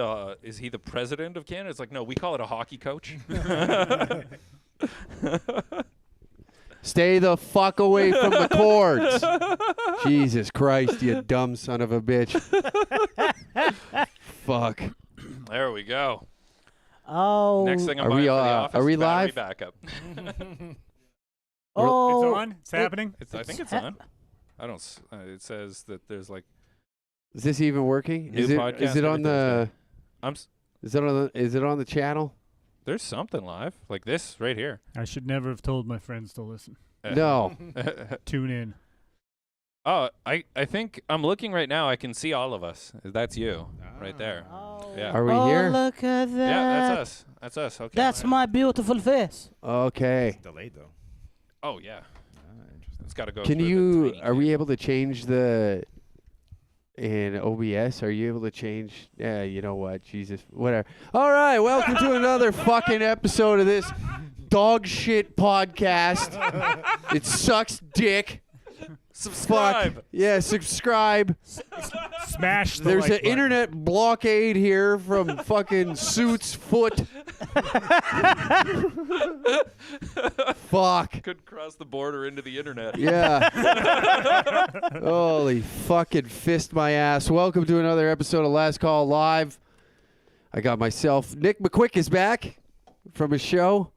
the president of Canada? It's like, no, we call it a hockey coach. Stay the fuck away from the cords. Jesus Christ, you dumb son of a bitch. Fuck. There we go. Oh. Next thing I'm Are buying we, for the office, are we battery live? backup. Oh. It's on? It's happening? I think it's on. I don't. It says that there's like. Is this even working? New Is podcast it on every the? Is it on the channel? There's something live like this right here. I should never have told my friends to listen. No. Tune in. Oh, I think I'm looking right now. I can see all of us. That's you right there. Oh. Yeah. Are we Oh, here? look at that. Yeah, that's us. That's us. Okay. That's my beautiful face. Okay. It's delayed though. Oh yeah. Interesting. It's got to go. Can through the you? tiny Are we thing. able to change the? In OBS, are you able to change? Yeah, you know what? Jesus, whatever. All right, welcome to another fucking episode of this dog shit podcast. It sucks dick. Subscribe. Fuck. Yeah, subscribe. Smash the There's like an button. internet blockade here from fucking Suits Foot. Fuck. Couldn't cross the border into the internet. Yeah. Holy fucking fist my ass. Welcome to another episode of Last Call Live. I got myself. Nick McQuick is back from his show.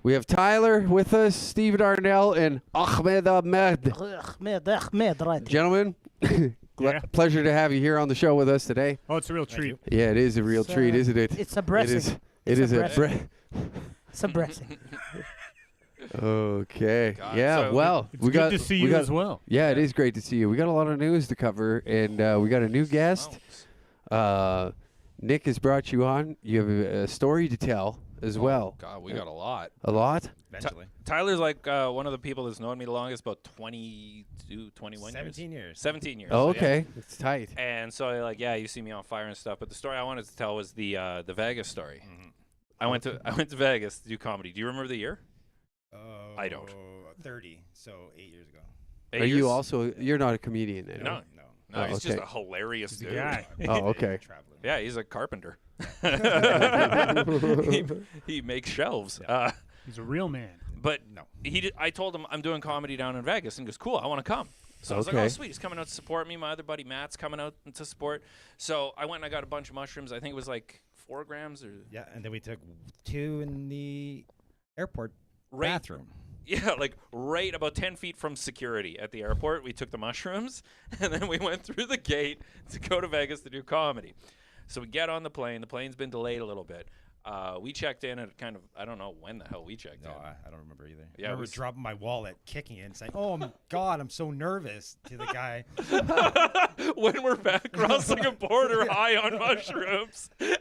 We have Tyler with us, Stephen Arnell, and Ahmed Ahmed. Ahmed, right. Gentlemen, Yeah. pleasure to have you here on the show with us today. Oh, it's a real treat. Yeah, it is a real It's, treat, isn't it? It's a blessing. It is a It's a blessing. Okay. God, Yeah, so well, It's we good got to see we you got, as well. Yeah, it is great to see you. We got a lot of news to cover, and we got a new guest. Nick has brought you on. You have a story to tell as well. God, we got a lot. A lot? Eventually. Tyler's like one of the people that's known me the longest, about 22, 21 17 years. 17 years. Oh, so, yeah. okay. It's tight. And so, like, yeah, you see me on fire and stuff. But the story I wanted to tell was the Vegas story. Mm-hmm. I went to Vegas to do comedy. Do you remember the year? I don't. 30, so 8 years ago. 8 Are years? you also, you're not a comedian then? No. No. No, Oh, he's just okay. a hilarious He's a dude. guy. Oh, okay. Traveling. Yeah, he's a carpenter. he makes shelves. He's a real man. But No. I told him I'm doing comedy down in Vegas, and he goes, cool, I want to come. So I was like, Okay. oh, sweet, he's coming out to support me. My other buddy Matt's coming out to support. So I went and I got a bunch of mushrooms. I think it was like 4 grams or Yeah, and then we took 2 in the airport right. bathroom. Yeah, like right about 10 feet from security at the airport. We took the mushrooms, and then we went through the gate to go to Vegas to do comedy. So we get on the plane. The plane's been delayed a little bit. We checked in at kind of, I don't know when the hell we checked No, in. I don't remember either. Yeah, I remember it was- dropping my wallet, kicking it, and saying, "Oh God, I'm so nervous." To the guy. When we're back crossing a border high on mushrooms. It's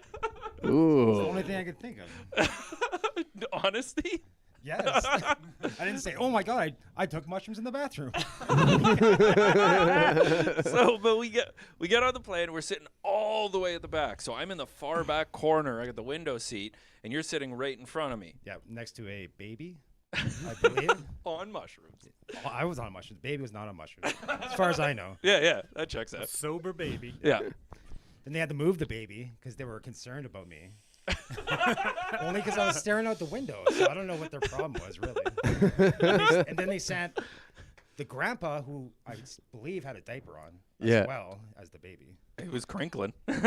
the Ooh. only thing I could think of. Honesty? Yes. I didn't say, "Oh my God, I took mushrooms in the bathroom." So, but we get on the plane. We're sitting all the way at the back. So I'm in the far back corner. I got the window seat, and you're sitting right in front of me Yeah, next to a baby, I believe. on mushrooms. Oh, I was on mushrooms. Baby was not on mushrooms, as far as I know. Yeah, that checks A out. sober baby. Yeah. Then they had to move the baby because they were concerned about me. Only because I was staring out the window, so I don't know what their problem was really. And then they sent the grandpa, who I believe had a diaper on, Yeah. as well as the baby. It was crinkling. And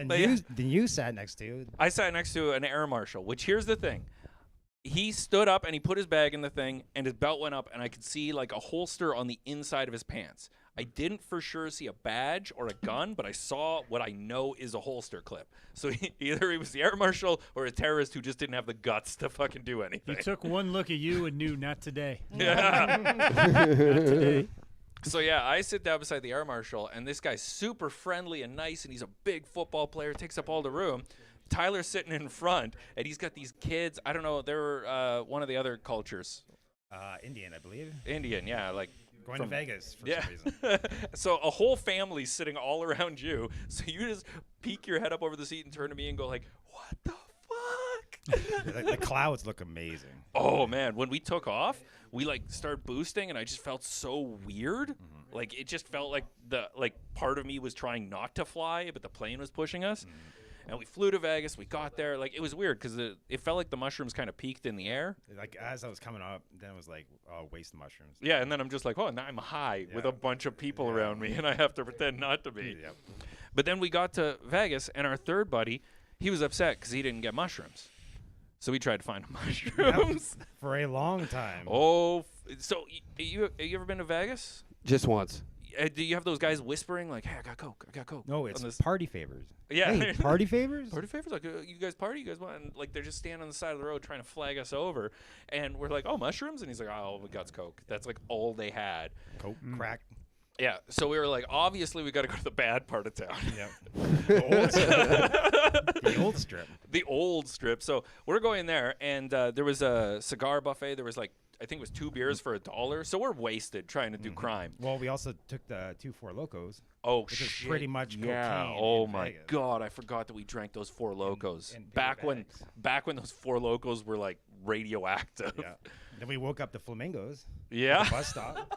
But yeah. you sat next to. I sat next to an Air Marshal, which here's the thing. He stood up and he put his bag in the thing, and his belt went up, and I could see like a holster on the inside of his pants. I didn't for sure see a badge or a gun, but I saw what I know is a holster clip. So either he was the Air Marshal or a terrorist who just didn't have the guts to fucking do He anything. took one look at you and knew not today. Yeah. Not today. So yeah, I sit down beside the Air Marshal, and this guy's super friendly and nice, and he's a big football player, takes up all the room. Tyler's sitting in front, and he's got these kids. I don't know, they're one of the other cultures. Indian, I believe. Indian, yeah, like Going from- to Vegas for yeah. some reason. So a whole family's sitting all around you. So you just peek your head up over the seat and turn to me and go like, "What the fuck?" The clouds look amazing. Oh man, when we took off, we like started boosting, and I just felt so weird. Like it just felt like part of me was trying not to fly, but the plane was pushing us. And we flew to Vegas. We got there. Like it was weird because it felt like the mushrooms kind of peaked in the air. Like as I was coming up, then it was like, oh, waste the mushrooms. Yeah, and then I'm just like, oh, now I'm high with a bunch of people around me, and I have to pretend not to be. Yep. But then we got to Vegas, and our third buddy, he was upset because he didn't get mushrooms. So we tried to find mushrooms. For a long time. Oh, so you ever been to Vegas? Just once. Do you have those guys whispering like, "Hey, I got coke, I got coke"? No, on it's this- party favors. Yeah, Hey, party favors? party favors. Like, you guys party? You guys want? And like, they're just standing on the side of the road trying to flag us over, and we're like, "Oh, mushrooms!" And he's like, "Oh, we got coke." That's like all they had. Coke, crack. Yeah. So we were like, obviously, we got to go to the bad part of town. Yep. The old strip. The old strip. The old strip. So we're going there, and there was a cigar buffet. There was like, I think it was 2 beers for $1. So we're wasted trying to do crime. Well, we also took the 2 Four Locos. Oh, Which is shit. pretty much yeah. cocaine Oh in my Vegas. God, I forgot that we drank those Four Locos in big back when bags. those Four Locos were like radioactive. Yeah. Then we woke up the flamingos. Yeah. At the bus stop.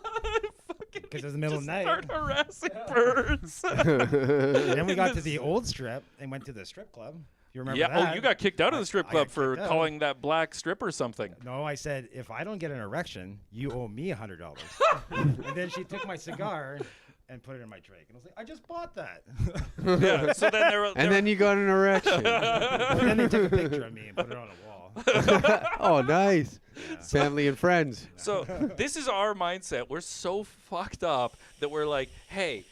Because it was the middle of the night. Start harassing birds. Then we got to the old strip and went to the strip club. You remember Yeah. that? Oh, you got kicked out of the strip I club got for kicked out. calling that black stripper something. No, I said, if I don't get an erection, you owe me $100. And then she took my cigar and put it in my drink. And I was like, I just bought that. Yeah. So then there were. And then you got an erection. And then they took a picture of me and put it on a wall. Oh, nice. Family and friends. So this is our mindset. We're so fucked up that we're like, hey,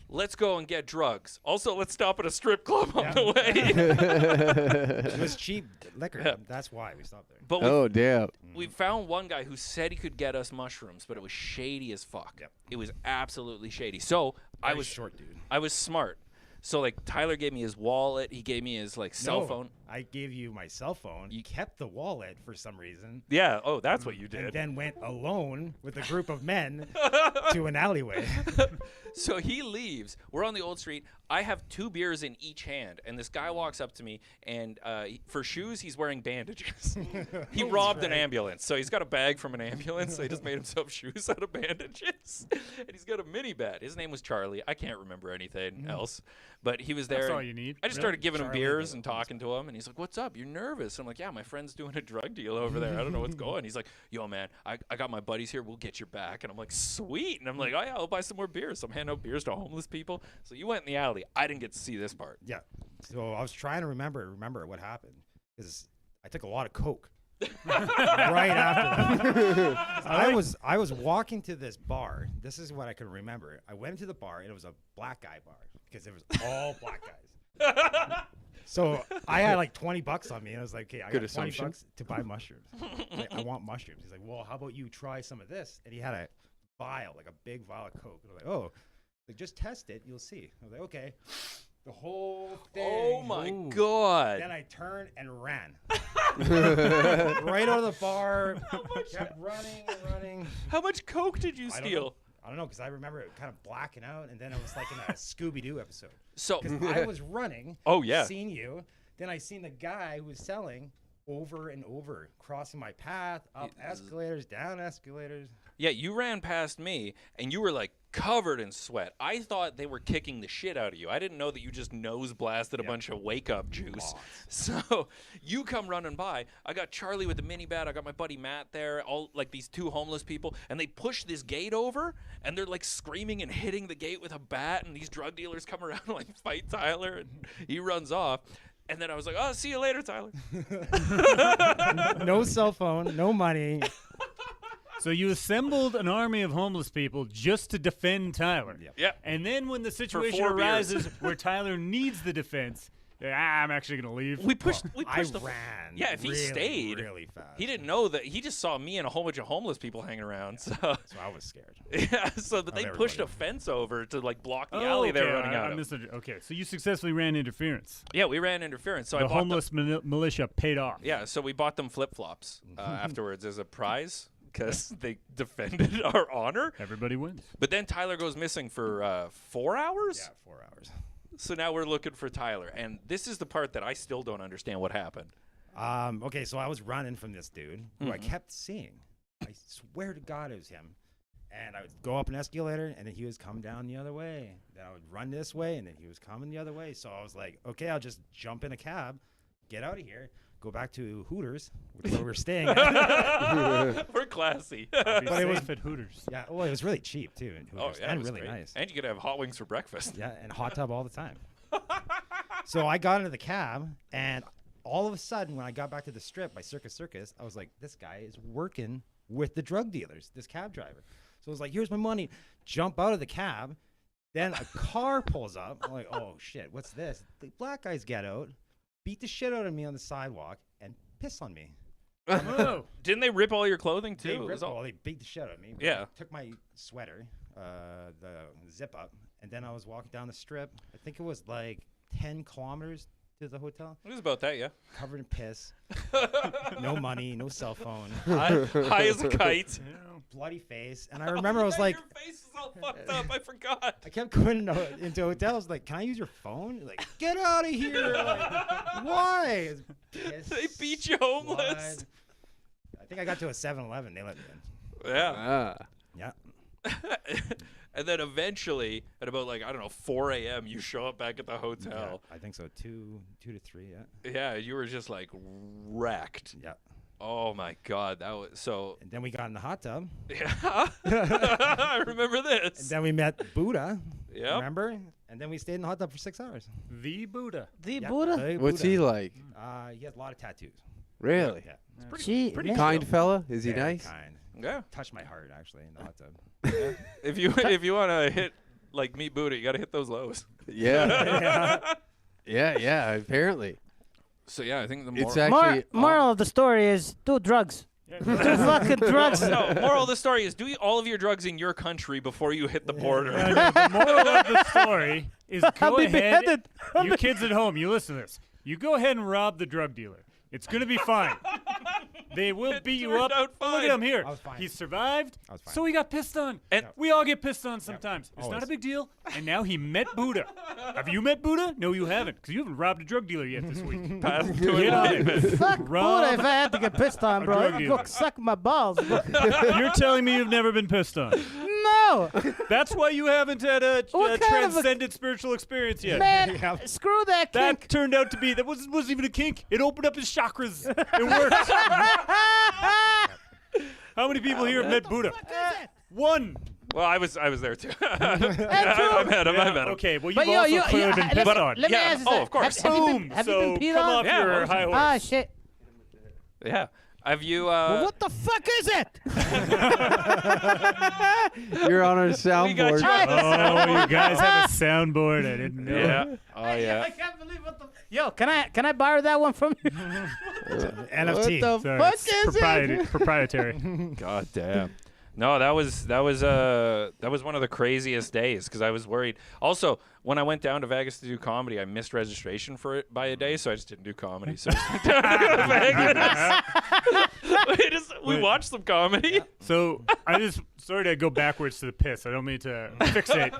let's go and get drugs. Also, let's stop at a strip club on the way. It was cheap liquor. Yeah. That's why we stopped there. But Oh, damn. we found one guy who said he could get us mushrooms, but it was shady as fuck. Yep. It was absolutely shady. So I Very was short, dude. I was smart. So like Tyler gave me his wallet. He gave me his like cell No, phone. I gave you my cell phone. You kept the wallet for some reason. Yeah. Oh, that's what you And did. then went alone with a group of men to an alleyway. So he leaves. We're on the old street. I have 2 beers in each hand, and this guy walks up to me, and for shoes, he's wearing bandages. He robbed an ambulance, so he's got a bag from an ambulance. So he just made himself shoes out of bandages, and he's got a mini bat. His name was Charlie. I can't remember anything else, but he was there. That's all and you need. I just Really? started giving him Charlie beers the- and talking to him, and he's like, "What's up? You're nervous?" I'm like, "Yeah, my friend's doing a drug deal over there. I don't know what's going." He's like, "Yo, man, I got my buddies here. We'll get your back." And I'm like, "Sweet." And I'm like, "Oh yeah, I'll buy some more beers." So I'm handing out beers to homeless people. So you went in the alley. I didn't get to see this part. Yeah. So I was trying to remember what happened because I took a lot of coke right after that. I was walking to this bar. This is what I can remember. I went to the bar and it was a black guy bar because it was all black guys. So I had like $20 on me and I was like, okay, I Good got assumption. $20 to buy mushrooms. Like, I want mushrooms. He's like, well, how about you try some of this? And he had a vial, like a big vial of coke. And I was like, oh, like just test it, you'll see. I was like, okay. The whole thing. Oh my God. Then I turned and ran. Right out of the bar. Kept running and running. How much coke did you I don't know. steal? I don't know because I remember it kind of blacking out, and then it was like in a Scooby-Doo episode. So Because I was running. Oh, yeah. Seen you. Then I seen the guy who was selling over and over, crossing my path, up escalators, down escalators. yeah, you ran past me and you were like covered in sweat. I thought they were kicking the shit out of you. I didn't know that you just nose blasted a bunch of wake up juice. So you come running by. I got Charlie with the mini bat. I got my buddy Matt there. All like these 2 homeless people, and they push this gate over, and they're like screaming and hitting the gate with a bat. And these drug dealers come around and like fight Tyler, and he runs off. And then I was like, "Oh, see you later, Tyler." No cell phone, no money. So you assembled an army of homeless people just to defend Tyler. Yep. Yeah. And then when the situation 4 beers. arises where Tyler needs the defense, I'm actually going to leave. We pushed I the ran. Yeah, if he really, stayed, really fast. He didn't know that. He just saw me and a whole bunch of homeless people hanging around. So So I was scared. yeah, so but they pushed a everybody. fence over to like block the Oh, alley okay, they were running I out of. misunderstood. Okay, so you successfully ran interference. Yeah, we ran interference. So I The bought them. homeless militia paid off. Yeah, so we bought them flip flops afterwards as a prize because they defended our honor. Everybody wins. But then Tyler goes missing for 4 hours. Yeah, 4 hours. So now we're looking for Tyler, and this is the part that I still don't understand what happened. Okay, so I was running from this dude who I kept seeing. I swear to God it was him. And I would go up an escalator, and then he was come down the other way. Then I would run this way, and then he was coming the other way. So I was like, okay, I'll just jump in a cab, get out of here, go back to Hooters, which is where we were staying at. We're classy. Be But it safe was- at Hooters. Yeah, well, it was really cheap, too, in Oh, Hooters. yeah, it And was really great. nice. And you could have hot wings for breakfast. Yeah, and hot tub all the time. So I got into the cab, and all of a sudden, when I got back to the strip by Circus, I was like, this guy is working with the drug dealers, this cab driver. So I was like, here's my money. Jump out of the cab. Then a car pulls up. I'm like, oh, shit, what's this? The black guys get out, beat the shit out of me on the sidewalk, and piss on me. Oh. Didn't they rip all your clothing too? They, It was ripped, all- well, they beat the shit out of me. Yeah. They took my sweater, the zip up, and then I was walking down the strip. I think it was like 10 kilometers to the hotel, It was about that, yeah. covered in piss, no money, no cell phone, High as a kite. bloody face. And I remember I was like, your face is all fucked up. I forgot. I kept going into hotels like, can I use your phone? Like, get out of here. Like, why? Piss, They beat you homeless. blood. I think I got to a 7-Eleven. They let me in. Yeah. Yeah. And then eventually, at about like, I don't know, 4 a.m., you show up back at the Yeah, hotel. I think so. 2 to 3. Yeah. Yeah, you were just like wrecked. Yeah. Oh my God, that was so. And then we got in the hot tub. Yeah, I remember And this. then we met Buddha. Yep. Remember? And then we stayed in the hot tub for 6 hours. The Buddha. The Yeah, Buddha? the What's Buddha. he like? He has a lot of tattoos. Really? Yeah. Gee, pretty man. Kind fella? Is he Very nice? kind. Yeah. Touched my heart actually in the hot tub. If you want to hit like meet Buddha, you got to hit those lows. Yeah. yeah. Apparently, So yeah, I think the more it's actually. Moral of the story is do drugs. Do fucking drugs. no, moral of the story is do all of your drugs in your country before you hit the border. No, the moral of the story is I'll go be ahead. beheaded. You kids at home, you listen to this. You go ahead and rob the drug dealer. It's going to be fine. They will beat you turned up. out Oh, look fine. at him here. I was fine. He survived, I was fine. so he got pissed on. And- we all get pissed on sometimes. It's not always. a big deal. And now he met Buddha. Have you met Buddha? No, you haven't, because you haven't robbed a drug dealer yet this week. Path to Get on it. enlightenment. Fuck Rob Buddha if I had to get pissed on, a bro. drug I'd dealer. go suck my balls. You're telling me you've never been pissed on. No. That's why you haven't had a What kind of a- transcendent spiritual experience yet. Man, Yeah. screw that That kink. turned out to be, that wasn't even a kink. It opened up his chakras. It worked. How many people here have met Buddha? One. Well, I was there too. true. I met him. I met him. Okay, well, you've But also clearly been pissed But, on. Let me Yeah. ask you Oh, something. of course. Have you Boom. been, have so you been peed come on? off Yeah, your obviously. high horse. Ah, shit. Yeah. Have you? Well, what the fuck is it? You're on our We got soundboard. you on the Oh, you guys have a soundboard. I didn't know. Yeah. Oh yeah. I can't believe what the. Yo, can I borrow that one from you? NFT. What the Sorry, fuck it's is it? proprietary. God damn. No, that was one of the craziest days because I was worried. Also, when I went down to Vegas to do comedy, I missed registration for it by a day, so I just didn't do comedy. So I just went down to go to Vegas. we watched some comedy. So sorry to go backwards to the piss. I don't mean to fixate.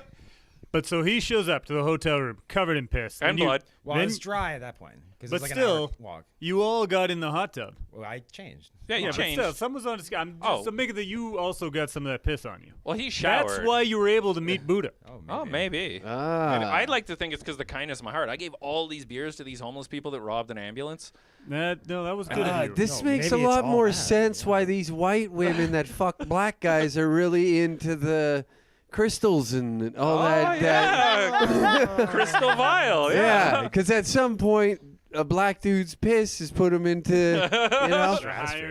But so he shows up to the hotel room covered in piss. And you- blood. Well, it then was dry at that point because But it was like still- an hour walk. you all got in the hot tub. Well, I changed. Yeah, you Yeah, changed. but still, someone's on his. I'm just making that you also got some of that piss on you. Well, he showered. That's why you were able to meet Buddha. Oh, maybe. Ah. I'd like to think it's because of the kindness of my heart. I gave all these beers to these homeless people that robbed an ambulance. No, that was good of you. This No, makes a maybe it's lot all more that, sense why these white women that fuck black guys are really into the crystals and all that. yeah. Crystal vial. Yeah, because at some point, a black dude's piss has put him into, you know,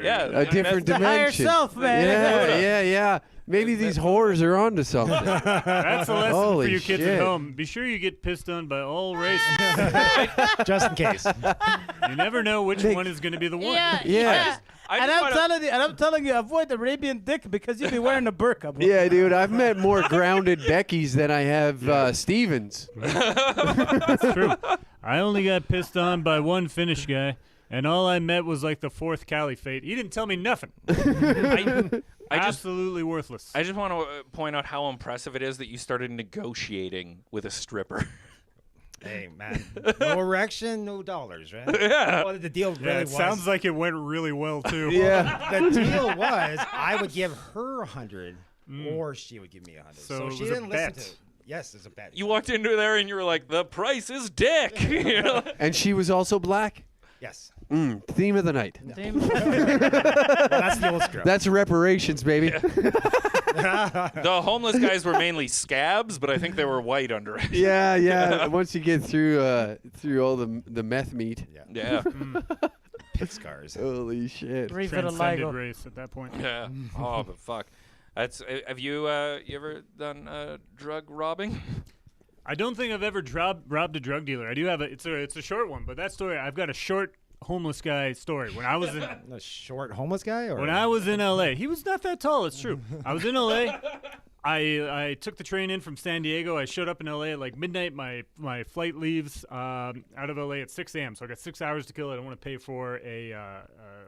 Yeah. a different The higher dimension. self, man. Yeah. Maybe these whores are onto something. That's a lesson Holy for you kids shit. at home. Be sure you get pissed on by all races. Just in case. You never know which one is going to be the one. Yeah, Yeah. yeah. I And just I'm telling you, avoid Arabian dick because you'll be wearing a burqa. bro. Yeah, dude, I've met more grounded Beckys than I have Stevens. That's true. I only got pissed on by one Finnish guy, and all I met was like the fourth caliphate. He didn't tell me nothing. I just Absolutely worthless. I just want to point out how impressive it is that you started negotiating with a stripper. Hey, man. No erection, no dollars, right? Yeah. Well, the deal really Yeah, it was. sounds like it went really well too. Yeah. The deal was I would give her 100 or she would give me 100. So So it she was a didn't listen bet. to it. Yes, it's a bet. You walked into there and you were like, the price is dick. You know? And she was also black. Yes. Theme of the night. Team- Well, that's the old script. That's reparations, baby. The homeless guys were mainly scabs, but I think they were white under it. Yeah. Once you get through all the meth meat. Yeah. Pit scars. Holy shit. Three Transcended vitiligo. race at that point. Yeah. Oh, but fuck. That's. Have you ever done drug robbing? I don't think I've ever robbed a drug dealer. I do have it's a short one, but that story I've got a short homeless guy story. When I was in A short homeless guy? Or? when I was in LA, he was not that tall. It's true. I was in LA. I took the train in from San Diego. I showed up in LA at like midnight. My flight leaves out of LA at 6 a.m. So I got 6 hours to kill. I don't want to pay for a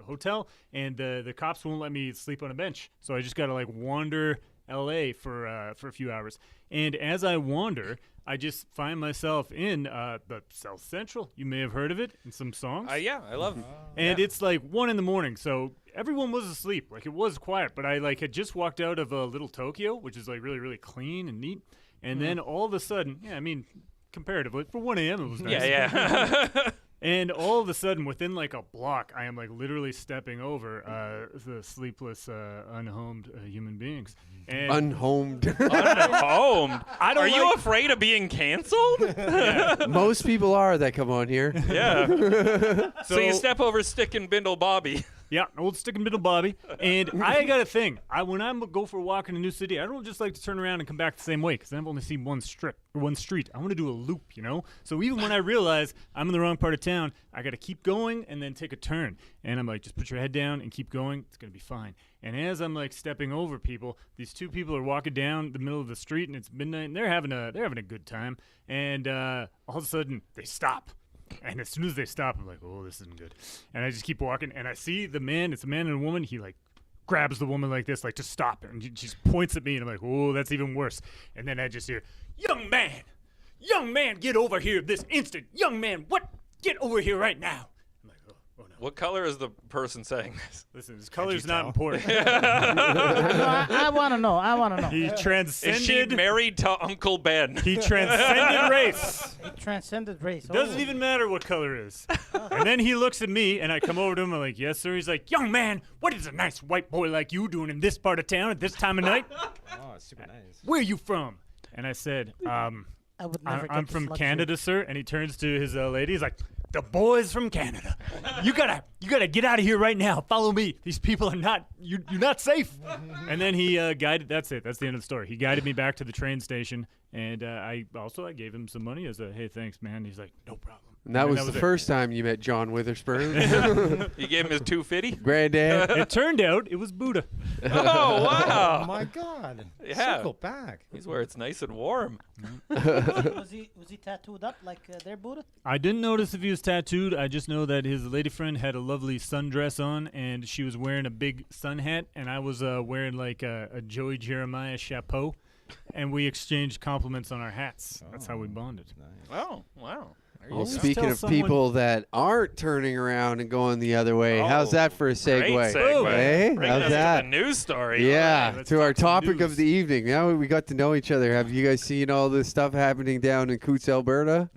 hotel, and the cops won't let me sleep on a bench. So I just got to like wander LA for a few hours. And as I wander, I just find myself in the South Central. You may have heard of it in some songs. Yeah, I love. And it's like 1 a.m, so everyone was asleep. Like, it was quiet, but I like had just walked out of Little Tokyo, which is like really, really clean and neat. And then all of a sudden, I mean, comparatively, for 1 a.m. it was nice. Yeah. And all of a sudden, within like a block, I am like literally stepping over the sleepless, unhomed human beings. And Unhomed. Unhomed. I don't Are you like- afraid of being canceled? Most people are that come on here. Yeah. So you So- step over Stick and Bindle Bobby. Yeah, old stick and middle Bobby. And I got a thing. When I go for a walk in a new city, I don't just like to turn around and come back the same way because I've only seen one street. I want to do a loop, you know? So even when I realize I'm in the wrong part of town, I got to keep going and then take a turn. And I'm like, just put your head down and keep going. It's going to be fine. And as I'm like stepping over people, these two people are walking down the middle of the street and it's midnight and they're having a good time. And all of a sudden they stop. And as soon as they stop, I'm like, oh, this isn't good. And I just keep walking, and I see the man. It's a man and a woman. He, like, grabs the woman like this, like, to stop. And she just points at me, and I'm like, oh, that's even worse. And then I just hear, young man, get over here this instant. Young man, what? Get over here right now. I'm like, oh no. What color is the person saying this? Listen, his color's you not tell? important. I want to know. He Is she transcended. married to Uncle Ben? He transcended race. Transcended race. Doesn't even matter what color it is. And then he looks at me, and I come over to him. I'm like, yes, sir. He's like, young man, what is a nice white boy like you doing in this part of town at this time of night? Oh, it's super nice. Where are you from? And I said, I would never I'm get from this luxury. Canada, sir. And he turns to his lady. He's like, the boys from Canada. You gotta get out of here right now. Follow me. These people are not. You're not safe. And then he guided. That's it. That's the end of the story. He guided me back to the train station, and I gave him some money as a hey, thanks, man. He's like, no problem. And that was the it. first time you met John Witherspoon. You gave him his 250? Granddad. It turned out it was Buddha. Oh, Oh wow. my God. Yeah. Circle back. He's where it's nice and warm. Was he tattooed up like their Buddha? I didn't notice if he was tattooed. I just know that his lady friend had a lovely sundress on, and she was wearing a big sun hat, and I was wearing like a Joey Jeremiah chapeau, and we exchanged compliments on our hats. That's how we bonded. Oh, wow. There you Well, go. speaking tell of someone- people that aren't turning around and going the other way, how's Oh, that for a segue? Great segue. Hey, Bring how's us that? to the news story. Yeah, let's to our talk some topic of news. the evening. Now we got to know each other. Have you guys seen all this stuff happening down in Coutts, Alberta?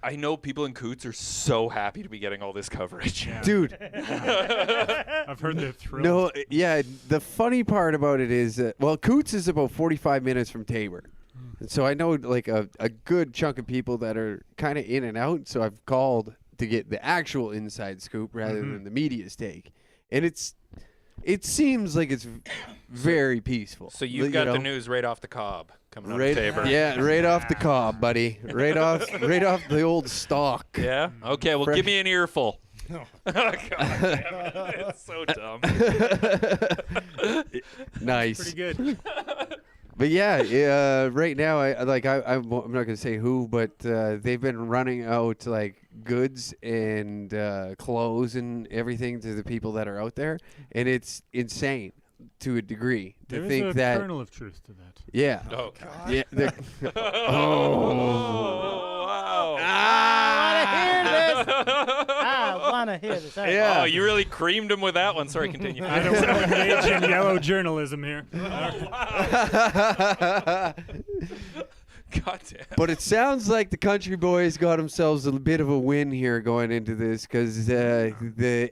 I know people in Coutts are so happy to be getting all this coverage. Dude, I've heard they're thrilled. no, yeah, the funny part about it is, Coutts is about 45 minutes from Tabor. And so I know like a good chunk of people that are kind of in and out, so I've called to get the actual inside scoop rather than the media's take. And it seems like it's very peaceful. So you've You got know? the news right off the cob coming out of Right, Tabor. yeah, right off the cob, buddy. Right off the old stalk. Yeah? Okay, well, Fresh. give me an earful. Oh, God damn it. It's so dumb. Nice. Pretty good. But yeah, right now I'm not gonna say who, but they've been running out like goods and clothes and everything to the people that are out there, and it's insane to a degree to There's think a that. kernel of truth to that. Yeah. Oh, God. Yeah. Oh, wow. I want to hear this. All right. Yeah. Oh, you really creamed him with that one. Sorry, continue. I don't want to engage in yellow journalism here. God damn. But it sounds like the country boys got themselves a bit of a win here going into this because the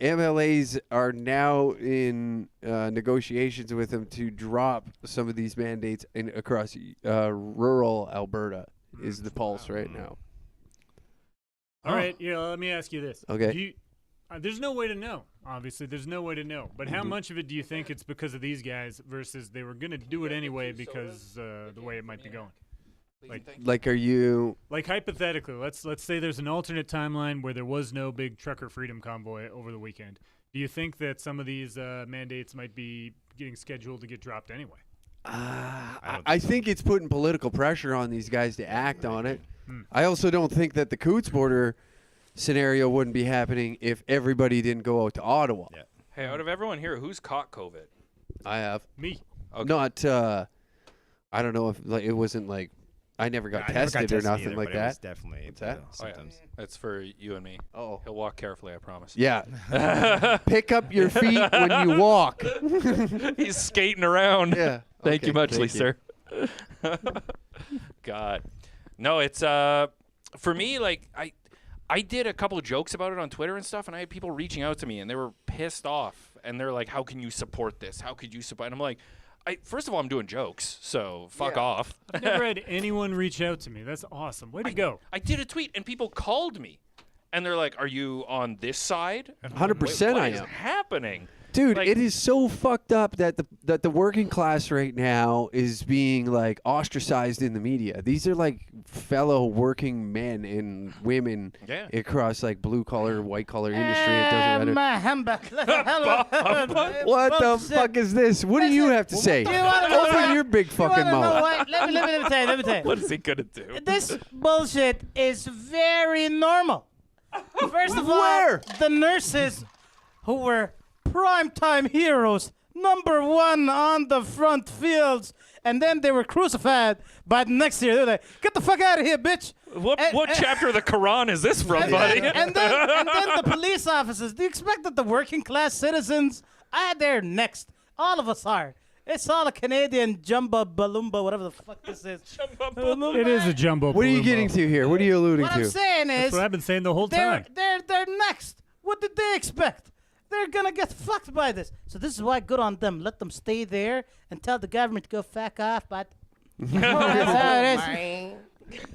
MLAs are now in negotiations with them to drop some of these mandates across rural Alberta is the pulse right now. All right, let me ask you this. Okay. There's no way to know. Obviously, there's no way to know. But how much of it do you think it's because of these guys versus they were going to do it anyway because the way it might be going? Like, are you? Like hypothetically, let's say there's an alternate timeline where there was no big trucker freedom convoy over the weekend. Do you think that some of these mandates might be getting scheduled to get dropped anyway? I think it's putting political pressure on these guys to act on it. I also don't think that the Coutts border scenario wouldn't be happening if everybody didn't go out to Ottawa. Yeah. Hey, out of everyone here, who's caught COVID? I have. Me. Okay. Not. I don't know if it wasn't like. I never got tested or nothing either, like but it was that. definitely What's that? symptoms. That's for you and me. Oh. He'll walk carefully, I promise. Yeah. Pick up your feet when you walk. He's skating around. Yeah. Thank Okay, you muchly, thank sir. God. No, it's for me, like I did a couple of jokes about it on Twitter and stuff, and I had people reaching out to me and they were pissed off and they're like, how can you support this? How could you support? And I'm like, first of all, I'm doing jokes, so fuck off. I've never had anyone reach out to me. That's awesome. Way to go. I did a tweet and people called me and they're like, are you on this side? 100% What I is am. happening? Dude, Like- it is so fucked up that the working class right now is being like ostracized in the media. These are like fellow working men and women Yeah. across like blue collar, white collar industry. It doesn't matter. What the fuck is this? What do you have to say? Open your big fucking mouth. Let me tell you. What is he gonna do? This bullshit is very normal. First of all, Where? the nurses who were primetime heroes, #1 on the front fields, and then they were crucified by the next year. They're like, get the fuck out of here, bitch. What chapter of the Quran is this from, buddy? And then the police officers. Do you expect that the working class citizens are there next? All of us are. It's all a Canadian jumbo balumba, whatever the fuck this is. It is a jumbo. What are you balloon getting ball. to here? What are you alluding What I'm to? saying That's is, what I've been saying the whole time. they're next. What did they expect? They're gonna get fucked by this. So this is why good on them. Let them stay there and tell the government to go fuck off. But that's how it is.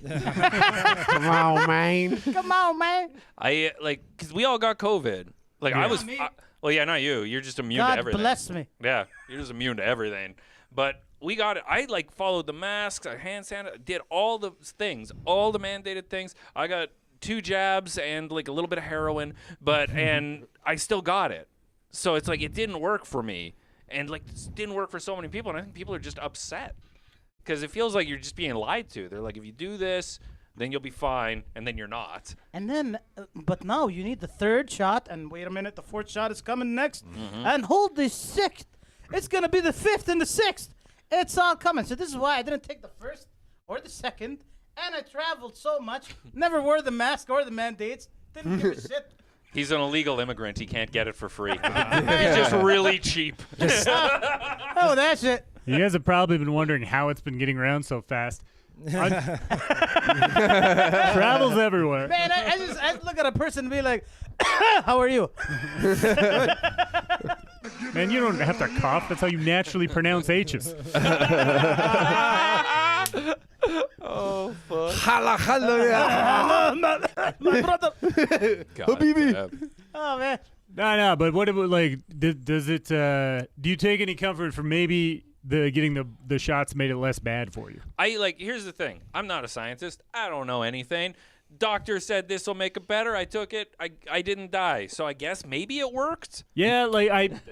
Come on, man. Come on, man. I because we all got COVID. Like I was. Well, yeah, not you. You're just immune to God everything. bless me. Yeah, you're just immune to everything. But we got it. I followed the masks. I hand sanitizer. Did all the things, all the mandated things. I got 2 jabs and like a little bit of heroin, and I still got it. So it's like it didn't work for me, and like this didn't work for so many people. And I think people are just upset because it feels like you're just being lied to. They're like, if you do this, then you'll be fine, and then you're not. And then, but now you need the 3rd shot. And wait a minute, the 4th shot is coming next. And hold the 6th. It's gonna be the 5th and the 6th. It's all coming. So this is why I didn't take the 1st or the 2nd. And I traveled so much, never wore the mask or the mandates, didn't give a shit. He's an illegal immigrant. He can't get it for free. It's just really cheap. Oh, that's it. You guys have probably been wondering how it's been getting around so fast. Travels everywhere. Man, I just look at a person and be like, how are you? Man, you don't have to cough. That's how you naturally pronounce H's. Oh, fuck. My brother. Habibi. Oh, man. No, but what about, like, does it, do you take any comfort from maybe getting the shots made it less bad for you? Here's the thing. I'm not a scientist. I don't know anything. Doctor said this will make it better. I took it. I didn't die. So I guess maybe it worked. Yeah,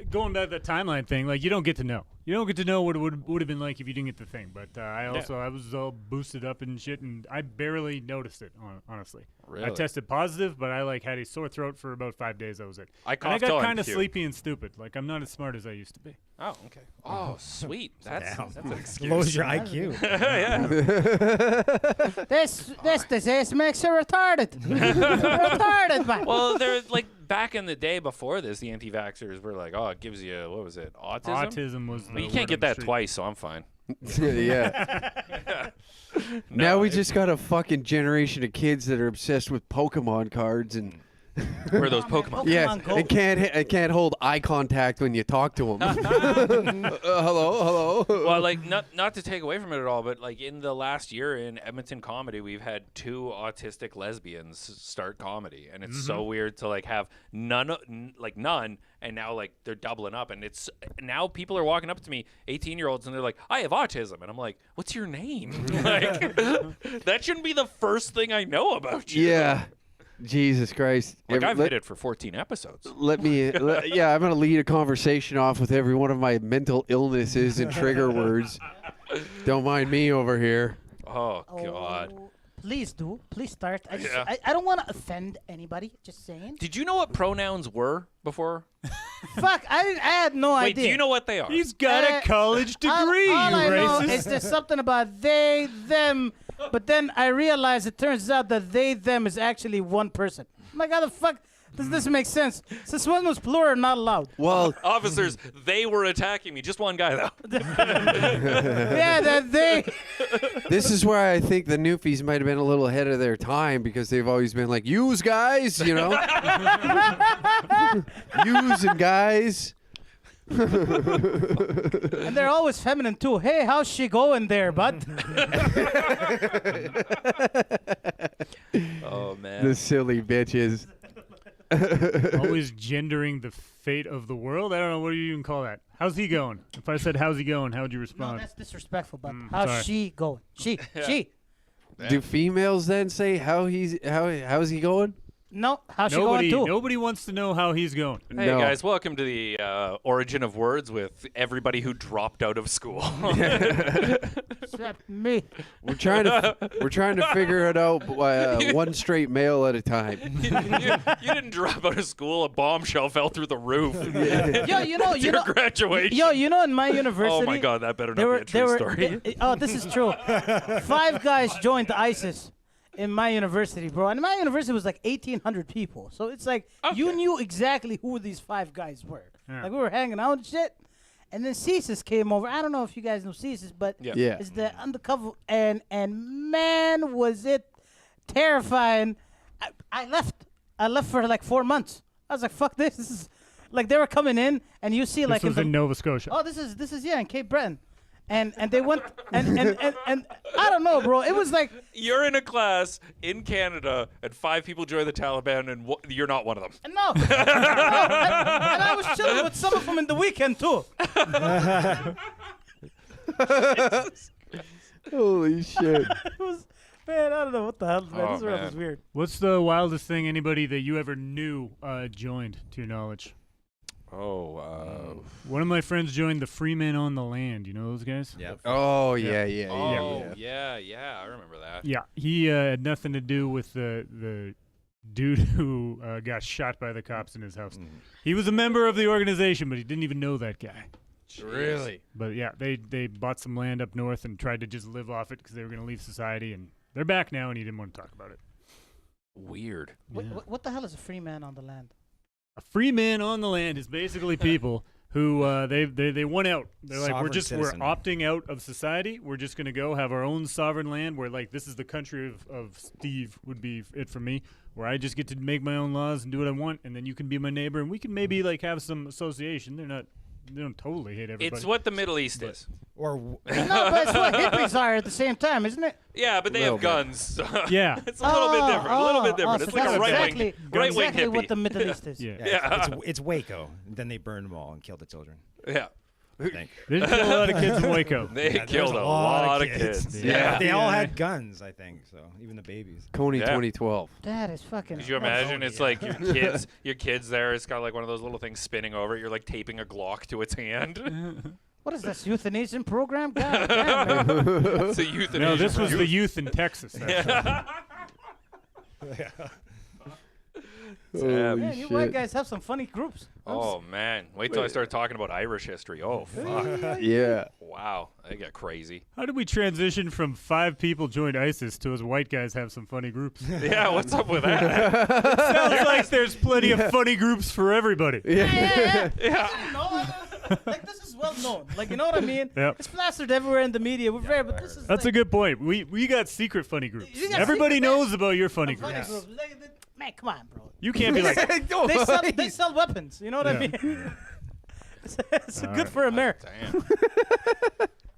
going back to the timeline thing, like, you don't get to know. You don't get to know what it would have been like if you didn't get the thing. But I was all boosted up and shit, and I barely noticed it, honestly. Really? I tested positive, but I had a sore throat for about 5 days. That was it. I And coughed I till got I'm kind of cute. sleepy and stupid. Like, I'm not as smart as I used to be. Oh, okay. Oh, sweet. That's an excuse. Lowers your IQ. Yeah. This disease makes you retarded. Retarded, man. Well, they're like back in the day before this, the anti-vaxxers were like, "Oh, it gives you what was it? Autism." Autism was. Well, you can't get that twice, so I'm fine. Yeah. Now we just got a fucking generation of kids that are obsessed with Pokemon cards and Where are those Pokemon? yeah, Go. and can't hold eye contact when you talk to them. Hello. Well, like not to take away from it at all, but like in the last year in Edmonton comedy, we've had 2 autistic lesbians start comedy, and it's so weird to like have none, and now like they're doubling up, and it's now people are walking up to me, 18-year-olds, and they're like, "I have autism," and I'm like, "What's your name?" Like that shouldn't be the first thing I know about you. Yeah. Jesus Christ. Like I've hit it for 14 episodes. I'm going to lead a conversation off with every one of my mental illnesses and trigger words. Don't mind me over here. Oh God. Oh, please do. Please start. Yeah. I don't want to offend anybody. Just saying. Did you know what pronouns were before? Fuck, I had no Wait, idea. do you know what they are? He's got a college degree, all you I know racist. is there's something about they, them, but then I realized it turns out that they, them is actually one person. I'm like, how the fuck does this make sense? Since when was plural not allowed? Well, Officers, they were attacking me. Just one guy, though. Yeah, that they. this is where I think the Newfies might have been a little ahead of their time because they've always been like, "Yous guys," you know? Yous and guys. And they're always feminine too. Hey, how's she going there, bud? Oh, man. The silly bitches. Always gendering the fate of the world. I don't know. What do you even call that? How's he going? If I said, "How's he going?" how would you No, respond? that's disrespectful, bud. How's sorry. she going? She. Do females then say how's he going? No, how's she going too? Nobody wants to know how he's going. Hey, No. guys. Welcome to the Origin of Words with everybody who dropped out of school. Except me. We're trying to figure it out one straight male at a time. you didn't drop out of school. A bombshell fell through the roof. Yo, you know, Your graduation. Yo, you know, in my university. Oh, my God. That better There not were, be a true there were, story. oh, this is true. 5 guys joined ISIS in my university, bro. And my university was like 1,800 people. So it's like you knew exactly who these 5 guys were. Yeah. Like we were hanging out and shit. And then CSIS came over. I don't know if you guys know CSIS, but Yeah. it's the undercover. And man, was it terrifying. I left. I left for like 4 months. I was like, fuck this. This is like they were coming in and you see like This was in Nova Scotia. oh, this is in Cape Breton. And they went and I don't know, bro. It was like You're in a class in Canada, and 5 people join the Taliban, and you're not one of them. no. And I was chilling with some of them in the weekend too. Holy shit. It was, man, I don't know what the hell. Man. Oh, This round man. was weird. What's the wildest thing anybody that you ever knew joined, to your knowledge? Oh, One of my friends joined the Freemen on the land. You know those guys? Yeah. Oh yeah. yeah, I remember that. Yeah, he had nothing to do with the dude who got shot by the cops in his house. He was a member of the organization, but he didn't even know that guy. Really? But yeah, they bought some land up north and tried to just live off it because they were going to leave society, and they're back now, and he didn't want to talk about it. Weird. What the hell is a free man on the land? A free man on the land is basically people who they want out. They're like, we're Sovereign citizen. opting out of society. We're just gonna go have our own sovereign land where like this is the country of Steve would be it for me, where I just get to make my own laws and do what I want, and then you can be my neighbor and we can maybe like have some association. They don't totally hate everybody. It's what the Middle East is. Or No, but it's what hippies are at the same time, isn't it? Yeah, but they Little have bit. guns. So Yeah. it's a little bit different. A little bit different. So It's like that's a right exactly, wing exactly hippie. what the Middle East is. Yeah. Yeah. it's Waco. Then they burned them all and killed the children. Yeah. I think. They didn't kill a lot of kids in Waco. They Yeah, killed there's a lot of kids. Yeah. Yeah. They all Yeah. had guns, I think. So even the babies. Coney Yeah. 2012. That is fucking. Could you imagine? It's like yeah. your kids there. It's got like one of those little things spinning over it. You're like taping a Glock to its hand. What is this euthanasian program? God damn, man. It's a euthanasia. No, this was for the youth. youth in Texas. Actually. Holy Man, you white shit. guys have some funny groups. Oh man, wait till I start talking about Irish history. Oh fuck. Yeah. Wow, they get crazy. How did we transition from 5 people joined ISIS to us white guys have some funny groups? Yeah, what's up with that? Sounds like there's plenty of funny groups for everybody. Yeah. Yeah. Like this is well known. Like you know what I mean? Yep. It's plastered everywhere in the media. We're very, but this is That's a like, good point. We got secret funny groups. You got Everybody secret- knows about your funny funny groups. groups. Man, come on, bro. You can't be like, They sell weapons. You know what I mean? It's good right. for America.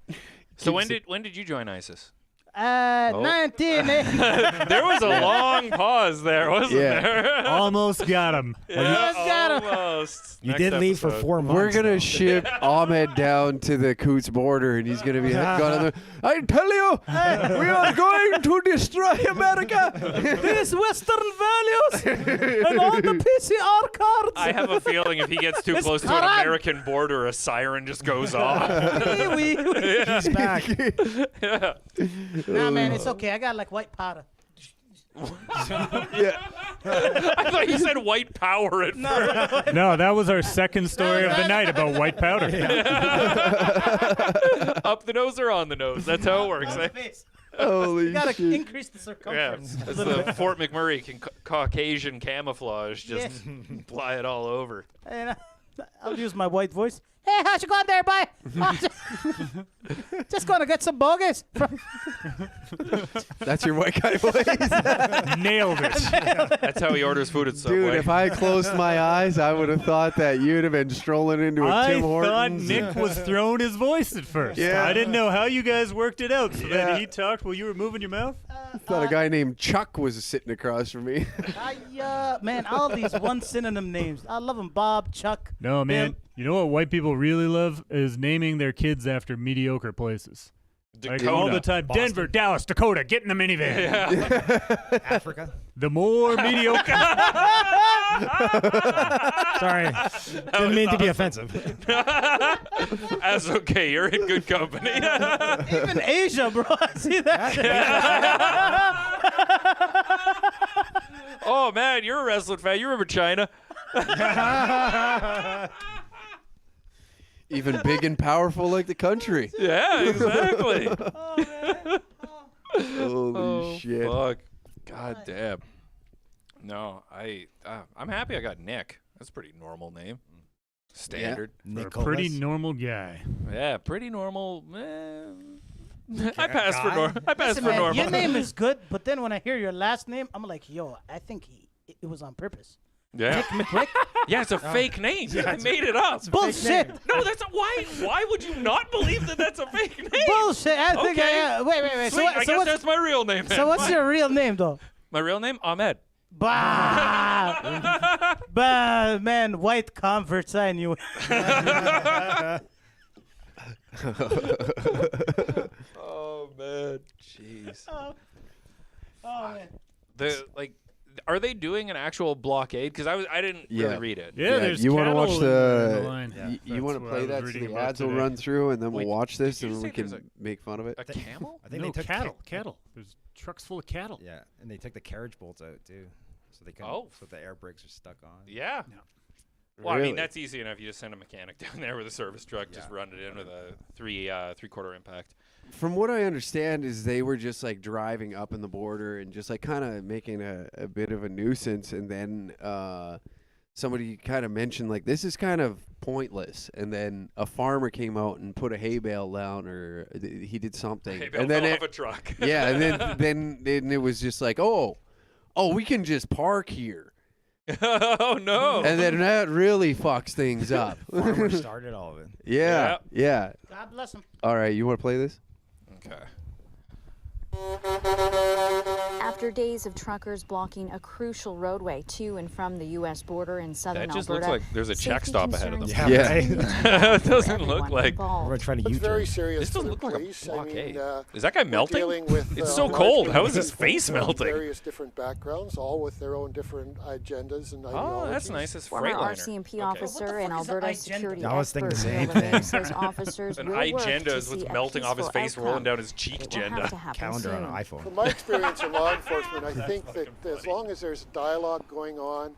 Damn. So when did you join ISIS? 19. There was a long pause there, wasn't Yeah. there? almost got him. Almost got 'em. Almost. You Next did leave for episode. 4 months. We're gonna though. ship Ahmed down to the Coutts border, and he's gonna be gone. I tell you, we are going to destroy America. These Western values and all the PCR cards. I have a feeling if he gets too It's close to an Quran. American border, a siren just goes off. Oui, oui. He's back. Yeah. Nah, man, it's okay. I got like white powder. Yeah. I thought you said white power at first. No, that was our second story of the night about white powder. Up the nose or on the nose? That's how it works. eh? Face. Holy You gotta shit. increase the Yeah, circumference. it's the Fort McMurray Caucasian camouflage. Just fly it all over. And I'll use my white voice. Hey, how's you going there, boy? Oh, just gonna get some bogies. That's your white guy voice. Nailed it. That's how he orders food at Subway. Dude, if I closed my eyes, I would have thought that you'd have been strolling into a I Tim thought Hortons. Nick was throwing his voice at first. Yeah. I didn't know how you guys worked it out. So Yeah. then he talked while you were moving your mouth? thought a guy named Chuck was sitting across from me. Man, all these one synonym names. I love them. Bob, Chuck. No, man. Bill. You know what white people really love is naming their kids after mediocre places. Like all Dakota. the time, Boston. Denver, Dallas, Dakota, get in the minivan. Africa. The more mediocre. Sorry. Didn't mean to be offensive. That's okay. You're in good company. Even Asia, bro. I see that. Oh man, you're a wrestling fan. You remember China? Even big and powerful like the country. Yeah, exactly. Holy shit. Fuck. God damn. No, I'm happy I got Nick. That's a pretty normal name. Standard. Nicholas. Pretty normal guy. Yeah, pretty normal. I pass for normal. I pass Listen, for man, normal. your name is good, but then when I hear your last name, I'm like, yo, I think it was on purpose. Yeah. McRick? Yeah, it's a fake name. I made it up. Bullshit. No, that's not, why would you not believe that that's a fake name? Bullshit. I think Okay. wait. Sweet, I guess what's, that's my real name. so then. what's Fine. your real name, though? My real name? Ahmed. Bah. Bah, man, white converts, I knew it. Oh man, jeez. Oh, man. Are they doing an actual blockade? Because I didn't Yeah. really read it. Yeah, there's you want to cattle watch in the? line. You That's want to what I play was that so reading the about ads will today. run through, and then Wait, we'll watch this, did you and we say there's can make fun of it. A camel? I think No, they took cattle. There's trucks full of cattle. Yeah, and they took the carriage bolts out too, so they couldn't. Oh. So the air brakes are stuck on. Yeah. No. Well, I Really? mean that's easy enough. You just send a mechanic down there with a service truck, just Yeah. run it in with a three-quarter impact. From what I understand, is they were just like driving up in the border and just like kind of making a bit of a nuisance, and then somebody kind of mentioned like this is kind of pointless, and then a farmer came out and put a hay bale down, or he did something, Hey, and then fell it, off a truck. yeah, and then it was just like oh, we can just park here, Oh no. and then that really fucks things up. Farmer started all of it. Yeah. God bless him. All right, you want to play this? Okay. After days of truckers blocking a crucial roadway to and from the U.S. border in southern That just Alberta, looks like there's a check safety stop ahead of them. concerns Yeah. continue It doesn't for look everyone like- involved. We're trying to It's very U-turn. serious. This for doesn't the look like a police. blockade. I mean, Is that guy we're melting? dealing with, It's so large cold. groups How of is his people face from melting? Various different backgrounds, all with their own different agendas and Oh, ideologies. that's nice. It's Former Freightliner. RCMP Okay. officer What the and fuck is an Alberta agenda? security I was thinking expert the same Bill Levin thing. says officers An will work agenda to is what's see a melting off his peaceful face, outcome. rolling down his cheek It will have agenda. to happen Calendar on soon. an iPhone. From my experience in law enforcement, I think that as long as there's dialogue going on,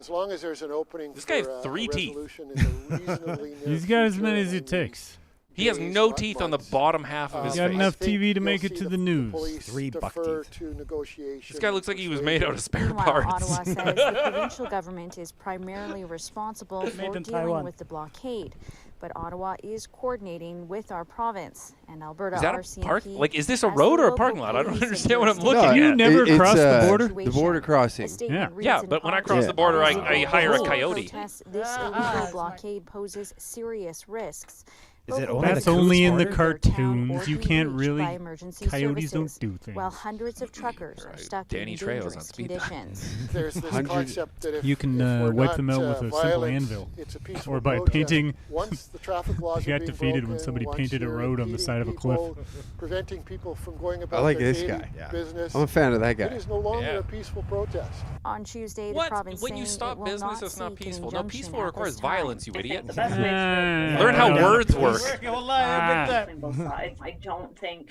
as long as there's an opening This for guy has a 3 teeth. resolution in the reasonably near He's got as future, many as I it mean, takes. He has days, no not teeth on the months. bottom half of his He's got face. enough I think TV to you'll make it see to the news. police 3 buck defer teeth. to negotiation. This guy looks like he was persuasion. made out of spare Meanwhile, parts. Ottawa says the provincial government is primarily responsible for in dealing Taiwan. with the blockade, but Ottawa is coordinating with our province and Alberta Is that a RCMP. park? Like, is this a as road the or a local parking lot? I don't police understand what I'm enforcement looking You at. never it's, crossed the border? The border crossing. A statement Yeah. reads Yeah, in but when I part, cross Yeah. the border, I "As hire a the coyote. protests, This Ah, illegal it's blockade poses serious risks. Is it Local only the That's Coutts only in the border? their town cartoons. or You be can't reached really. by emergency Coyotes don't services, do things. while hundreds of truckers are Right. stuck Danny in Trejo's on dangerous speed dial. conditions. There's this 100 concept that if You can, if we're wipe not, them out with a simple violent, anvil. it's a peaceful Or by protest. painting- Once the traffic laws You are got being defeated when broken, somebody once painted a you're road on the impeding side of a cliff. people, preventing people from going about like their this daily guy. Yeah. business. I'm a fan of that It guy. is no longer Yeah. a peaceful protest. On Tuesday, the What? province When you saying stop it will business, not it's not seek peaceful. No, injunction peaceful at requires this time. violence, you idiot. The best way to Learn how Yeah. words work. Working, wallahi, big time. between both sides. I don't think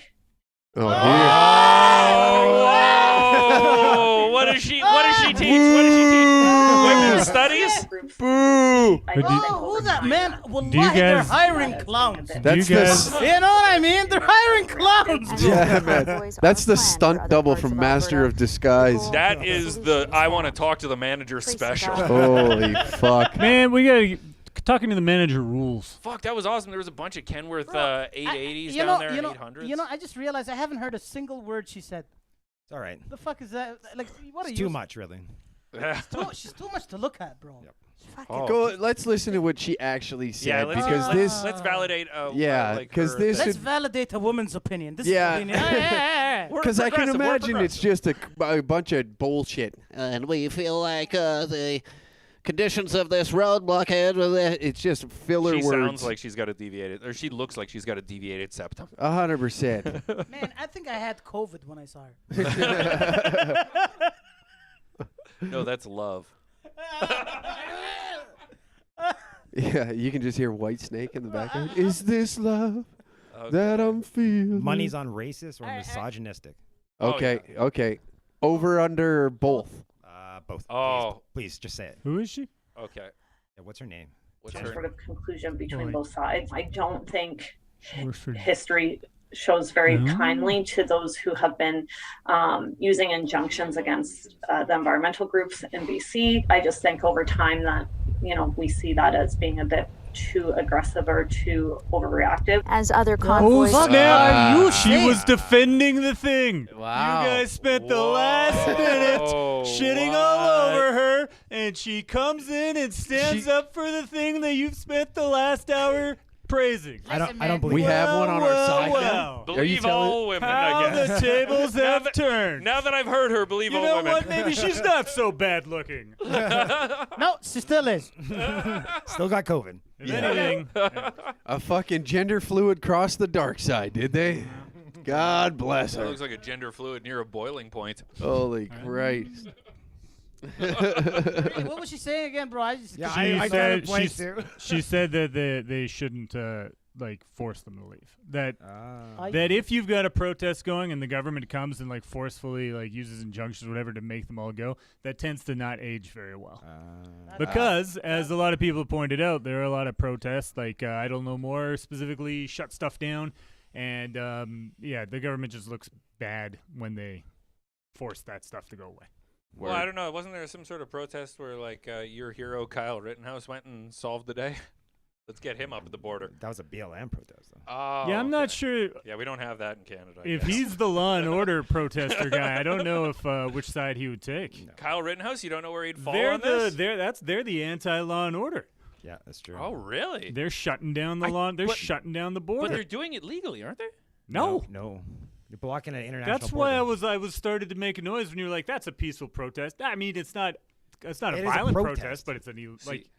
Oh, Oh, what does she teach? What does she teach? Women's studies? groups. Boo! I But don't do- think Oh, over who's that time man? that- Wallahi, Do you they're guys- hiring clowns. Do you That's guys? the You know what I mean? They're hiring clowns. And yeah, the man. convoys That's are the planned for stunt other double parts from of Master Alberta. of Disguise. That is the I want to talk to the manager Tracy special. Dodd. Holy fuck! Man, we gotta talking to the manager rules. Fuck, that was awesome. There was a bunch of Kenworth Bro, 880s you down know, there you and know, 800s. you know, I just realized I haven't heard a single word she said. It's all right. The fuck is that? Like, what are It's you? too much, really. She's too much to look at, bro. Yep. She's fucking- Oh. Go. Let's listen to what she actually said Yeah, let's, because this. let's validate. Yeah, like 'cause her this thing. Let's validate a woman's opinion. This Yeah. is opinion. Yeah. We're Because I can progressive, we're imagine it's progressive. just a bunch of bullshit. And we feel like the conditions of this road blockade, it's just filler She words. sounds like she's got a deviated, or she looks like she's got a deviated septum. 100%. Man, I think I had COVID when I saw her. No, that's love. Yeah, you can just hear White Snake in the background. Is this love Okay. that I'm feeling? Money's on racist or misogynistic. Oh, Okay, okay. Over, under, both. Both. Oh. Please, just say it. Who is she? Okay. Yeah, what's her name? What's some her? sort of conclusion between Right. both sides. I don't think Works for- history shows very Mm. kindly to those who have been using injunctions against the environmental groups in BC. I just think over time that, we see that as being a bit too aggressive or too overreactive. As other Oh convoys snap! you She saying? was defending the thing. Wow. You guys spent the last minute Whoa, shitting all what? over her, and she comes in and stands She- up for the thing that you've spent the last hour praising. I don't believe We it. have one on our Well, side now. well. Are you Believe telling- all women, How I guess. the tables Now have that- turned. Now that I've heard her, believe You all know women. what? Maybe she's not so bad looking. No, she still is. Still got COVID. If anything, A fucking gender fluid crossed the dark side, did they? God bless That her. looks like a gender fluid near a boiling point. Holy Christ. What was she saying again, bro? I just Yeah, she I got a said point she's- too. she said that they shouldn't force them to leave. That I- that if you've got a protest going and the government comes and forcefully uses injunctions or whatever to make them all go, that tends to not age very well. Because, as a lot of people have pointed out, there are a lot of protests, I don't know more specifically, shut stuff down, and the government just looks bad when they force that stuff to go away. Well, I don't know. Wasn't there some sort of protest where, your hero Kyle Rittenhouse went and solved the day? Let's get him up at the border. That was a BLM protest, though. Oh, Yeah, I'm not okay. sure Yeah, we don't have that in Canada. I if guess. he's the law and order protester guy. I don't know if which side he would take. Kyle Rittenhouse, you don't know where he'd fall They're on this? they're the anti-law and order. Yeah, that's true. Oh, really? They're shutting down the law. They're shutting down the border. But they're doing it legally, aren't they? no. No. You're blocking an international That's border. why I was started to make a noise when you were like, "That's a peaceful protest." I mean, it's not a It is a violent protest, protest. but it's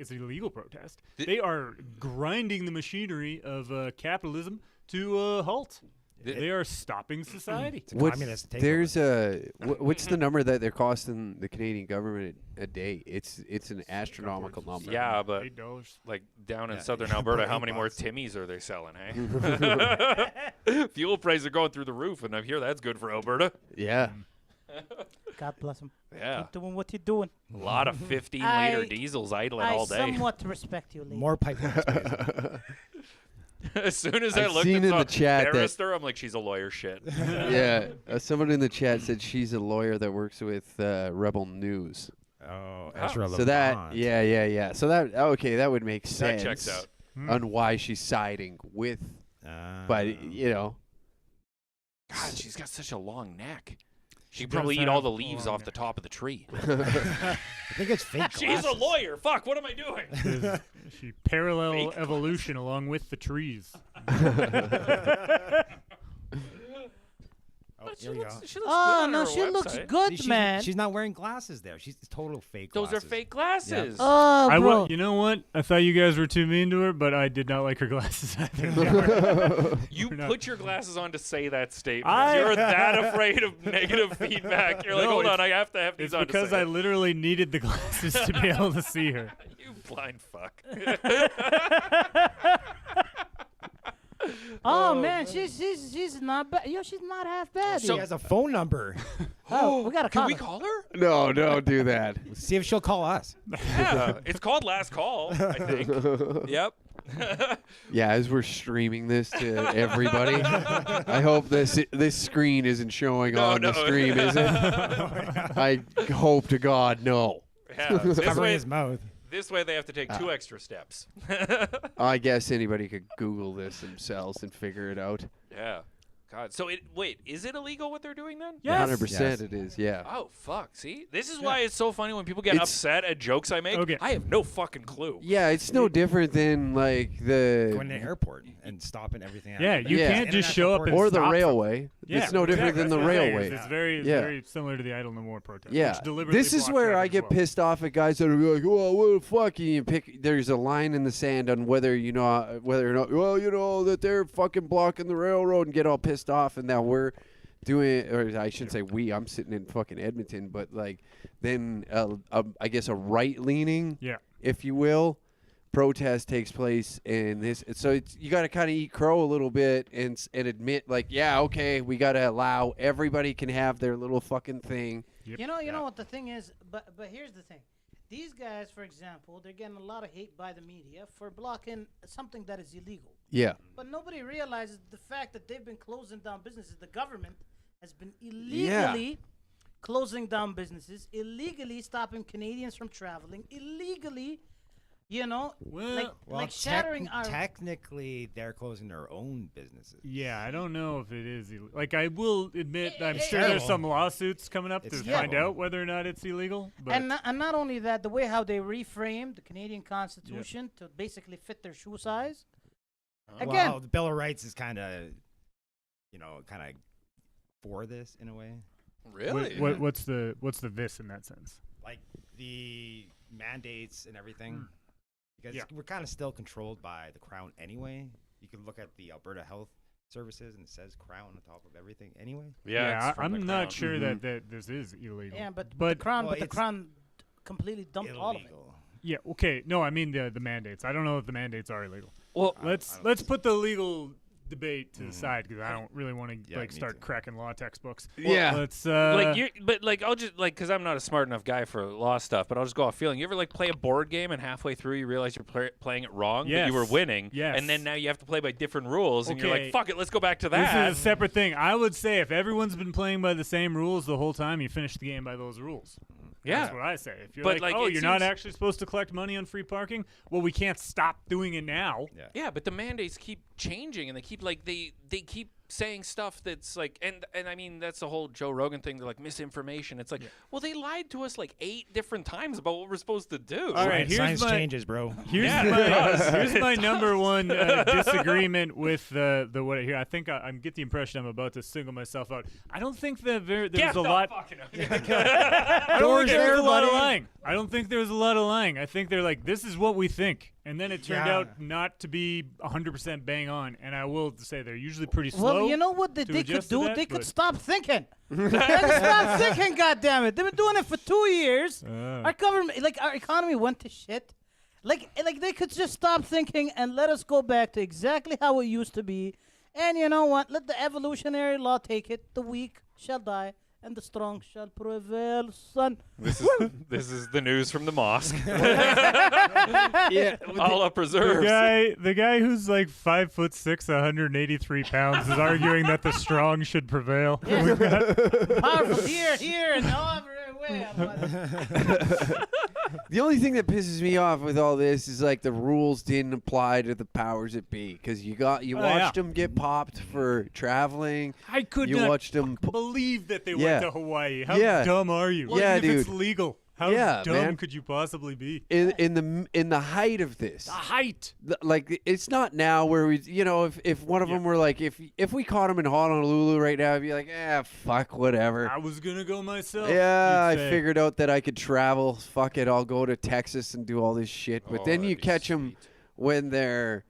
it's an illegal protest. They are grinding the machinery of capitalism to a halt. They are stopping society. It's a communist takeover. What's the number that they're costing the Canadian government a day? It's an astronomical number. Yeah, but $8. like down in Yeah, southern yeah, Alberta, for how many more $8. Timmies are they selling, hey? Fuel prices are going through the roof, and I hear that's good for Alberta. Yeah. God bless him. Yeah. Keep doing what you're doing. A lot of 15-liter I- diesels idling I all day. somewhat respect you, Lee. More pipelines. basically. As soon as I I've looked seen at in the chat that- barrister, I'm like, she's a lawyer shit. Yeah. Someone in the chat said she's a lawyer that works with Rebel News. Oh, Ezra So that, Lamont. yeah. So that, okay, that would make That sense. checks out. On why she's siding with, but you know, God, she's got such a long neck. She does probably eat all have the a leaves long off the neck. top of the tree. I think it's fake She's a glasses. lawyer. Fuck, what am I doing? She parallel Fake evolution along with the trees. Oh, here we go. She looks Oh, good on no, her she looks website. good, She's, man. she's not wearing glasses there. She's total fake Those glasses. are fake glasses. Oh, bro. You know what? I thought you guys were too mean to her, but I did not like her glasses either. You We're not- put your glasses on to say that statement. I- You're that afraid of negative feedback. You're like, No, hold on, it's- I have to have these It's on because to say I it. literally needed the glasses to be able to see her. You blind fuck. Oh, man, she's not bad. Yo, she's not half bad. She yo. has a phone number. Oh, we gotta Can call we her. call her? no, don't do that. See if she'll call us. Yeah, it's called Last Call, I think. Yep. Yeah, as we're streaming this to everybody, I hope this screen isn't showing on the stream, is it? I hope to God, no. Yeah, Covering his mouth. this way they have to take 2 extra steps. I guess anybody could Google this themselves and figure it out. Yeah. God. So wait, is it illegal what they're doing then? Yes. 100% Yes. it is, yeah. Oh fuck! See, this is why it's so funny when people get It's- upset at jokes I make. Okay. I have no fucking clue. Yeah, it's no different than like Going to the the airport and stopping everything. Yeah, you Yeah. can't just show up and or the stop railway. Yeah, It's no different exactly. than the That's what I'm saying, railway. is It's very, Yeah. very similar to the Idle No More protest. Yeah, which deliberately this is blocked where traffic I as get well. pissed off at guys that are like, "Well, what the fuck?" And you pick. There's a line in the sand on whether whether or not. Well, you know that they're fucking blocking the railroad and get all pissed off, and now we're doing, or I shouldn't say we. I'm sitting in fucking Edmonton, but like then I guess a right leaning, Yeah. if you will, protest takes place, and this. So it's you got to kind of eat crow a little bit and admit like, yeah, okay, we got to allow everybody can have their little fucking thing. Yep. You know what the thing is, but here's the thing. These guys, for example, they're getting a lot of hate by the media for blocking something that is illegal. Yeah. But nobody realizes the fact that they've been closing down businesses. The government has been illegally closing down businesses, illegally stopping Canadians from traveling, illegally, Well, like shattering our. Technically, they're closing their own businesses. yeah, I don't know if it is. Like, I will admit, I'm It's sure there's terrible. some lawsuits coming up It's to find terrible. out whether or not it's illegal. But And not only that, the way how they reframed the Canadian Constitution to basically fit their shoe size. Again, Well, the Bill of Rights is kind of for this in a way. Really? what's the this in that sense? Like the mandates and everything. Because Yeah. we're kind of still controlled by the Crown anyway. You can look at the Alberta Health Services and it says Crown on top of everything anyway. Yeah, it's from the I'm Crown. not sure that this is illegal. yeah, but the but crown, Well, the it's crown completely dumped all of it. Illegal. yeah, okay. No, I mean the mandates. I don't know if the mandates are illegal. Well, Let's put the legal debate to the side because I don't really want to Yeah, me start too. cracking law textbooks. Yeah. Let's I'll just because I'm not a smart enough guy for law stuff, but I'll just go off feeling. You ever play a board game and halfway through you realize you're playing it wrong, but you were Yes. winning, Yes. and then now you have to play by different rules, and you're Okay. like, fuck it, let's go back to This that. is a separate thing. I would say if everyone's been playing by the same rules the whole time, you finish the game by those rules. Yeah. That's what I say. If you're But, like, like, oh, it you're not seems- actually supposed to collect money on free parking, well, we can't stop doing it now. Yeah, but the mandates keep changing, and they keep saying stuff that's like, and I mean, that's the whole Joe Rogan thing, like misinformation. It's like, well, they lied to us like 8 different times about what we're supposed to do. All right, here's Science my, changes, bro. Here's my number one disagreement with the what here. I think I get the impression I'm about to single myself out. I don't think that there's a lot. I don't think there's a lot of lying. I don't think there's a lot of lying. I think they're like, this is what we think. And then it turned out not to be 100% bang on. And I will say they're usually pretty slow. Well, you know what they could do? That, they could stop thinking. They could stop thinking, goddammit. They've been doing it for 2 years. Our government, like our economy went to shit. Like they could just stop thinking and let us go back to exactly how it used to be. And you know what? Let the evolutionary law take it. The weak shall die. And the strong shall prevail, son. This is the news from the mosque. Yeah, Allah preserves. The guy who's like 5'6", 183 pounds, is arguing that the strong should prevail. Powerful here, and every way. The only thing that pisses me off with all this is like the rules didn't apply to the powers that be, because you watched them get popped for traveling. I could you not watched them believe that they went to Hawaii. How dumb are you? Yeah, Even if it's dude. legal, how dumb could you possibly be? in the height of this. The height. Like, it's not now where we, if one of them were like, if we caught him in Honolulu right now, I'd be like, fuck, whatever. I was gonna go myself. Yeah, I say. figured out that I could travel. Fuck it, I'll go to Texas and do all this shit. But then you catch them when they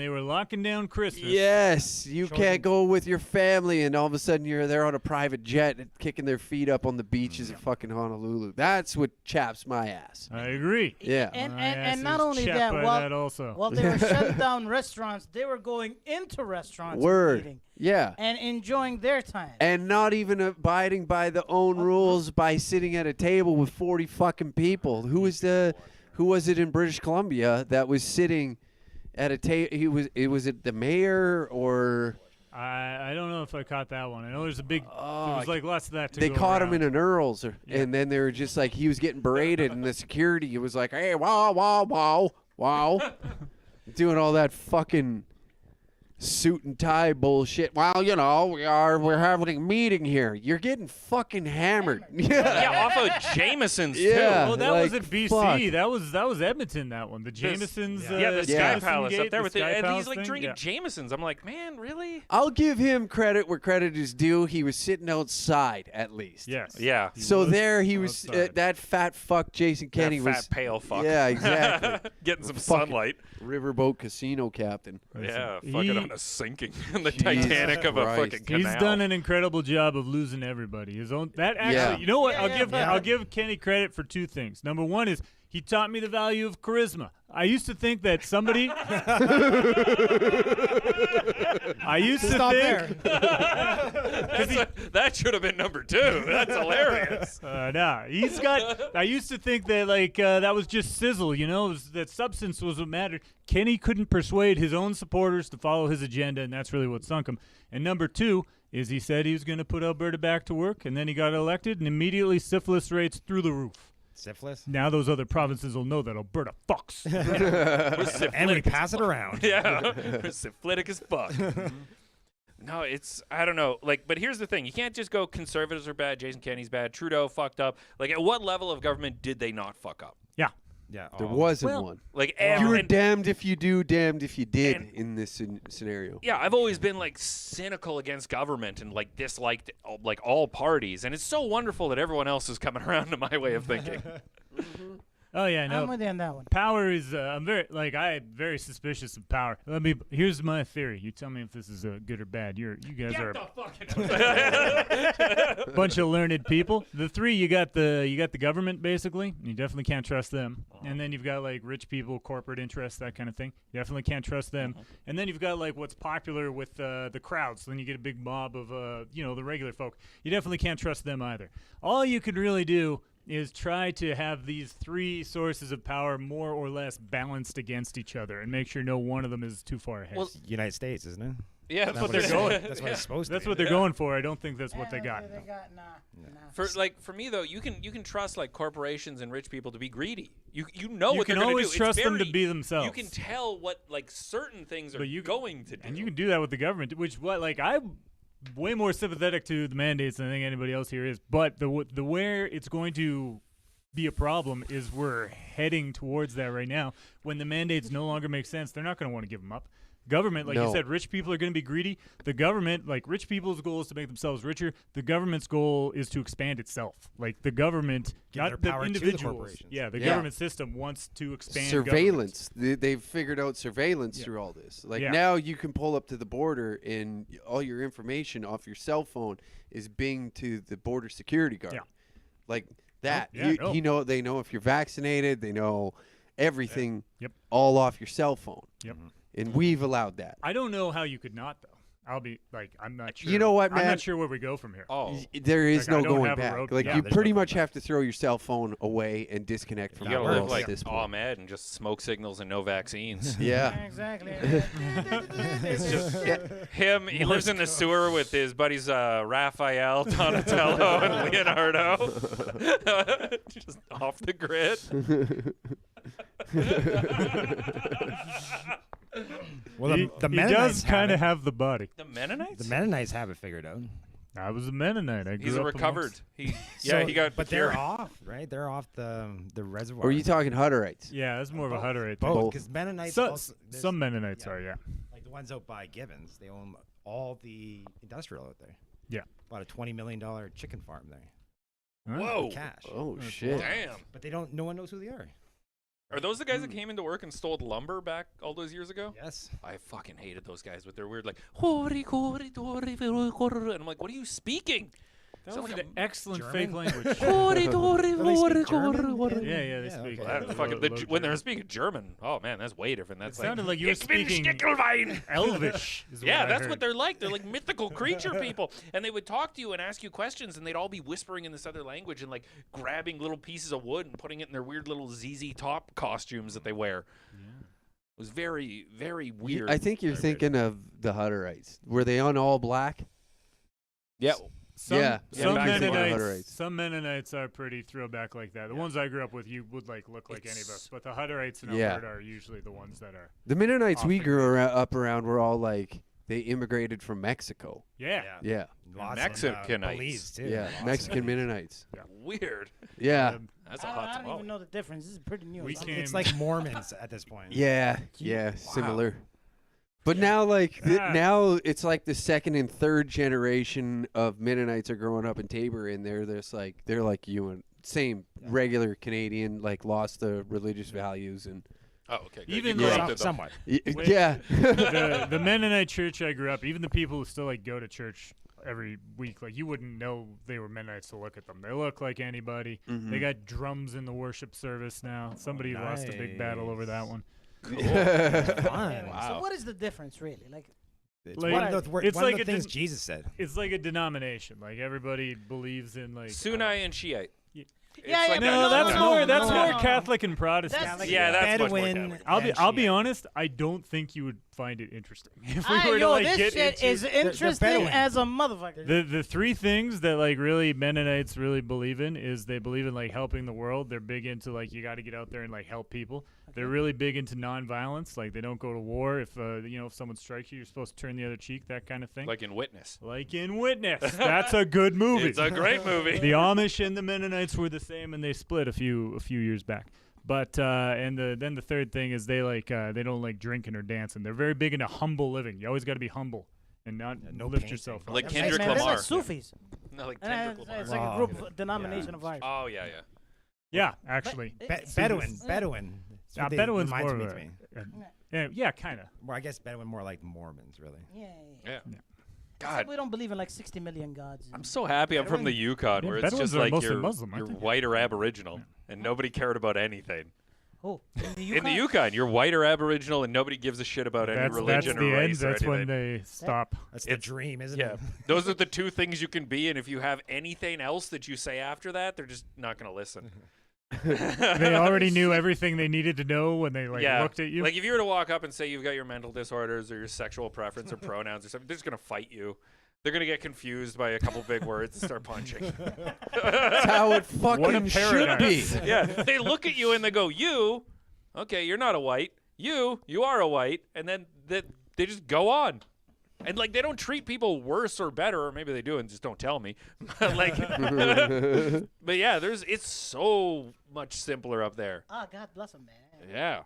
were locking down Christmas. Yes, you can't go with your family, and all of a sudden they're on a private jet and kicking their feet up on the beaches of fucking Honolulu. That's what chaps my ass. I agree. Yeah. And not only that, while they were shutting down restaurants, they were going into restaurants and eating. Yeah. And enjoying their time. And not even abiding by the own rules by sitting at a table with 40 fucking people. Who was it in British Columbia that was sitting at a table? Was it the mayor or? I don't know if I caught that one. I know there's a big. There was like lots of that. They caught him in an Earl's, and then they were just like, he was getting berated, and the security was like, "Hey, wow," doing all that fucking suit and tie bullshit. Well, we're having a meeting here. You're getting fucking hammered. Yeah, off of Jameson's too. Yeah. Oh, that like, was at BC. fuck. That was Edmonton. That one, the Jamesons. Yeah, the Sky Jameson Palace Gate, up there the with Sky and Palace he's like thing. drinking Jamesons. I'm like, man, really? I'll give him credit where credit is due. He was sitting outside at least. Yes. Yeah. So he was that fat fuck Jason Kenney That was fat pale fuck. Yeah, exactly. Getting some Fucking sunlight. Riverboat casino captain. Yeah, fucking on a sinking in the Titanic of a Christ. fucking canal. He's done an incredible job of losing everybody. You know what? I'll give Kenny credit for 2 things. Number one is he taught me the value of charisma. I used to think that somebody. I used to think. That should have been number 2. That's hilarious. I used to think that that was just sizzle. That substance was what mattered. Kenny couldn't persuade his own supporters to follow his agenda, and that's really what sunk him. And number 2 is he said he was going to put Alberta back to work, and then he got elected, and immediately syphilis rates through the roof. Syphilis? Now those other provinces will know that Alberta fucks. And we pass it around. Yeah. We're syphilitic as fuck. No, I don't know. But here's the thing. You can't just go conservatives are bad, Jason Kenney's bad, Trudeau fucked up. At what level of government did they not fuck up? Yeah. Yeah. There wasn't one. You were damned if you do, damned if you did in this scenario. Yeah, I've always been cynical against government and disliked all parties, and it's so wonderful that everyone else is coming around to my way of thinking. Oh yeah, no. I'm with you on that one. Power is I'm very suspicious of power. Here's my theory. You tell me if this is good or bad. You guys are a bunch of learned people. The 3 you got the government basically. You definitely can't trust them. And then you've got rich people, corporate interests, that kind of thing. You definitely can't trust them. And then you've got what's popular with the crowds. Then you get a big mob of the regular folk. You definitely can't trust them either. All you can really do is try to have these three sources of power more or less balanced against each other and make sure no one of them is too far ahead. Well, United States, isn't it? Yeah, that's what they're going. That's what it's supposed to That's be. what they're going for. I don't think that's what they got. For me though, you can trust like corporations and rich people to be greedy. You know what they're can going to do. always It's trust them to very- be themselves. You can tell what like certain things are going to do. And you can do that with the government, which I'm way more sympathetic to the mandates than I think anybody else here is. But the where it's going to be a problem is we're heading towards that right now. When the mandates no longer make sense, they're not going to want to give them up. Government, like you said, rich people are going to be greedy. The government, like rich people's goal is to make themselves richer. The government's goal is to expand itself. Like the government, Give not their the power to the individuals. corporations. The government system wants to expand surveillance. They've figured out surveillance through all this. Like Yeah. now you can pull up to the border and all your information off your cell phone is binged to the border security guard. Yeah. Like that. They know if you're vaccinated. They know everything all off your cell phone. Yep. And we've allowed that. I don't know how you could not, though. I'm not sure. You know what, man? I'm not sure where we go from here. There is Like, I no don't going have a back. road- Like Yeah, you there's pretty no much have to throw your cell phone away and disconnect from You the gotta live world like at this point. Ahmed and just smoke signals and no vaccines. Yeah. Exactly. It's just him. He lives in the sewer with his buddies Raphael, Donatello, and Leonardo. Just off the grid. Well, he the he Mennonites does kind of have have the body. The Mennonites? The Mennonites have it figured out. I was a Mennonite. I grew He's a up recovered. amongst- He got. But the they're cure. off, right? They're off the reservoir. Or are you talking Hutterites? Yeah, that's more of a Hutterite thing. both? Because Mennonites, also, there's- Some Mennonites are, yeah. like the ones out by Gibbons, they own all the industrial out there. Yeah. About a $20 million chicken farm there. Whoa. Cash. Oh shit! Damn. But no one knows who they are. Are those the guys that came into work and stole lumber back all those years ago? Yes. I fucking hated those guys with their weird like. And I'm like, what are you speaking? That Sound was like an excellent German? fake language. They speak German? Yeah, they speak. Well, when they're speaking German, oh man, that's way different. That's like sounded like you were "Ich bin speaking Stickelwein." Elvish. Is Yeah, I that's heard. what they're like. They're like mythical creature people. And they would talk to you and ask you questions, and they'd all be whispering in this other language and like grabbing little pieces of wood and putting it in their weird little ZZ Top costumes that they wear. Yeah. It was very, very weird. I think you're thinking of the Hutterites. Were they on all black? Yeah. Some back to the Mennonites. Hutterites. Some Mennonites are pretty throwback like that. The ones I grew up with, you would like look like any of us. But the Hutterites in Alberta are usually the ones that are. The Mennonites we Off the grew up around were all like they immigrated from Mexico. Yeah. Yeah. Lots Mexicanites. of Belize, too. Yeah. Lots of Mexican Belize. Mennonites. Weird. Yeah. That's a I hot don't tamale. even know the difference. This is pretty new. We Something- came- It's like Mormons at this point. Yeah. Yeah. Similar. But now, like now, it's like the second and third generation of Mennonites are growing up in Tabor, and they're like you and same regular Canadian, like lost the religious values and Oh, okay. Good. Even You like- corrupted them. Somewhat. yeah. the Mennonite church I grew up, even the people who still like go to church every week, like you wouldn't know they were Mennonites to look at them. They look like anybody. They got drums in the worship service now. Somebody lost a big battle over that one. Fun. So what is the difference really? Like, It's Like- one of the, it's one like of a the things din- Jesus said. It's like a denomination. Like everybody believes in like Sunni and Shiite. Yeah. It's Yeah, like yeah, that. No, that's no, more no, that's no, more no. Catholic and Protestant. That's- Yeah, that's much more Bedouin. Catholic. I'll be and honest, I don't think you would find it interesting. If we ah, were to yo, like this get shit into is interesting Bedouin. as a motherfucker. the three things that like really Mennonites really believe in is they believe in like helping the world. They're big into like you got to get out there and like help people. They're really big into nonviolence. Like they don't go to war. If if someone strikes you, you're supposed to turn the other cheek. That kind of thing. Like in Witness. Like in Witness. That's a good movie. It's a great movie. The Amish and the Mennonites were the same, and they split a few years back. But then the third thing is they don't like drinking or dancing. They're very big into humble living. You always got to be humble and not no lift painting. yourself up. Like Hey, Kendrick man, they're Lamar. like Sufis. No, like And Kendrick it's Lamar. like a Wow. group denomination of ours. Oh yeah, yeah. Yeah, actually. Bedouin. Bedouin. That's what they Bedouin's reminds more me of to me. yeah, kind of. Well, I guess Bedouin more like Mormons, really. Yeah. Yeah. Yeah. God, We don't believe in like 60 million gods. I'm so happy I'm from the Yukon, Yeah, where it's Bedouins just are like mostly you're Muslim, aren't they? white or Aboriginal, and nobody cared about anything. Oh, in the In the Yukon, you're white or Aboriginal, and nobody gives a shit about any That's religion the or end. race or That's anything. when they stop. That's the dream, isn't Yeah, it? those are the two things you can be, and if you have anything else that you say after that, they're just not going to listen. They already knew everything they needed to know when they looked at you. Like if you were to walk up and say you've got your mental disorders or your sexual preference or pronouns or something, they're just going to fight you. They're going to get confused by a couple big words and start punching. That's how it fucking should be. Yeah, they look at you and they go, you, okay, you're not a white. You are a white. And then they just go on. And, like, they don't treat people worse or better, or maybe they do and just don't tell me. Like, but, yeah, it's so much simpler up there. Ah, God bless him, man. Yeah.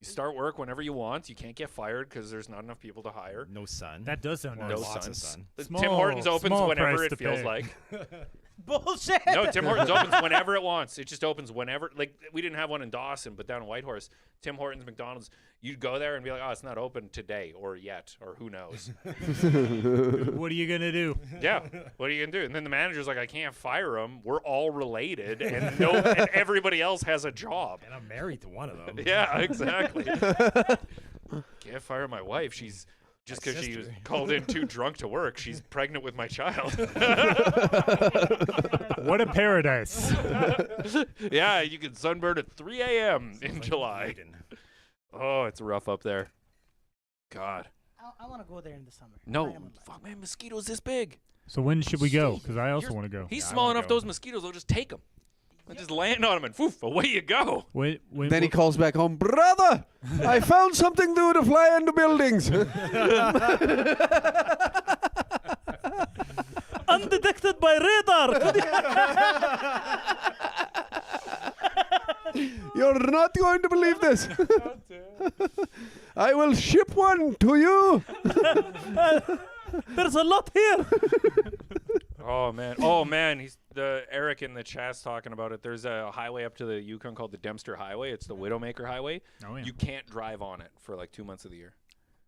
You start work whenever you want. You can't get fired because there's not enough people to hire. No sun. That does sound Or nice. No lots sun. of sun. Tim Hortons opens small whenever price it to feels pay. like. Bullshit. No, Tim Hortons opens whenever it wants. It just opens whenever. Like, we didn't have one in Dawson, but down in Whitehorse, Tim Hortons, McDonald's, you'd go there and be like, oh, it's not open today or yet or who knows. What are you gonna do? Yeah, what are you going to do? And then the manager's like, I can't fire him. We're all related, and and everybody else has a job. And I'm married to one of them. Yeah, exactly. Can't fire my wife. She's... Just because she was called in too drunk to work, she's pregnant with my child. What a paradise. Yeah, you can sunburn at 3 a.m. in July. Oh, it's rough up there. God. I want to go there in the summer. No, fuck, man, mosquitoes this big. So when should we go? Because I also want to go. He's Yeah, I small wanna enough, go. those mosquitoes will just take him. They'll just land on him and poof, away you go. Then he calls back home, brother, I found something new to fly into buildings. Undetected by radar. You're not going to believe this. I will ship one to you. There's a lot here. Oh man, he's Eric in the chat's talking about it. There's a highway up to the Yukon called the Dempster Highway. It's the Widowmaker Highway. Oh, yeah. You can't drive on it for like 2 months of the year.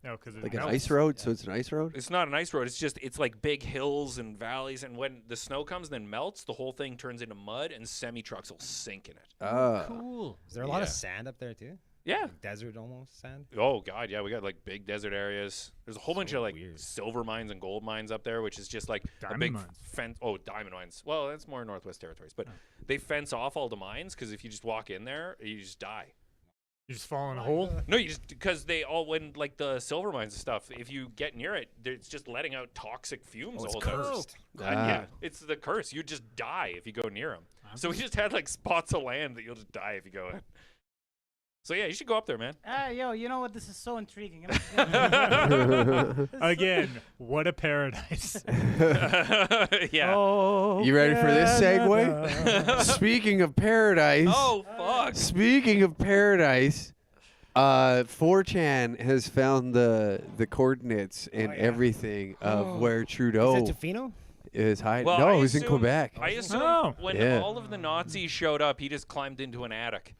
No, because Like an ice road, so it's an ice road? It's not an ice road. It's like big hills and valleys, and when the snow comes and then melts, the whole thing turns into mud, and semi trucks will sink in it. Cool. Is there a lot Yeah. of sand up there too? Yeah. Like desert almost sand. Oh God, yeah. We got like big desert areas. There's a whole bunch So of like weird. silver mines and gold mines up there, which is just like a Diamond big mines. fence. Oh, diamond mines. Well, that's more Northwest Territories, but they fence off all the mines because if you just walk in there, you just die. You just fall in a hole? No, you just because they all when like the silver mines and stuff. If you get near it, it's just letting out toxic fumes Oh, the it's whole time. cursed. God, yeah, it's the curse. You just die if you go near them. So we just had like spots of land that you'll just die if you go in. So yeah, you should go up there, man. Yo, you know what? This is so intriguing. Again, what a paradise. Yeah. Oh, You ready for this Canada. segue? Speaking of paradise. Oh fuck. Speaking of paradise, 4chan has found the coordinates and yeah. everything of where Trudeau Is it Tofino? is hiding. Well, no, I it was in assume- Quebec. I assume Oh. when Yeah. all of the Nazis showed up, he just climbed into an attic.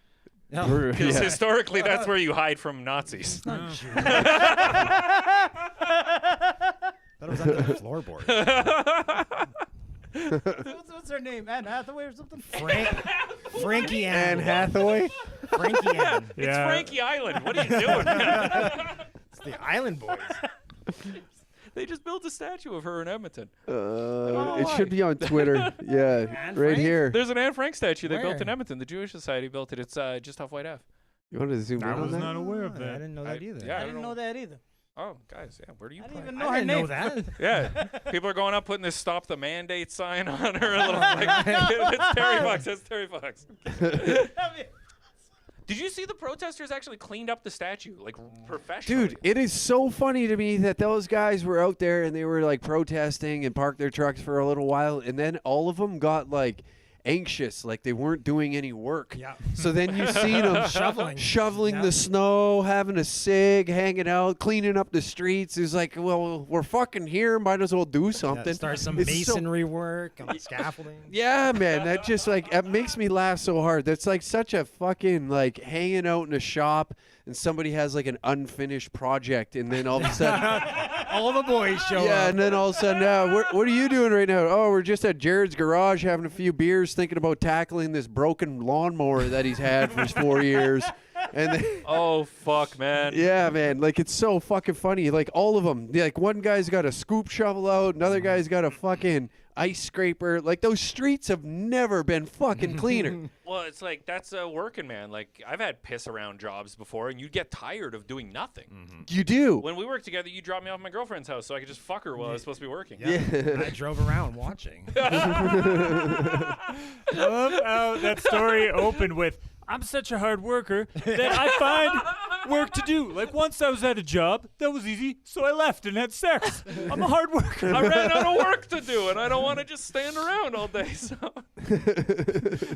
No. Because Yeah. historically, that's where you hide from Nazis. That was under the floorboard. What's her name? Anne Hathaway or something? Frankie Anne Ann. Hathaway. Frankie Ann. It's Yeah. Frankie Island. What are you doing? It's the Island Boys. They just built a statue of her in Edmonton. It should be on Twitter. Yeah, Anne right Frank? here. There's an Anne Frank statue they built in Where? Edmonton. The Jewish Society built it. It's just off White Ave. You want to zoom in I on was that? not aware of I that. didn't know that either. yeah. I didn't know that either. Oh, guys, yeah. Where do you I play? didn't even know I her didn't name. know that. Yeah, people are going up putting this "Stop the Mandate" sign on her. A little, like, it's Terry Fox. That's Terry Fox. Did you see the protesters actually cleaned up the statue, like professionally? Dude, it is so funny to me that those guys were out there and they were like protesting and parked their trucks for a little while, and then all of them got like anxious, like they weren't doing any work. Yeah. So then you see them shoveling Yeah. the snow, having a cig, hanging out, cleaning up the streets. It's like, well, we're fucking here, might as well do something. Start some It's so- masonry work, scaffolding. Yeah, man, that just like that makes me laugh so hard. That's like such a fucking like hanging out in a shop and somebody has like an unfinished project, and then all of a sudden, All the boys show yeah, up. and then all of a sudden, what are you doing right now? Oh, we're just at Jared's garage having a few beers, first thinking about tackling this broken lawnmower that he's had for 4 years. And then, Oh fuck, man. yeah, man, like it's so fucking funny. Like all of them, like one guy's got a scoop shovel out, another guy's got a fucking ice scraper. Like those streets have never been fucking cleaner. Well, it's like that's a working man. Like I've had piss around jobs before, and you get tired of doing nothing. You do. When we worked together, you dropped me off at my girlfriend's house so I could just fuck her while I was supposed to be working. Yeah. I drove around watching. I love how that story opened with, I'm such a hard worker that I find work to do. Like once I was at a job, that was easy, so I left and had sex. I'm a hard worker. I ran out of work to do, and I don't want to just stand around all day. So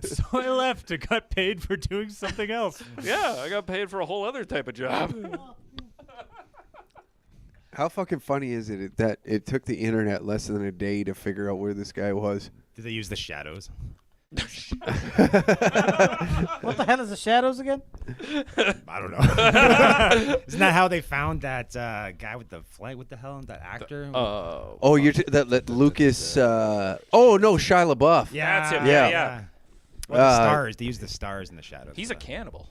So I left and got paid for doing something else. yeah, I got paid for a whole other type of job. How fucking funny is it that it took the internet less than a day to figure out where this guy was? Did they use the shadows? What the hell is the shadows again? I don't know. Isn't that how they found that guy with the flight? What the hell? That actor? Oh, you're that Lucas. Oh no, Shia LaBeouf. yeah, That's him. Yeah. Yeah. Well, the stars. They use the stars in the shadows. He's a cannibal.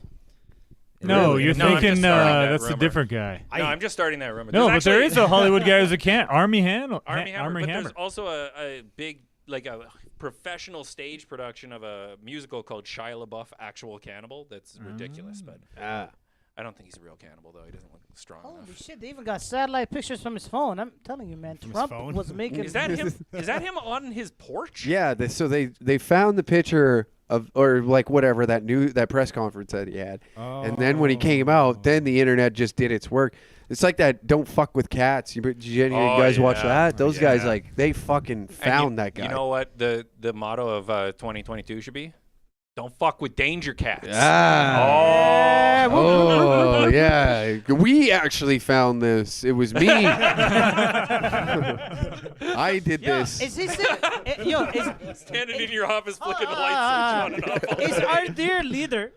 No, Really? you're No, I'm just thinking starting that that's a rumor. different guy. No, I'm just starting that rumor. No, There's but there actually- is a Hollywood guy who's a Army Hammer. Army Hammer. But Hammer. there's also a big, like a professional stage production of a musical called Shia LaBeouf Actual Cannibal. That's ridiculous, but I don't think he's a real cannibal though. He doesn't look strong Holy enough. shit! They even got satellite pictures from his phone. I'm telling you, man. From his Trump phone? was making. Is that him? Is that him on his porch? Yeah, so they found the picture of, or like whatever that press conference that he had, and then when he came out, then the internet just did its work. It's like that "Don't fuck with cats." Did you guys watch yeah. that? Those guys, like, they fucking found that guy. You know what the motto of 2022 should be? Don't fuck with danger cats. Ah. Oh, yeah. We actually found this. It was me. I did this. Is he is Standing in your office, flicking the light switch on and off. all is day. our dear leader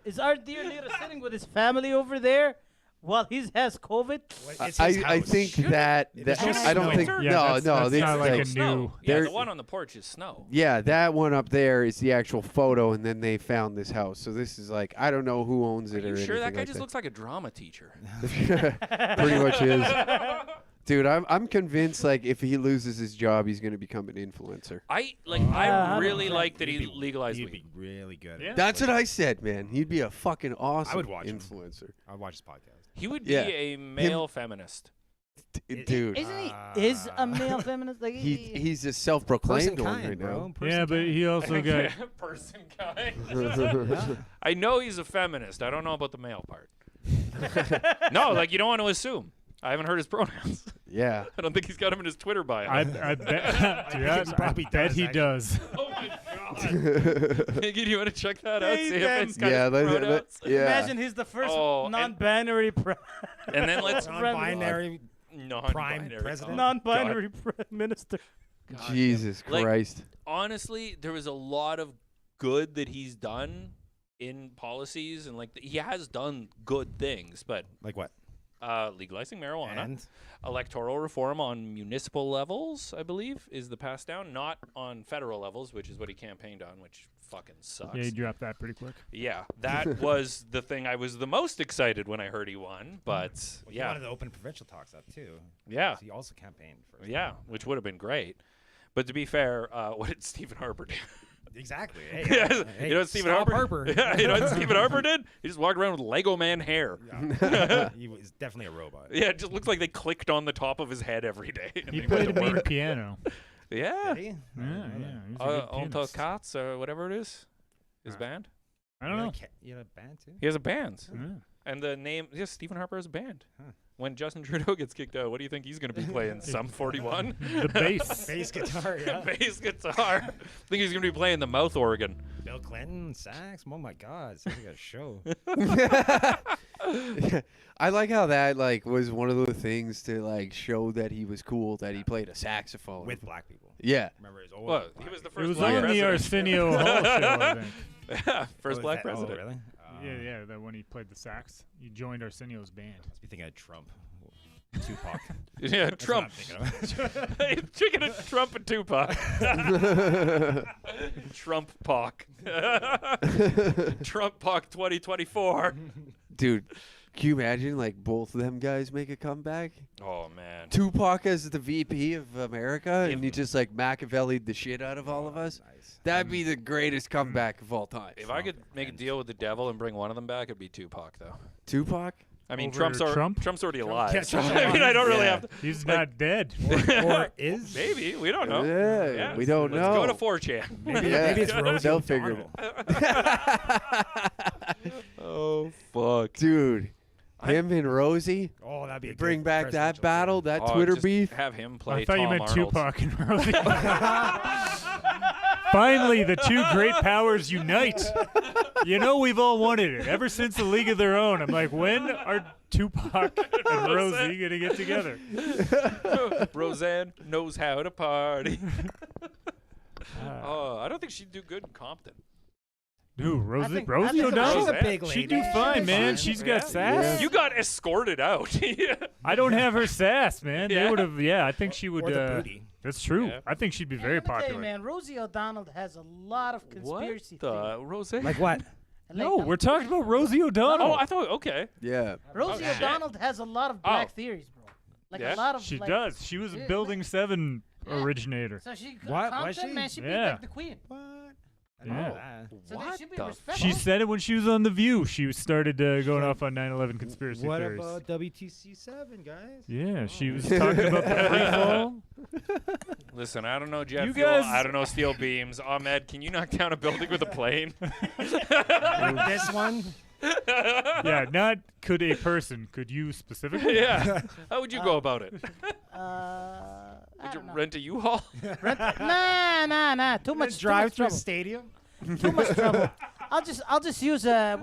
sitting with his family over there while he has COVID? It's his I house. think that There's no I don't snow. think Yeah, no that's no not it's like like a Snow. new. Yeah, There- the one on the porch is snow. yeah, that one up there is the actual photo, and then they found this house. So this is like, I don't know who owns it Are or you sure that anything guy like just looks like a drama teacher? Pretty much is. Dude, I'm convinced, like, if he loses his job, he's going to become an influencer. I I really don't like that he He'd be- legalized He'd weed. be really good. Yeah. That's what I said, man. He'd be a fucking awesome would watch him. influencer. I'll watch his podcast. He would be Yeah. a male feminist. Dude, Isn't he? Is a male feminist? Like he's a self-proclaimed Person one kind, right bro. now. Person Yeah, but kind. he also got. Person kind. I know he's a feminist. I don't know about the male part. No, like you don't want to assume. I haven't heard his pronouns. Yeah. I don't think he's got him in his Twitter bio. I bet. Dude, he probably I bet does, he actually. does. Oh my god. Hey, do you want to check that out? See if it's got Yeah, his pronouns? yeah. Imagine he's the first Oh, and- non-binary And then let's Non-binary non-binary. president? non-binary prime minister. God. Jesus Like- Christ. Honestly, there was a lot of good that he's done in policies, and like he has done good things, but Like what? legalizing marijuana, And electoral reform on municipal levels, I believe, is the pass down, not on federal levels, which is what he campaigned on, which fucking sucks. Yeah, he dropped that pretty quick. Yeah, that was the thing I was the most excited when I heard he won, but he yeah, wanted to open provincial talks up too. yeah, He also campaigned for. yeah, which would have been great. But to be fair, what did Stephen Harper do? Exactly. Hey, Yeah, hey, you know what Stephen stop Harper? Yeah, you know what Stephen Harper did? He just walked around with Lego man hair. Yeah. He was definitely a robot. Yeah, it just looks like they clicked on the top of his head every day. And He they went played to mean work. piano. Yeah. Did he? Yeah, yeah. He was a good Alto pianist. Coutts or whatever it is. His band. I don't know. You had a band too? He has a band. Yeah. And the name, yes, Stephen Harper has a band. Huh. When Justin Trudeau gets kicked out, what do you think he's going to be playing? Sum 41? The bass. Bass guitar, yeah. Bass guitar. I think he's going to be playing the mouth organ. Bill Clinton, sax. Oh my God, sounds like a show. I like how that like was one of the things to like show that he was cool, that he played a saxophone With black people. Yeah. Remember his old. Well, black he was the people. It first was black on the president. Arsenio Hall show, I think. Yeah, first Oh, black is that- president. Oh, really? Yeah, yeah, that when he played the sax. He joined Arsenio's band. Must be thinking of Trump. Tupac. Yeah, That's what I'm Trump. thinking of. Chicken and Trump and Tupac. Trump Pac. Trump Pac 2024. Dude, can you imagine like both of them guys make a comeback? Oh man. Tupac as the VP of America, and he just like Machiavelli'd the shit out of all of us. Nice. That'd be the greatest comeback of all time. If I could make a deal with the devil and bring one of them back, it'd be Tupac though. Tupac? I mean, Over Trump? Trump's already alive. Yeah, So, Trump's I mean, I don't really Yeah. have to. He's not dead. Or is? Maybe we don't know. Yeah, we don't Let's know. go to 4chan. Maybe, Yeah. maybe it's Rosie They'll figure O'Donnell. Oh fuck, Dude, him and Rosie, Oh, that'd be a bring good back that presidential battle, thing. that Twitter just beef. Have him play I thought Tom you meant Arnold. Tupac and Rosie. Finally, the two great powers unite. You know, we've all wanted it ever since the League of Their Own. I'm like, when are Tupac and Rosie going to get together? Roseanne knows how to party. Oh, I don't think she'd do good in Compton. Dude, Rosie I think O'Donnell? She's a big She'd lady. do Yeah, fine, she's man. fine. She's got Yeah. sass. You got escorted out. Yeah. I don't have her sass, man. Yeah. They would have, yeah, I think she would. Or the booty. That's true. Yeah. I think she'd be Hey, very let me tell you, popular. man, Rosie O'Donnell has a lot of conspiracy What the Roseanne? Like what? No, we're talking about Rosie O'Donnell. Oh, I thought okay. Yeah. Rosie Oh, shit. O'Donnell has a lot of black theories, bro. Like Yeah? a lot of. She like, does. She was a Yeah, Building 7 Yeah. originator. So she What? Compton, Was she? man, she'd be Yeah. like the queen. What? I didn't know Yeah. that. So What they should be the respectful. She said it when she was on The View. She started going off on 9/11 conspiracy What theories. about WTC7, guys? Yeah, she was talking about the free fall. Listen, I don't know jet You fuel. guys- I don't know steel beams. Ahmed, can you knock down a building with a plane? This one? Yeah, not could a person. Could you specifically? Yeah. How would you go about it? I Would you don't know. rent a U-Haul? Nah. Too much. Too Drive much through a trouble. stadium? Too much trouble. I'll just use what's that?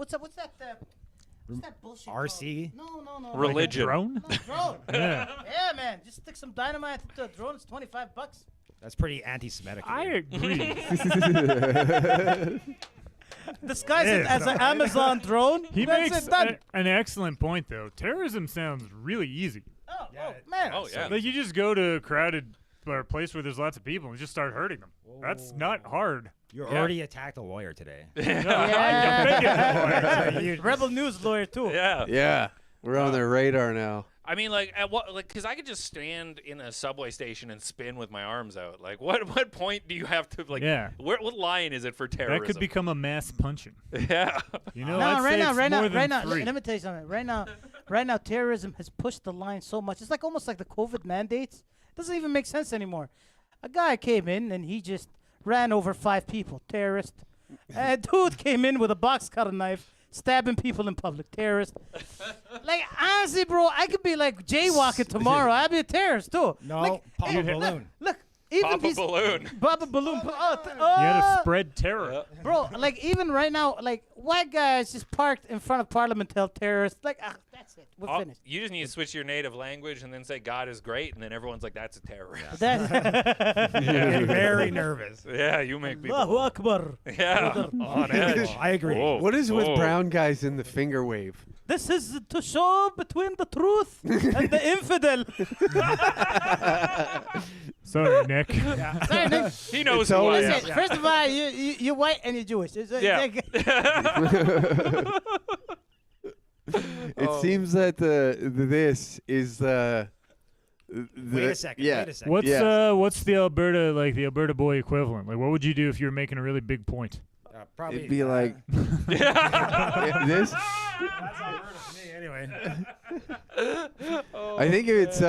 What's that bullshit? RC? Called? No. Religion. Drone? No, drone. Yeah. Yeah, man. Just stick some dynamite into a drone. It's $25. That's pretty anti-Semitic. of I you. agree. Disguise it Yeah. as an Amazon drone. He That's makes it, done. an excellent point, though. Terrorism sounds really easy. Oh, Yeah. man. Oh yeah. Like, you just go to a crowded or a place where there's lots of people and just start hurting them. That's not hard. You Yeah. already attacked a lawyer today. Yeah. Rebel News lawyer too. Yeah. Yeah. We're on their radar now. I mean, like, at what, like, because I could just stand in a subway station and spin with my arms out. Like, what point do you have to, like, Yeah. what line is it for terrorism? That could become a mass punching. Yeah. You know, No, I'd say it's more than right now. three. Let me tell you something. Right now, terrorism has pushed the line so much. It's like almost like the COVID mandates. It doesn't even make sense anymore. A guy came in and he just ran over 5 people. Terrorist. A dude came in with a box cutter knife, stabbing people in public. Terrorist. Like honestly, bro, I could be like jaywalking tomorrow. I'd be a terrorist too. No, Like, pop hey, a balloon. Look, even Pop a these balloon. Pop a balloon. You had to spread terror. Bro, like even right now, like white guys just parked in front of Parliament tell terrorists. Like, that's it. We're Oh, finished. you just need to switch to your native language and then say God is great, and then everyone's like, that's a terrorist. That- Getting very nervous. Yeah, you make people. Allahu Akbar. Yeah, on edge. I agree. Whoa. What is with Whoa. brown guys in the finger wave? This is to show between the truth and the infidel. Sorry, Nick. Sorry, Nick. He knows It's who I always- am. Listen, first of all, you're white and you're Jewish. Yeah. It seems that this is the. Wait a second. Yeah. Wait a second. What's the Alberta boy equivalent? Like, what would you do if you were making a really big point? Probably. It'd be like this. That's Alberta to me, anyway. I think it's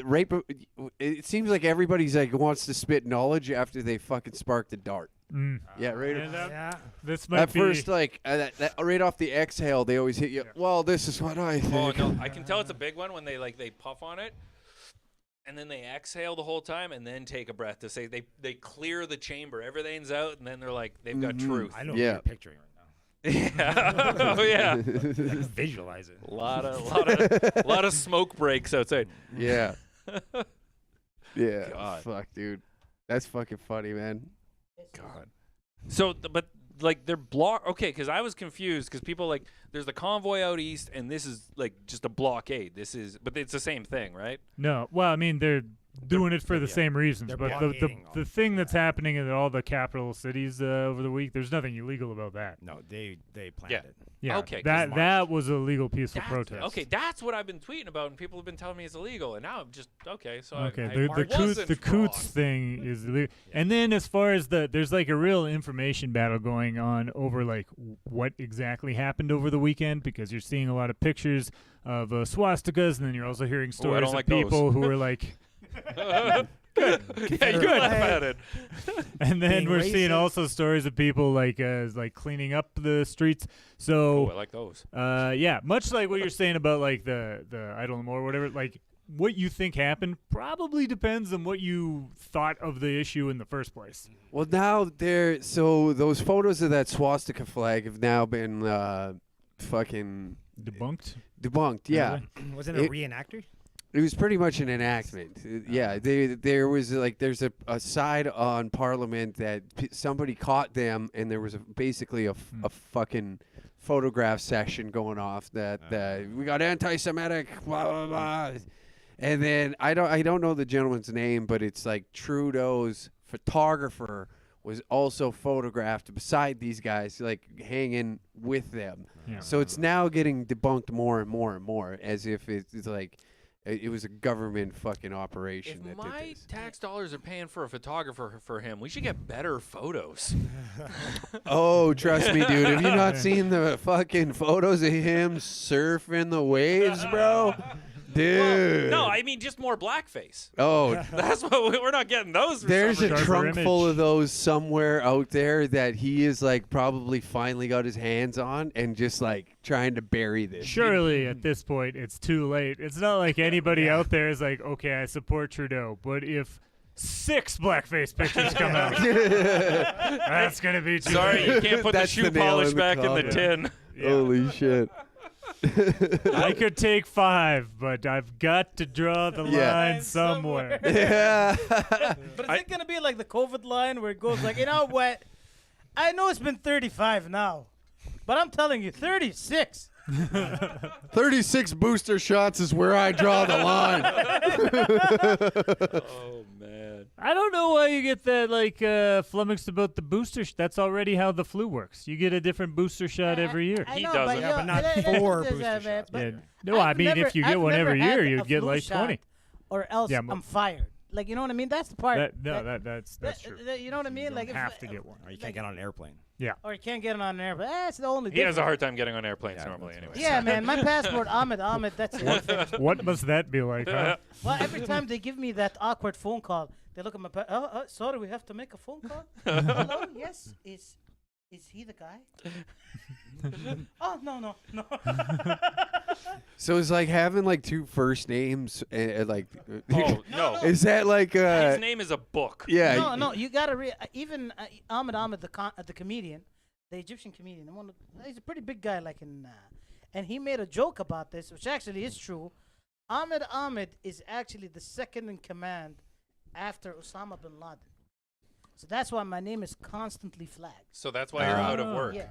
right. It seems like everybody's like wants to spit knowledge after they fucking spark the dart. Yeah, right. And Yeah. this might At be first, like that right off the exhale, they always hit you. Well, this is what I think. Oh no, I can tell it's a big one when they puff on it, and then they exhale the whole time, and then take a breath to say they clear the chamber, everything's out, and then they're like they've got truth. I know Yeah. what you're picturing right now. Yeah. Oh yeah. Visualize it. A lot of smoke breaks outside. Yeah. Yeah. God. Fuck, dude. That's fucking funny, man. God. So, but like they're block. Okay, because I was confused because people like there's the convoy out east, and this is like just a blockade. But it's the same thing, right? No, well, I mean they're doing it for the same reasons, They're but blockading the thing that's happening in all the capital cities over the week, there's nothing illegal about that. No, they planned Yeah. it. Yeah, Okay, that was a legal peaceful protest. Okay, that's what I've been tweeting about, and people have been telling me it's illegal, and now I'm just okay. So Okay, I the wasn't Coutts wrong. thing is illegal. And then as far as there's like a real information battle going on over like what exactly happened over the weekend, because you're seeing a lot of pictures of swastikas, and then you're also hearing stories of like those. people who are like. Good. Yeah, you laugh at it. And then Being we're seeing racist. also stories of people like cleaning up the streets. So I like those. yeah, much like what you're saying about like the idle no more or whatever, like what you think happened probably depends on what you thought of the issue in the first place. Well, now so those photos of that swastika flag have now been fucking Debunked? debunked. Yeah. Really? Wasn't it a reenactor? It was pretty much an enactment. Yeah, there was there's a side on Parliament that somebody caught them, and there was basically a fucking photograph session going off that we got anti-Semitic, blah blah blah, and then I don't know the gentleman's name, but it's like Trudeau's photographer was also photographed beside these guys, like hanging with them. Yeah. So it's now getting debunked more and more and more, as if it's like. It was a government fucking operation. If that my did this. tax dollars are paying for a photographer for him, we should get better photos. Oh, trust me, dude. Have you not seen the fucking photos of him surfing the waves, bro? Dude. No, I mean just more blackface. Oh, That's what we're not getting those. For there's some a reason. trunk image. full of those somewhere out there that he is like probably finally got his hands on and just like trying to bury this. Surely at this point it's too late. It's not like anybody out there is like, okay, I support Trudeau, but if 6 blackface pictures come out, that's gonna be too Sorry, late. you can't put the That's shoe the nail polish in the back in the coffin. tin. Yeah. Holy shit. I could take 5, but I've got to draw the Yeah. line somewhere. Yeah. But is it gonna be like the COVID line where it goes like, you know what? I know it's been 35 now, but I'm telling you, 36. 36 booster shots is where I draw the line. Oh man. I don't know why you get that like flummoxed about the booster. That's already how the flu works. You get a different booster shot every year. I He know, doesn't. But, Yeah, but not it- 4 it- booster man, shots. but Yeah. No, I I've mean never- if you get I've one never every had year, a you'd get flu like shot, 20. or else Yeah, I'm fired. Like, you know what I mean? That's the part. That's true. You know what I mean? You Like, don't have to get one. Or you can't get on an airplane. or you can't get it on an airplane. It's the only. He has a difference. hard time getting on airplanes Yeah, normally, that's anyway. Yeah, man. My passport, Ahmed, that's it. What must that be like? Huh? Well, every time they give me that awkward phone call, they look at my sorry, we have to make a phone call. Hello, yes, is he the guy? Oh no. So it's like having like 2 first names, like. Oh no. Is that like His name is a book. Yeah. No, you gotta even Ahmed, the comedian, the Egyptian comedian. He's a pretty big guy, like and he made a joke about this, which actually is true. Ahmed is actually the second in command after Osama bin Laden. So that's why my name is constantly flagged. So that's why you're out of work. Yeah.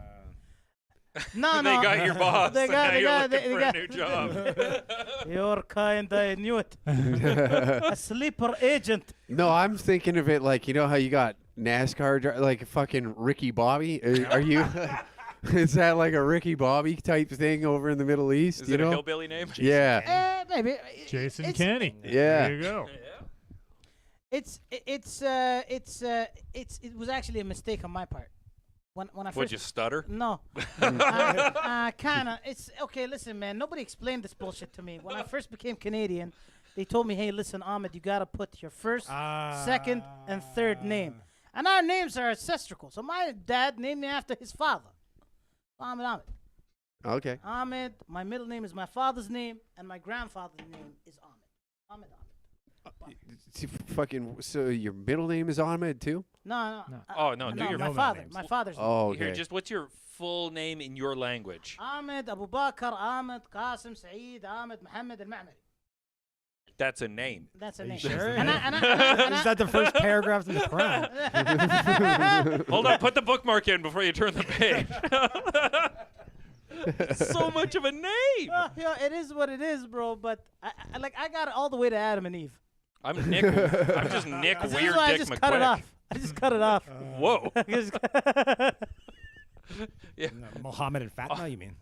No, They no. got your boss. They and got- now they you're got- looking they for got- a new job. You're kind, I knew it. A sleeper agent. No, I'm thinking of it like, you know how you got NASCAR, like fucking Ricky Bobby? Are you? Is that like a Ricky Bobby type thing over in the Middle East? Is you it know? a hillbilly name? Yeah. Maybe. Jason It's- Kenny. Yeah. There you go. It was actually a mistake on my part. When I Would first you stutter? no, kind of. It's okay. Listen, man. Nobody explained this bullshit to me. When I first became Canadian, they told me, "Hey, listen, Ahmed, you gotta put your first, second, and third name." And our names are ancestral. So my dad named me after his father, Ahmed. Okay. Ahmed. My middle name is my father's name, and my grandfather's name is Ahmed. Fucking. So your middle name is Ahmed too? No. Oh, no, do your my middle father. names. My father's name. Oh, okay. Here, just what's your full name in your language? Ahmed Abu Bakr Ahmed Qasim Saeed Ahmed Mohammed Al-Ma'mari. that's a name. That's a Are you name. sure? And Is that the first paragraph in the Quran? Hold on, put the bookmark in before you turn the page. So much of a name. yeah, it is what it is, bro. But I got it all the way to Adam and Eve. I'm Nick. I'm just Nick This is Weird why I Dick just McQuick. cut it off. I just cut it off. Whoa. No, Mohammed and Fatma, you mean?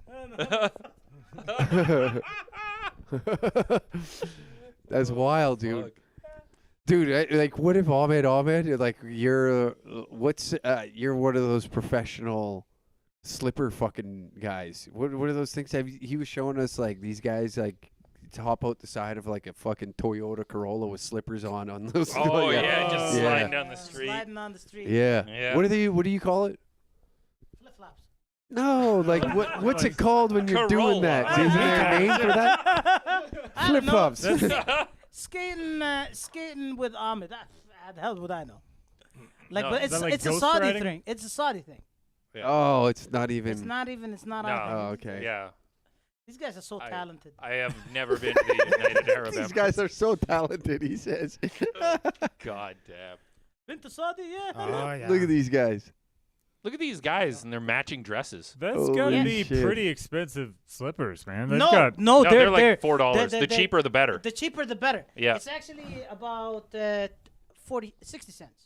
That's wild, dude. Fuck. Dude, like, what if Ahmed, like, you're you're one of those professional slipper fucking guys. What are those things? He was showing us, like, these guys, like, to hop out the side of, like, a fucking Toyota Corolla with slippers on those. Oh, yeah, just Yeah. sliding down the street. Sliding on the street. Yeah. Yeah. What do you call it? Flip flops. No, like, what's it called when you're doing that? Corolla. Isn't there a name for that? Flip flops. Skating with Ahmed. How the hell would I know? Like, No. but Is that like it's a ghost Saudi riding? thing. It's a Saudi thing. Oh, it's not even. It's not No. our Oh, thing. okay. Yeah. These guys are so talented. I have never been to the United Arab These Emirates. guys are so talented, he says. God damn. Been to Saudi, yeah. Oh, yeah. Look at these guys. Look at these guys and their matching dresses. That's Holy gotta be shit. pretty expensive slippers, man. They've No, got no, No, they're like they're $4. they're- The cheaper, the better. The cheaper, the better. Yeah. It's actually about 60 cents.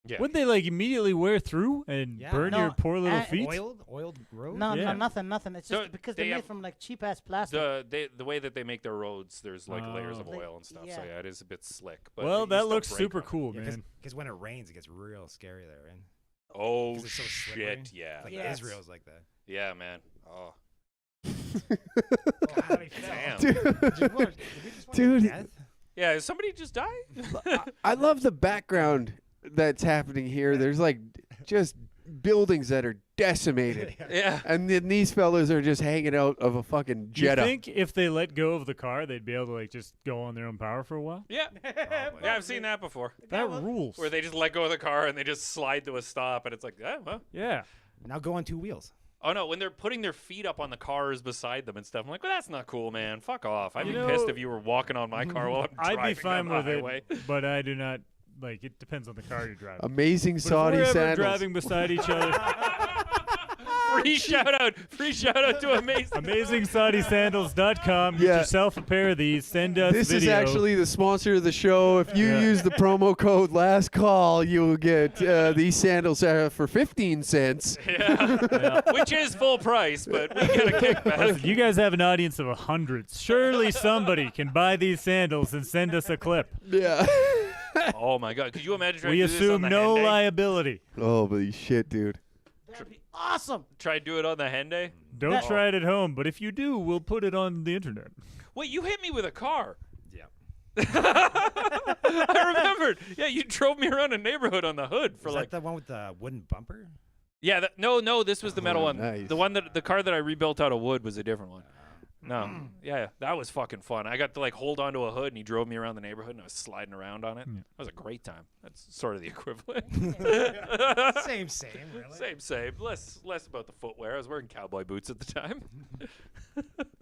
Yeah. Would they like immediately wear through and Yeah. burn No, your poor little feet? Oiled road? No, Yeah. nothing. It's just So because they they're made have from like cheap ass plastic. The way that they make their roads, there's like layers of Oh. oil and stuff. So Yeah. yeah, it is a bit slick. But Well, you that still looks break super them. cool, man. Because when it rains, it gets real scary there, right? Oh 'Cause it's so shit! slippery. Yeah. Like Yes. Israel's like that. Yeah, man. Oh. Damn. Dude, Did we just want Dude. death? Yeah. Did somebody just die? I love the background that's happening here. There's like just buildings that are decimated. Yeah. And then these fellas are just hanging out of a fucking Do you Jetta. think if they let go of the car, they'd be able to like just go on their own power for a while? Yeah. Yeah, I've seen that before. That rules. Where they just let go of the car and they just slide to a stop, and it's like, yeah, well. Yeah. Now go on two wheels. Oh no, when they're putting their feet up on the cars beside them and stuff, I'm like, well, that's not cool, man. Fuck off. I'd You be know, pissed if you were walking on my car while I'm I'd driving be fine down with the highway. it, but I do not like. It depends on the car you're driving. Amazing But Saudi if we're ever sandals. driving beside each other, Free shout out to Amazing. AmazingSaudiSandals.com. Get Yeah. yourself a pair of these. Send us This is video. actually the sponsor of the show. If you Yeah. use the promo code last call, you'll get these sandals for 15 cents. Yeah. Which is full price, but we get a kickback. Listen, you guys have an audience of hundreds. Surely somebody can buy these sandals and send us a clip. Yeah. Oh my god, could you imagine trying We to do this on assume the no Hyundai? liability. Oh, but shit, dude. That'd be awesome. Try to do it on the Hyundai? Don't That- try it at home, but if you do, we'll put it on the internet. Wait, you hit me with a car. Yeah. I remembered. Yeah, you drove me around a neighborhood on the hood for Is like. that the one with the wooden bumper? Yeah, no, this was the metal Oh, one. nice. The car that I rebuilt out of wood was a different one. No, yeah, that was fucking fun. I got to like hold onto a hood and he drove me around the neighborhood and I was sliding around on it. Yeah. That was a great time. That's sort of the equivalent. Same, really. Same. Less about the footwear. I was wearing cowboy boots at the time.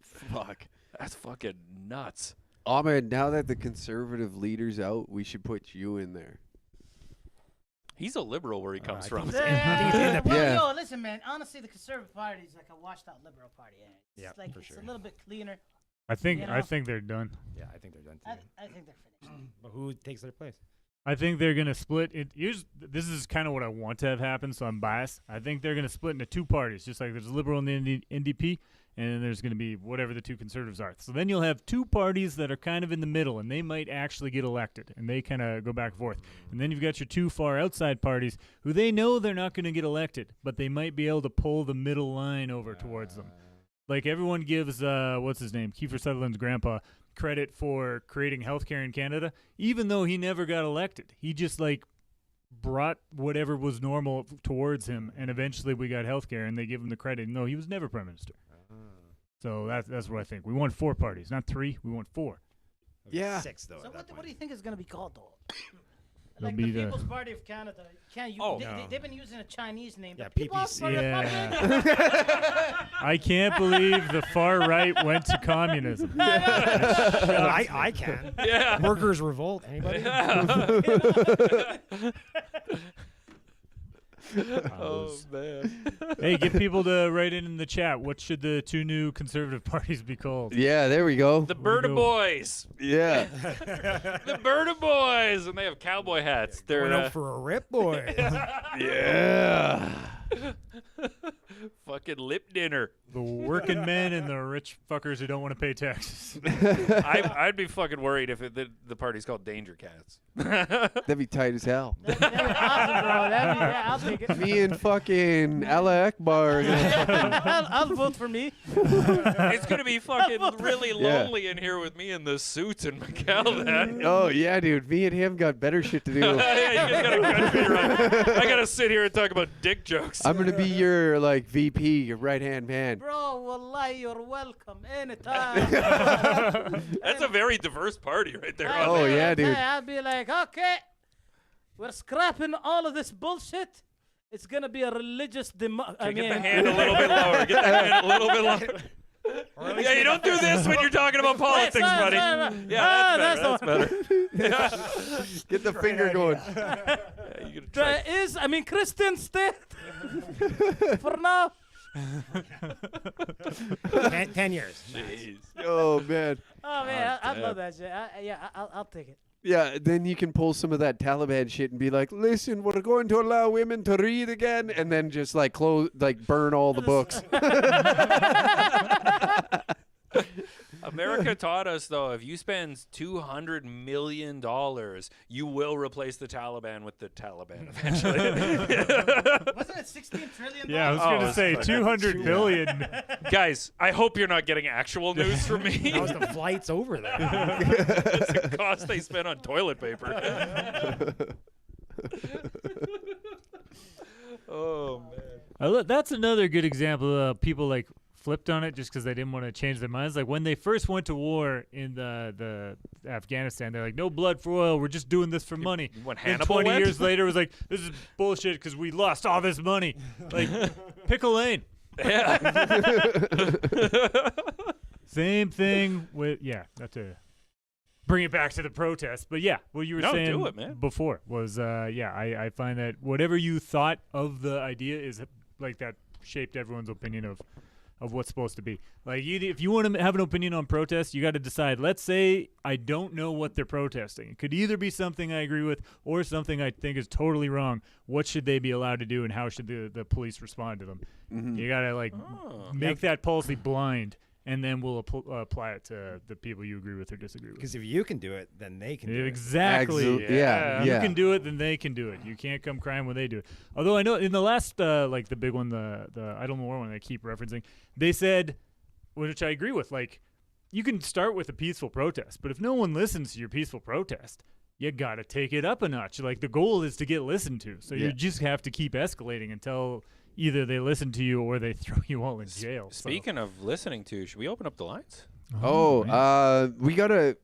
Fuck. That's fucking nuts. Ahmed, now that the conservative leader's out, we should put you in there. He's a liberal where he comes I from. think it's Well, Yeah. yo, listen, man. Honestly, the Conservative Party is like a washed-out liberal party. It's Yeah, like for it's sure. a little bit cleaner. I think You I know? think they're done. Yeah, I think they're done too. I think they're finished. But who takes their place? I think they're gonna split it. This is kind of what I want to have happen, so I'm biased. I think they're gonna split into two parties, just like there's a liberal and the NDP, and then there's gonna be whatever the two conservatives are. So then you'll have two parties that are kind of in the middle, and they might actually get elected, and they kind of go back and forth. And then you've got your two far outside parties who they know they're not gonna get elected, but they might be able to pull the middle line over towards them. Like everyone gives what's his name, Kiefer Sutherland's grandpa, credit for creating healthcare in Canada, even though he never got elected. He just like brought whatever was normal towards him, and eventually we got healthcare, and they give him the credit. No, he was never prime minister. So that's what I think. We want four parties, not three. We want four. Yeah. 6 though. So at that what do point. you think is going to be called, though? Like be the the People's Party of Canada. Can't you? Oh. They've been using a Chinese name. Yeah, the People's PPC. Party of Yeah. Canada. I can't believe the far right went to communism. I can. Yeah. Workers revolt. Anybody? Oh man. Hey, get people to write in the chat. What should the two new conservative parties be called? Yeah, there we go. The Birda Boys. Yeah. The Birda Boys, and they have cowboy hats. They're Going out for a rip, boy. Yeah. fucking lip dinner. The working men and the rich fuckers who don't want to pay taxes. I'd be fucking worried if the party's called Danger Cats. That'd be tight as hell. That'd be awesome, bro. I'll take it. Me and fucking Allah Akbar. I'll vote for me. It's gonna be fucking really lonely in here with me in the suits and Miguel. Oh yeah, dude. Me and him got better shit to do. Yeah, you guys gotta cut me right. I gotta sit here and talk about dick jokes. I'm gonna be your like VP, your right hand man. Bro, wallahi, you're welcome anytime. That's a very diverse party right there. Oh yeah, dude. I'll be like, okay, we're scrapping all of this bullshit. It's gonna be a religious demo. Get the hand a little bit lower. Get the hand a little bit lower. Yeah, you don't do this when you're talking about politics, buddy. Yeah, that's better. Get the finger going. Christian state for now. 10 years. Jeez. Oh man. Oh man, I love that shit. I'll take it. Yeah, then you can pull some of that Taliban shit and be like, listen, we're going to allow women to read again, and then just like burn all the books. America taught us, though, if you spend $200 million, you will replace the Taliban with the Taliban eventually. Wasn't it $16 trillion? Yeah, I was going to say 200 billion. Guys, I hope you're not getting actual news from me. That was the flights over there. That's the cost they spent on toilet paper. Oh, man. That's another good example of people like flipped on it just because they didn't want to change their minds. Like when they first went to war in the Afghanistan, they're like, no blood for oil. We're just doing this for money. When And Hannibal 20 went? years later, it was like, this is bullshit because we lost all this money. Like, pick a lane. Yeah. Same thing with, not to bring it back to the protest. But yeah, what you were saying do it, man. before was, I find that whatever you thought of the idea is like that shaped everyone's opinion of what's supposed to be. Like, if you want to have an opinion on protests, you got to decide. Let's say I don't know what they're protesting. It could either be something I agree with or something I think is totally wrong. What should they be allowed to do, and how should the police respond to them? Mm-hmm. You got to, make that policy blind, and then we'll apply it to the people you agree with or disagree with. Because if you can do it, then they can do it. Exactly. Yeah. You can do it, then they can do it. You can't come crying when they do it. Although I know in the last, the big one, the Idle More one I keep referencing, they said, which I agree with, you can start with a peaceful protest, but if no one listens to your peaceful protest, you got to take it up a notch. Like, the goal is to get listened to. So you just have to keep escalating until either they listen to you or they throw you all in jail. Speaking of listening to, should we open up the lines? We gotta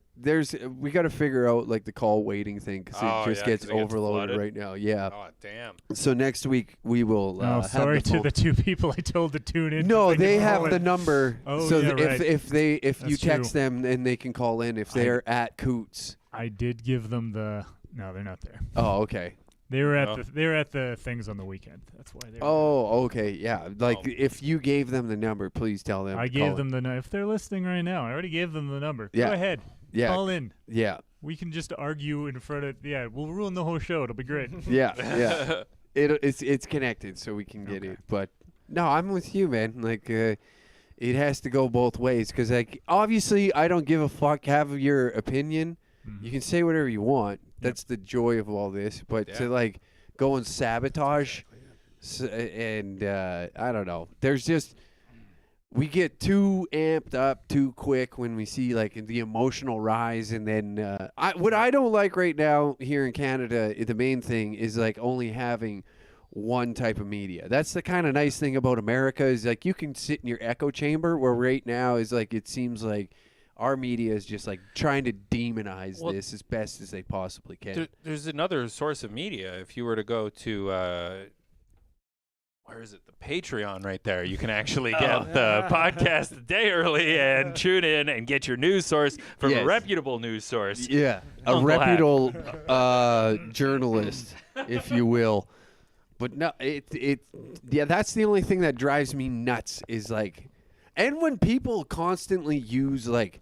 figure out the call waiting thing because it just gets 'cause it gets overloaded flooded. right now. Yeah. Oh, damn. So next week we will. sorry have to the two people I told to tune in. No, they didn't have call the in. number. Oh, so yeah, right. if you That's text true. them, then they can call in if they're at Coutts. I did give them the. No, they're not there. Oh, okay. They were at the things on the weekend. That's why they were. Oh, okay. Yeah. If you gave them the number, please tell them. I to call gave them the if they're listening right now. I already gave them the number. Yeah. Go ahead. Yeah. Call in. Yeah. We can just argue in front of. Yeah, we'll ruin the whole show. It'll be great. Yeah. Yeah. It's connected, so we can get it. But no, I'm with you, man. It has to go both ways because, obviously, I don't give a fuck. Have your opinion. You can say whatever you want. That's the joy of all this. But to go and sabotage, and I don't know. There's just we get too amped up too quick when we see the emotional rise, and then what I don't like right now here in Canada, the main thing is only having one type of media. That's the kind of nice thing about America is you can sit in your echo chamber, where right now is it seems like our media is just like trying to demonize this as best as they possibly can. There's another source of media. If you were to go to where is it? The Patreon right there. You can actually get the podcast a day early and tune in and get your news source from a reputable news source. Yeah, a reputable journalist, if you will. But no, that's the only thing that drives me nuts is like, and when people constantly use like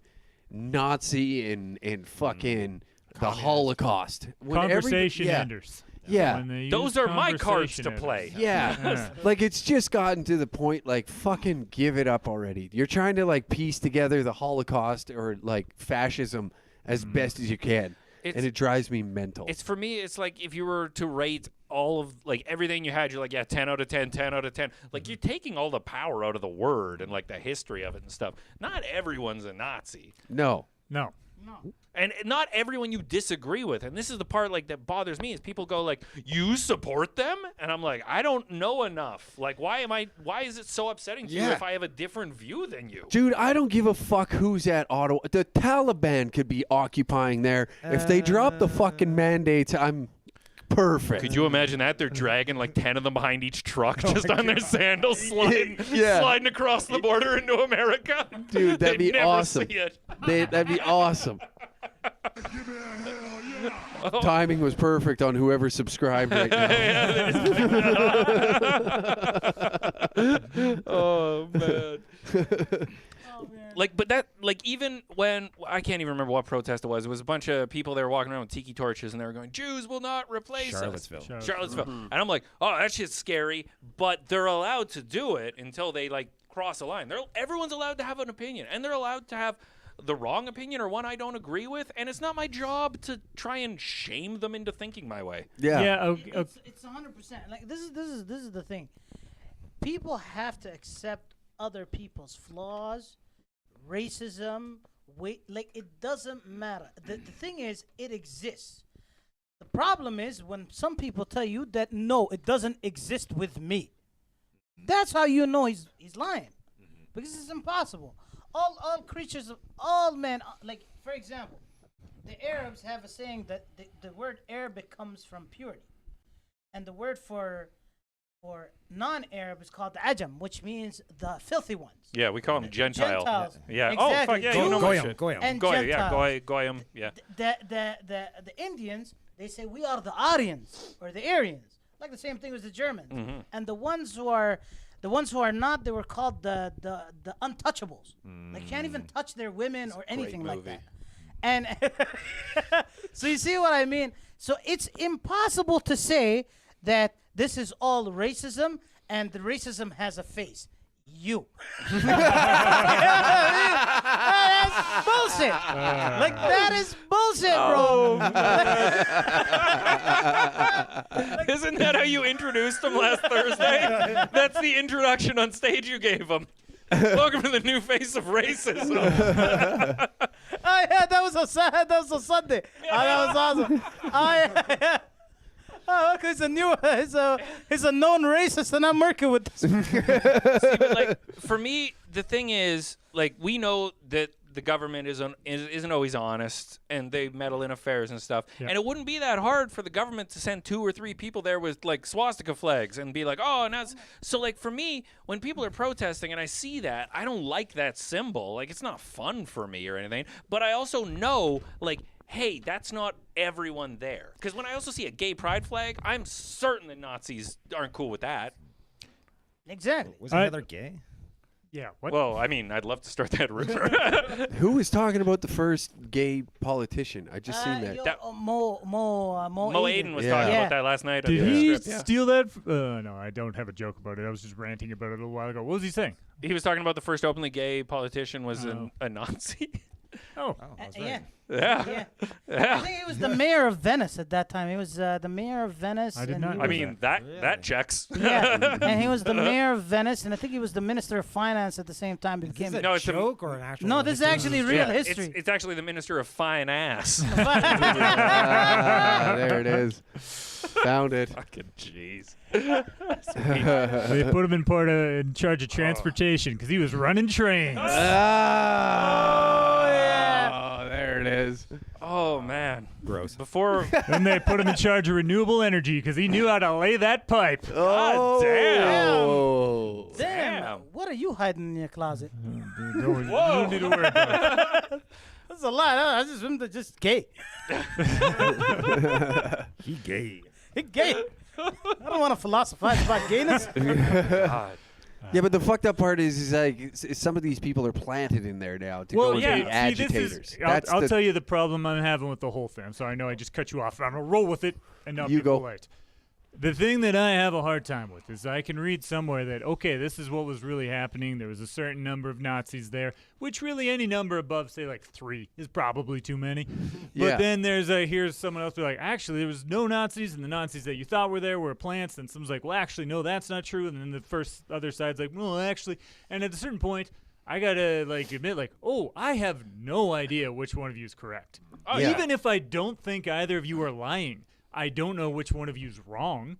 Nazi and fucking the Holocaust. Conversation enders. Yeah. Those are my cards to play. Yeah. Like, it's just gotten to the point, like, fucking give it up already. You're trying to, like, piece together the Holocaust or, like, fascism as best as you can. And it drives me mental. It's for me, it's like if you were to rate all of, like, everything you had, you're like, yeah, 10 out of 10, 10 out of 10. Like, you're taking all the power out of the word and, like, the history of it and stuff. Not everyone's a Nazi. No. And not everyone you disagree with. And this is the part like that bothers me is people go like, you support them? And I'm like, I don't know enough. Like, why is it so upsetting to you if I have a different view than you? Dude, I don't give a fuck who's at Ottawa. The Taliban could be occupying there. If they drop the fucking mandates, I'm perfect. Could you imagine that? They're dragging like 10 of them behind each truck just on their sandals, sliding across the border into America. Dude, that'd be awesome. That'd be awesome. Timing was perfect on whoever subscribed right now. Oh, man. Like, but that, like, even when, I can't even remember what protest it was a bunch of people that were walking around with tiki torches and they were going, Jews will not replace us. Charlottesville. And I'm like, oh, that shit's scary, but they're allowed to do it until they, like, cross a line. Everyone's allowed to have an opinion, and they're allowed to have the wrong opinion or one I don't agree with, and it's not my job to try and shame them into thinking my way. It's 100%. Like, this is the thing. People have to accept other people's flaws, racism, like, it doesn't matter. The thing is, it exists. The problem is when some people tell you that, no, it doesn't exist with me. That's how you know he's lying. Because it's impossible. All creatures, all men, like, for example, the Arabs have a saying that the word Arabic comes from purity. And the word for non-Arab is called the Ajam, which means the filthy ones. Yeah, we call them Gentile. Gentiles. Yeah. Exactly. Oh, fuck yeah, you know my shit. Goyim. And Goy, yeah, Gentiles. Goyim, yeah. The Indians, they say we are the Aryans or the Aryans, like the same thing as the Germans. And the ones who are not, they were called the untouchables. Like, you can't even touch their women or anything like that. And so you see what I mean? So it's impossible to say that this is all racism and the racism has a face. You. That's bullshit. Like, that is bullshit, bro. Isn't that how you introduced him last Thursday? That's the introduction on stage you gave him. Welcome to the new face of racism. Oh yeah, that was a Sunday. Oh, that was awesome. Oh yeah. Oh, look, he's a known racist, and I'm working with this. See, but, like, for me, the thing is, like, we know that the government isn't always honest, and they meddle in affairs and stuff. Yeah. And it wouldn't be that hard for the government to send 2 or 3 people there with, like, swastika flags and be like, oh, now so, like, for me, when people are protesting and I see that, I don't like that symbol. Like, it's not fun for me or anything. But I also know, like, hey, that's not everyone there. Because when I also see a gay pride flag, I'm certain that Nazis aren't cool with that. Exactly. Was Heather gay? Yeah. What? Well, I mean, I'd love to start that rumor. Who was talking about the first gay politician? I just seen that. Mo Aiden was talking about that last night. Did he steal that? No, I don't have a joke about it. I was just ranting about it a little while ago. What was he saying? He was talking about the first openly gay politician was a Nazi. Yeah. Yeah. I think he was the mayor of Venice at that time. He was the mayor of Venice. I did not know I mean, that checks. Yeah, and he was the mayor of Venice, and I think he was the minister of finance at the same time. Is this a No, it's joke or an actual? No, this is actually real history. It's actually the minister of fine ass. There it is. Found it. Fucking jeez. They put him in charge of transportation because he was running trains. Oh yeah. is. Oh man. Gross. Before. Then they put him in charge of renewable energy because he knew how to lay that pipe. Oh, damn. Damn. What are you hiding in your closet? You don't need to worry about it. That's a lot. I just assumed they're just gay. He gay. He gay. I don't want to philosophize about gayness. God. Yeah, but the fucked up part is like some of these people are planted in there now to go and be agitators. I'll tell you the problem I'm having with the whole thing. I'm sorry, I know I just cut you off. I'm gonna roll with it and not be polite. The thing that I have a hard time with is I can read somewhere that, okay, this is what was really happening. There was a certain number of Nazis there, which really any number above, say, like 3 is probably too many. But then here's someone else be like, actually, there was no Nazis, and the Nazis that you thought were there were plants. And someone's like, well, actually, no, that's not true. And then the other side's like, well, actually. And at a certain point, I got to, like, admit, like, oh, I have no idea which one of you is correct. Even if I don't think either of you are lying, I don't know which one of you is wrong,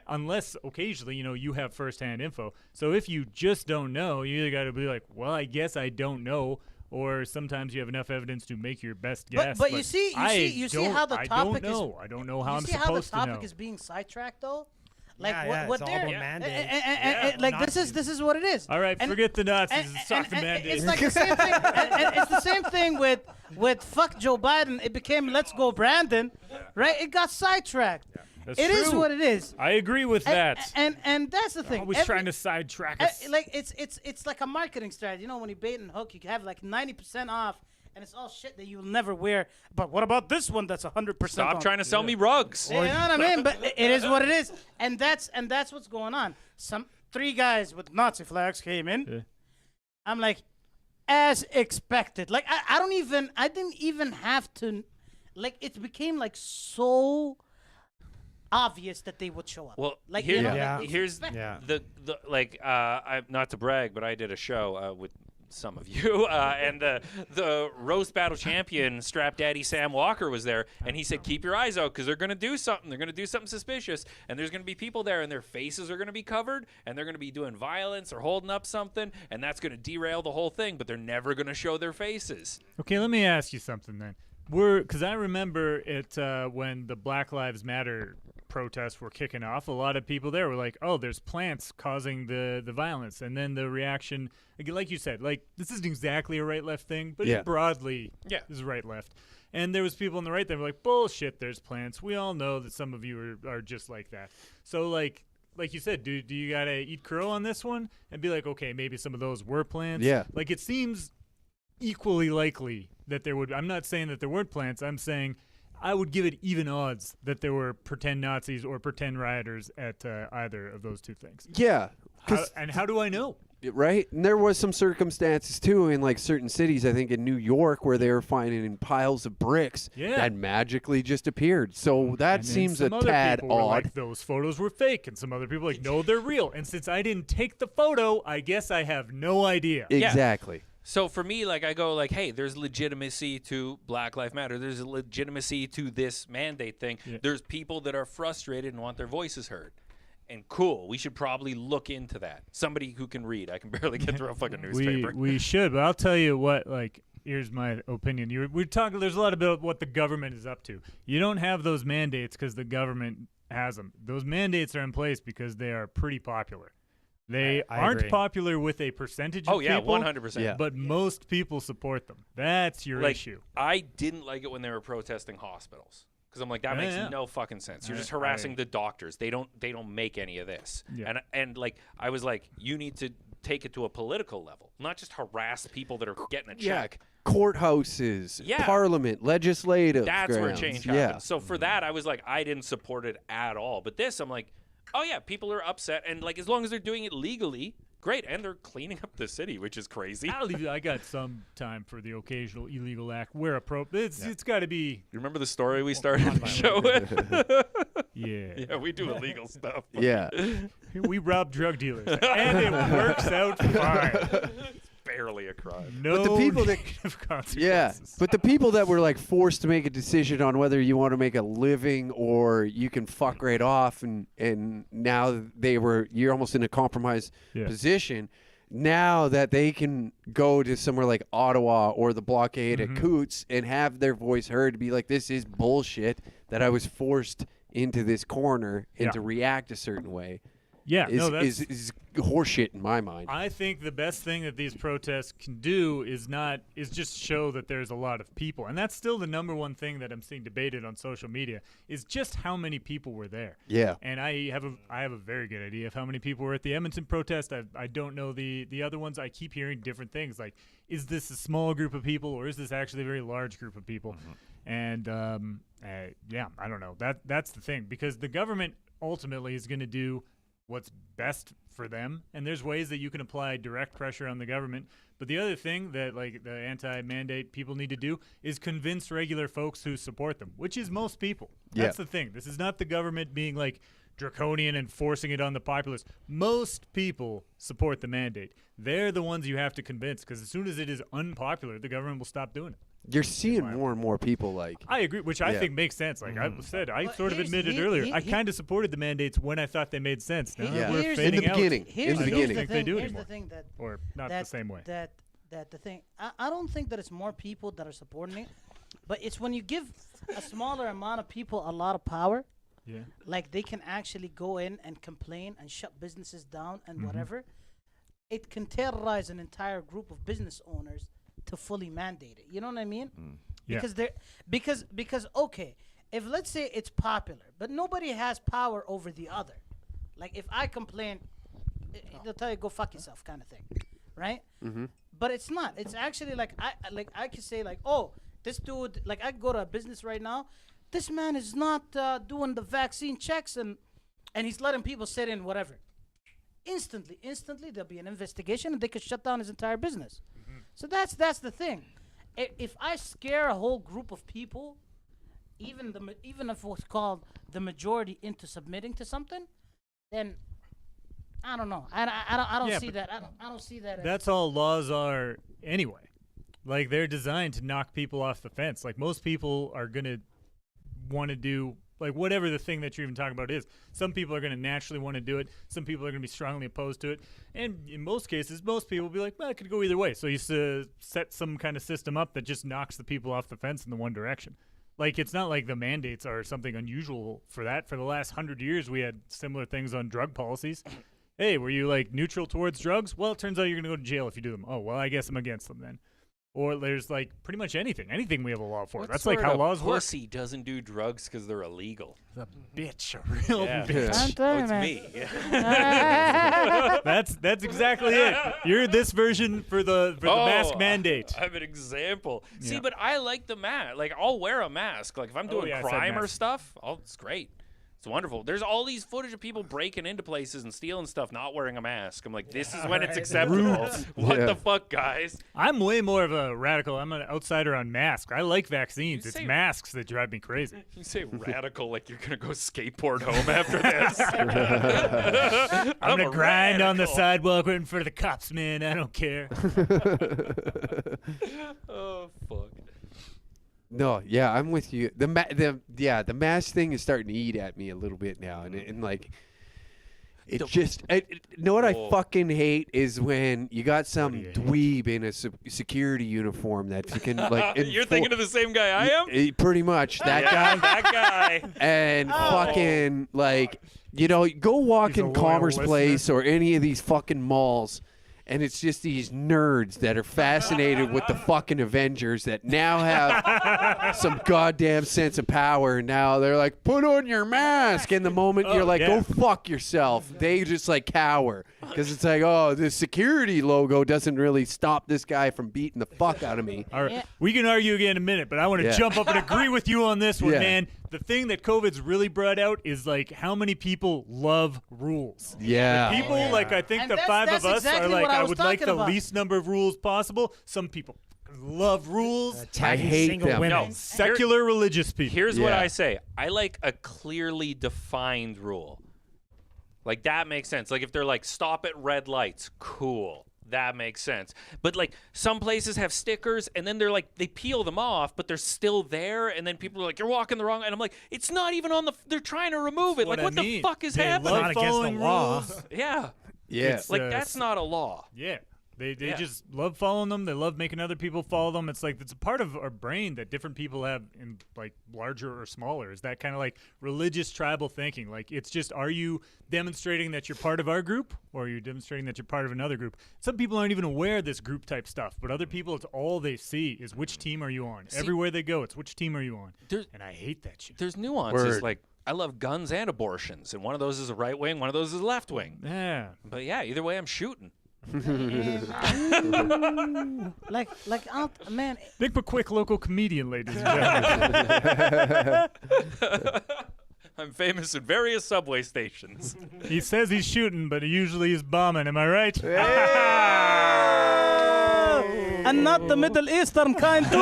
unless occasionally, you have firsthand info. So if you just don't know, you either got to be like, well, I guess I don't know, or sometimes you have enough evidence to make your best guess. But you see how the topic is. I don't know how I'm supposed to know. You see how the topic is being sidetracked, though? Like what it's they're all about mandates. like this is what it is. All right, forget the Nazis and suck the mandates. It's like the same thing. It's the same thing with fuck Joe Biden. It became let's go Brandon, right? It got sidetracked. That's It is true. what it is. I agree with that. And that's the thing. Always trying to sidetrack us. Like it's like a marketing strategy. When you bait and hook, you can have like 90% off. And it's all shit that you'll never wear. But what about this one that's 100% Stop off? trying to sell me rugs. You know what I mean? But it is what it is. And that's what's going on. 3 guys with Nazi flags came in. Yeah. I'm like, as expected. Like I didn't even have to, like it became like so obvious that they would show up. Well, like here's it's the like I not to brag, but I did a show with some of you, and the roast battle champion, Strap Daddy Sam Walker, was there, and he said, keep your eyes out because they're going to do something. They're going to do something suspicious, and there's going to be people there, and their faces are going to be covered, and they're going to be doing violence or holding up something, and that's going to derail the whole thing, but they're never going to show their faces. Okay, let me ask you something then. Because I remember it when the Black Lives Matter protests were kicking off, a lot of people there were like, oh, there's plants causing the violence. And then the reaction, like you said, like this isn't exactly a right-left thing, but it broadly is right-left. And there was people on the right that were like, bullshit, there's plants. We all know that some of you are just like that. So like you said, do you got to eat crow on this one? And be like, okay, maybe some of those were plants. Yeah. Like it seems equally likely that there would. I'm not saying that there weren't plants. I'm saying I would give it even odds that there were pretend Nazis or pretend rioters at either of those two things. Yeah. How do I know? Right? And there was some circumstances, too, in like certain cities, I think in New York, where they were finding piles of bricks that magically just appeared. So that seems a tad odd. Like, those photos were fake, and some other people were like, no, they're real. And since I didn't take the photo, I guess I have no idea. Exactly. So for me, like I go like, hey, there's legitimacy to Black Lives Matter. There's a legitimacy to this mandate thing. Yeah. There's people that are frustrated and want their voices heard. And cool, we should probably look into that. Somebody who can read. I can barely get through a fucking newspaper. We should, but I'll tell you what, like, here's my opinion. We're talking, there's a lot about what the government is up to. You don't have those mandates because the government has them. Those mandates are in place because they are pretty popular. They aren't popular with a percentage of people. 100%. Yeah. But most people support them. That's your issue. I didn't like it when they were protesting hospitals because I'm like, that makes no fucking sense. You're just harassing the doctors. They don't make any of this. Yeah. And like I was like, you need to take it to a political level, not just harass people that are getting a check. Courthouses, parliament, legislative. That's grounds. where change happens. So for that, I was like, I didn't support it at all. But this, I'm like, oh yeah, people are upset, and like as long as they're doing it legally, great, and they're cleaning up the city, which is crazy. I got some time for the occasional illegal act where appropriate. It's got to be. You remember the story we started the show with? Yeah, we do illegal stuff. Yeah, we rob drug dealers, and it works out fine. Barely a crime. No, but the people but the people that were like forced to make a decision on whether you want to make a living or you can fuck right off, and now you're almost in a compromised position. now that they can go to somewhere like Ottawa or the blockade at Coutts and have their voice heard to be like, this is bullshit that I was forced into this corner and to react a certain way. Yeah, is horseshit in my mind. I think the best thing that these protests can do is just show that there's a lot of people, and that's still the number one thing that I'm seeing debated on social media is just how many people were there. Yeah, and I have a very good idea of how many people were at the Edmonton protest. I don't know the other ones. I keep hearing different things like, is this a small group of people or is this actually a very large group of people? And yeah, I don't know. That's the thing, because the government ultimately is going to do what's best for them, and there's ways that you can apply direct pressure on the government. But the other thing that like the anti-mandate people need to do is convince regular folks who support them, which is most people. That's the thing. This is not the government being like draconian and forcing it on the populace. Most people support the mandate. They're the ones you have to convince, because as soon as it is unpopular, the government will stop doing it. You're seeing more and more people like. I agree, which I think makes sense. Like I said, I sort of admitted earlier, I kind of supported the mandates when I thought they made sense. Now we're in fading the out. beginning. Here's In the beginning. think they do here's anymore. the thing that Or not the same way. That the thing. I don't think that it's more people that are supporting it, but it's when you give a smaller amount of people a lot of power. Yeah. Like they can actually go in and complain and shut businesses down and whatever. It can terrorize an entire group of business owners to fully mandate it. You know what I mean? Yeah. Because okay, if let's say it's popular, but nobody has power over the other. Like if I complain, they'll tell you go fuck yourself, kind of thing, right? But it's not. It's actually like I can say like, oh, this dude, like I go to a business right now, this man is not doing the vaccine checks and he's letting people sit in whatever. Instantly there'll be an investigation and they could shut down his entire business. So that's the thing. If I scare a whole group of people, even if what's called the majority into submitting to something, then I don't know. I don't see that. I don't see that. That's all laws are anyway. Like they're designed to knock people off the fence. Like most people are gonna want to do like whatever the thing that you're even talking about is. Some people are going to naturally want to do it. Some people are going to be strongly opposed to it. And in most cases, most people will be like, well, it could go either way. So you set some kind of system up that just knocks the people off the fence in the one direction. Like, it's not like the mandates are something unusual for that. For the last 100 years, we had similar things on drug policies. Hey, were you, like, neutral towards drugs? Well, it turns out you're going to go to jail if you do them. Oh, well, I guess I'm against them then. Or there's, like, pretty much anything. Anything we have a law for. That's like how laws work. Pussy doesn't do drugs because they're illegal. A bitch. A real bitch. Oh, it's me. That's exactly it. You're this version for the mask mandate. I have an example. Yeah. See, but I like the mask. Like, I'll wear a mask. Like, if I'm doing crime or stuff, it's great. It's wonderful. There's all these footage of people breaking into places and stealing stuff, not wearing a mask. I'm like, this is when it's acceptable. What the fuck, guys? I'm way more of a radical. I'm an outsider on masks. I like vaccines. It's masks that drive me crazy. You say radical like you're going to go skateboard home after this. I'm going to grind on the sidewalk waiting for the cops, man. I don't care. Oh, fuck. No, yeah, I'm with you. The mask thing is starting to eat at me a little bit now, and like, it just. Know what I fucking hate is when you got some dweeb in a security uniform that you can like. You're thinking of the same guy I am. Pretty much that guy. That guy. And fucking like, go walk in Commerce Place or any of these fucking malls. And it's just these nerds that are fascinated with the fucking Avengers that now have some goddamn sense of power. Now they're like, put on your mask. And the moment you're like, go fuck yourself, they just like cower. Because it's like, oh, the security logo doesn't really stop this guy from beating the fuck out of me. All right. We can argue again in a minute, but I want to jump up and agree with you on this one, man. The thing that COVID's really brought out is like how many people love rules. Yeah. The people, like I think the five of us are like, I would like the least number of rules possible. Some people love rules. I hate them. No, secular religious people. Here's what I say. I like a clearly defined rule. Like, that makes sense. Like, if they're like, stop at red lights, cool. That makes sense. But, like, some places have stickers, and then they're like, they peel them off, but they're still there, and then people are like, you're walking the wrong way. And I'm like, it's not even on the, they're trying to remove it. Like, what the fuck is happening? Not against the law. Yeah. Yeah. It's, Like that's not a law. Yeah. They Yeah. just love following them. They love making other people follow them. It's like it's a part of our brain that different people have in like larger or smaller. Is that kind of like religious tribal thinking? Like it's just, are you demonstrating that you're part of our group, or are you demonstrating that you're part of another group? Some people aren't even aware of this group type stuff, but other people, it's all they see is which team are you on. Everywhere they go, it's which team are you on. And I hate that shit. There's nuances. Word. Like I love guns and abortions, and one of those is a right wing, one of those is a left wing. Yeah. But yeah, either way, I'm shooting. like out, man. Big but quick local comedian, ladies and gentlemen. I'm famous in various subway stations. He says he's shooting, but he usually is bombing. Am I right? And not the Middle Eastern kind too.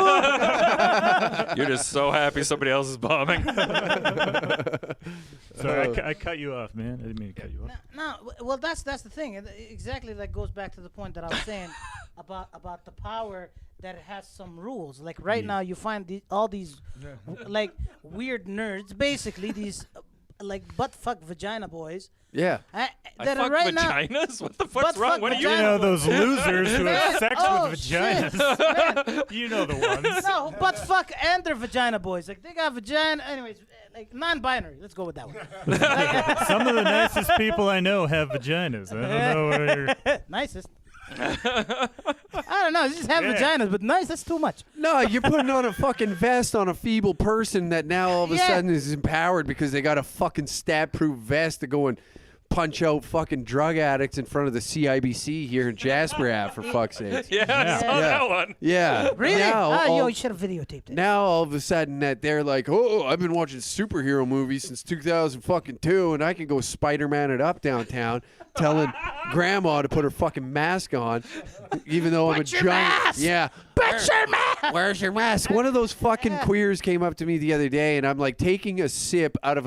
You're just so happy somebody else is bombing. Sorry, I cut you off, man. I didn't mean to cut you off. No, well, that's the thing. Exactly, that goes back to the point that I was saying about the power that it has some rules. Like right now, you find all these like weird nerds, basically these like butt fuck vagina boys. Yeah. I That fuck are right vaginas? What the fuck's Butt wrong? fuck What are you? You know those losers who have sex Oh, with shit, vaginas. man. You know the ones. No, butt fuck and their vagina boys. Like they got vagina. Anyways, like non-binary. Let's go with that one. Some of the nicest people I know have vaginas. I don't know where you're... Nicest. I don't know. They just have vaginas, but nice. That's too much. No, you're putting on a fucking vest on a feeble person that now all of a Yeah. sudden is empowered because they got a fucking stab-proof vest to go and punch out fucking drug addicts in front of the CIBC here in Jasper Ave, for fuck's sake. Yeah, I saw Yeah. that one. Yeah. Really? Now, Yo, all, you should have videotaped it. now all of a sudden that they're like, oh, I've been watching superhero movies since 2002, and I can go Spider-Man it up downtown, telling grandma to put her fucking mask on, even though I'm a giant. mask! Yeah. Put your mask! Where's your mask? One of those fucking queers came up to me the other day, and I'm like taking a sip out of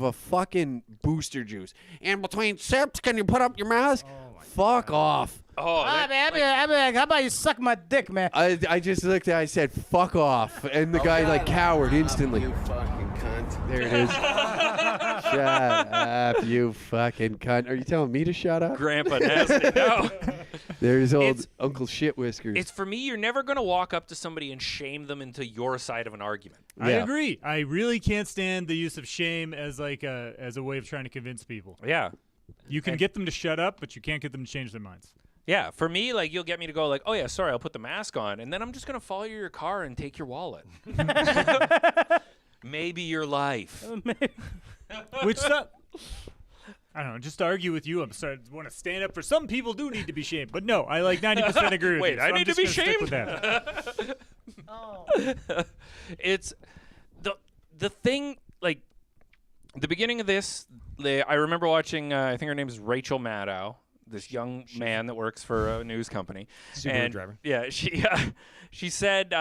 a fucking booster juice. In between sips, can you put up your mask? Fuck off. Oh, Ah, that- man, I'd be like, how about you suck my dick, man? I just looked at it, I said, fuck off. And the guy like cowered instantly. You fucking cunt. There it is. Shut up, you fucking cunt. Are you telling me to shut up? Grandpa nasty. No. There's old It's- Uncle Shit Whiskers. It's for me, you're never going to walk up to somebody and shame them into your side of an argument. I Yeah. agree. I really can't stand the use of shame as like as a way of trying to convince people. Yeah. You can get them to shut up, but you can't get them to change their minds. Yeah, for me, like you'll get me to go like, oh yeah, sorry, I'll put the mask on, and then I'm just gonna follow your car and take your wallet. Maybe your life. Which I don't know. Just to argue with you, I'm sorry. I want to stand up for some people. Do need to be shamed, but no, I like 90% agree with Wait, you. So I I'm need to just be gonna stick shamed? with that. Oh. It's the thing like the beginning of this. I remember watching. I think her name is Rachel Maddow. This young man that works for a news company. Subaru driver. Yeah, she said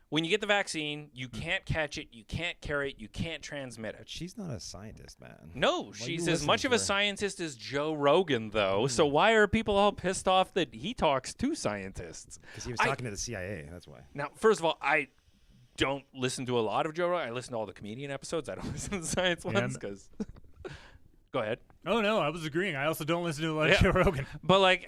when you get the vaccine, you can't catch it, you can't carry it, you can't transmit it. She's not a scientist, man. No, Why she's you as listening much to of a her? scientist as Joe Rogan, though. So why are people all pissed off that he talks to scientists? Because he was I- talking to the CIA. That's why. Now, first of all, I don't listen to a lot of Joe Rogan. I listen to all the comedian episodes. I don't listen to the science ones because. Go ahead. Oh no, I was agreeing. I also don't listen to a lot of Yeah. Joe Rogan. But like,